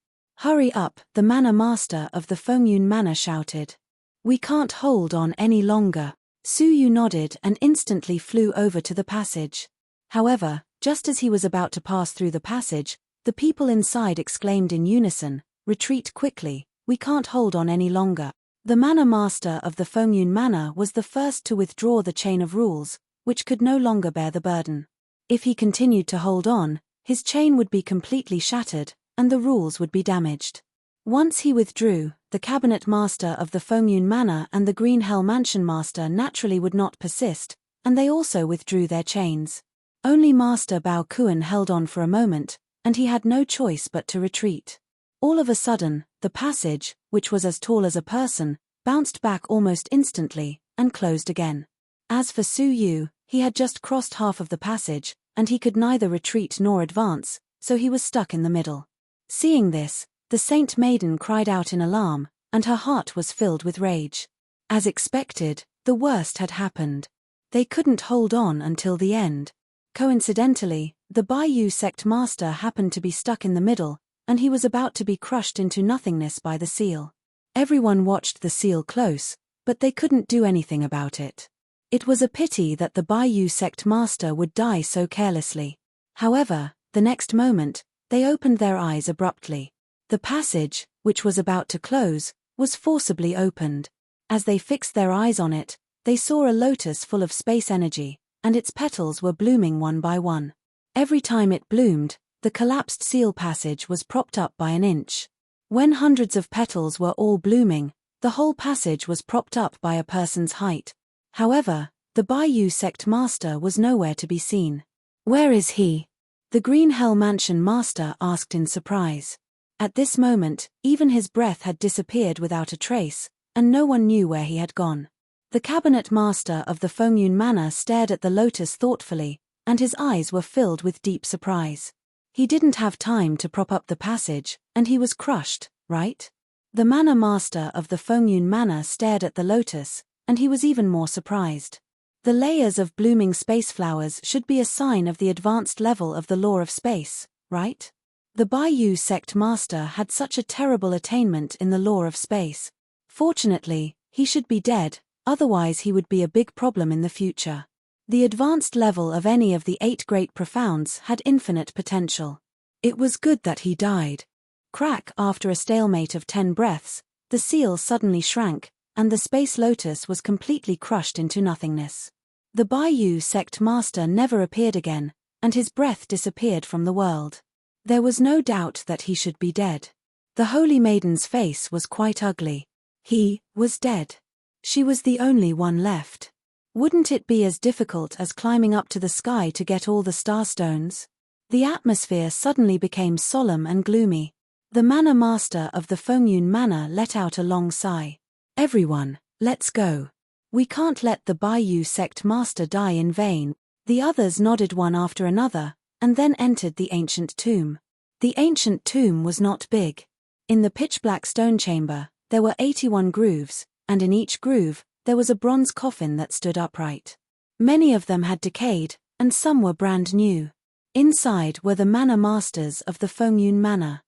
"Hurry up," the Manor Master of the Fengyun Manor shouted. "We can't hold on any longer." Su Yu nodded and instantly flew over to the passage. However, just as he was about to pass through the passage, the people inside exclaimed in unison, "Retreat quickly, we can't hold on any longer." The Manor Master of the Fengyun Manor was the first to withdraw the chain of rules, which could no longer bear the burden. If he continued to hold on, his chain would be completely shattered, and the rules would be damaged. Once he withdrew, the Cabinet Master of the Fengyun Manor and the Green Hell Mansion Master naturally would not persist, and they also withdrew their chains. Only Master Bao Kuan held on for a moment, and he had no choice but to retreat. All of a sudden, the passage, which was as tall as a person, bounced back almost instantly, and closed again. As for Su Yu, he had just crossed half of the passage, and he could neither retreat nor advance, so he was stuck in the middle. Seeing this, the Saint Maiden cried out in alarm, and her heart was filled with rage. As expected, the worst had happened. They couldn't hold on until the end. Coincidentally, the Baiyu sect master happened to be stuck in the middle, and he was about to be crushed into nothingness by the seal. Everyone watched the seal close, but they couldn't do anything about it. It was a pity that the Baiyu sect master would die so carelessly. However, the next moment, they opened their eyes abruptly. The passage, which was about to close, was forcibly opened. As they fixed their eyes on it, they saw a lotus full of space energy, and its petals were blooming one by one. Every time it bloomed, the collapsed seal passage was propped up by an inch. When hundreds of petals were all blooming, the whole passage was propped up by a person's height. However, the Baiyu sect master was nowhere to be seen. "Where is he?" the Green Hell Mansion master asked in surprise. At this moment, even his breath had disappeared without a trace, and no one knew where he had gone. The cabinet master of the Fengyun Manor stared at the lotus thoughtfully, and his eyes were filled with deep surprise. He didn't have time to prop up the passage, and he was crushed, right? The manor master of the Fengyun Manor stared at the lotus, and he was even more surprised. The layers of blooming space flowers should be a sign of the advanced level of the law of space, right? The Baiyu sect master had such a terrible attainment in the law of space. Fortunately, he should be dead, otherwise he would be a big problem in the future. The advanced level of any of the 8 great profounds had infinite potential. It was good that he died. Crack! After a stalemate of 10 breaths, the seal suddenly shrank, and the space lotus was completely crushed into nothingness. The Baiyu sect master never appeared again, and his breath disappeared from the world. There was no doubt that he should be dead. The Holy Maiden's face was quite ugly. He was dead. She was the only one left. Wouldn't it be as difficult as climbing up to the sky to get all the starstones? The atmosphere suddenly became solemn and gloomy. The manor master of the Fengyun Manor let out a long sigh. "Everyone, let's go. We can't let the Baiyu sect master die in vain." The others nodded one after another, and then entered the ancient tomb. The ancient tomb was not big. In the pitch-black stone chamber, there were 81 grooves, and in each groove, there was a bronze coffin that stood upright. Many of them had decayed, and some were brand new. Inside were the manor masters of the Fengyun Manor.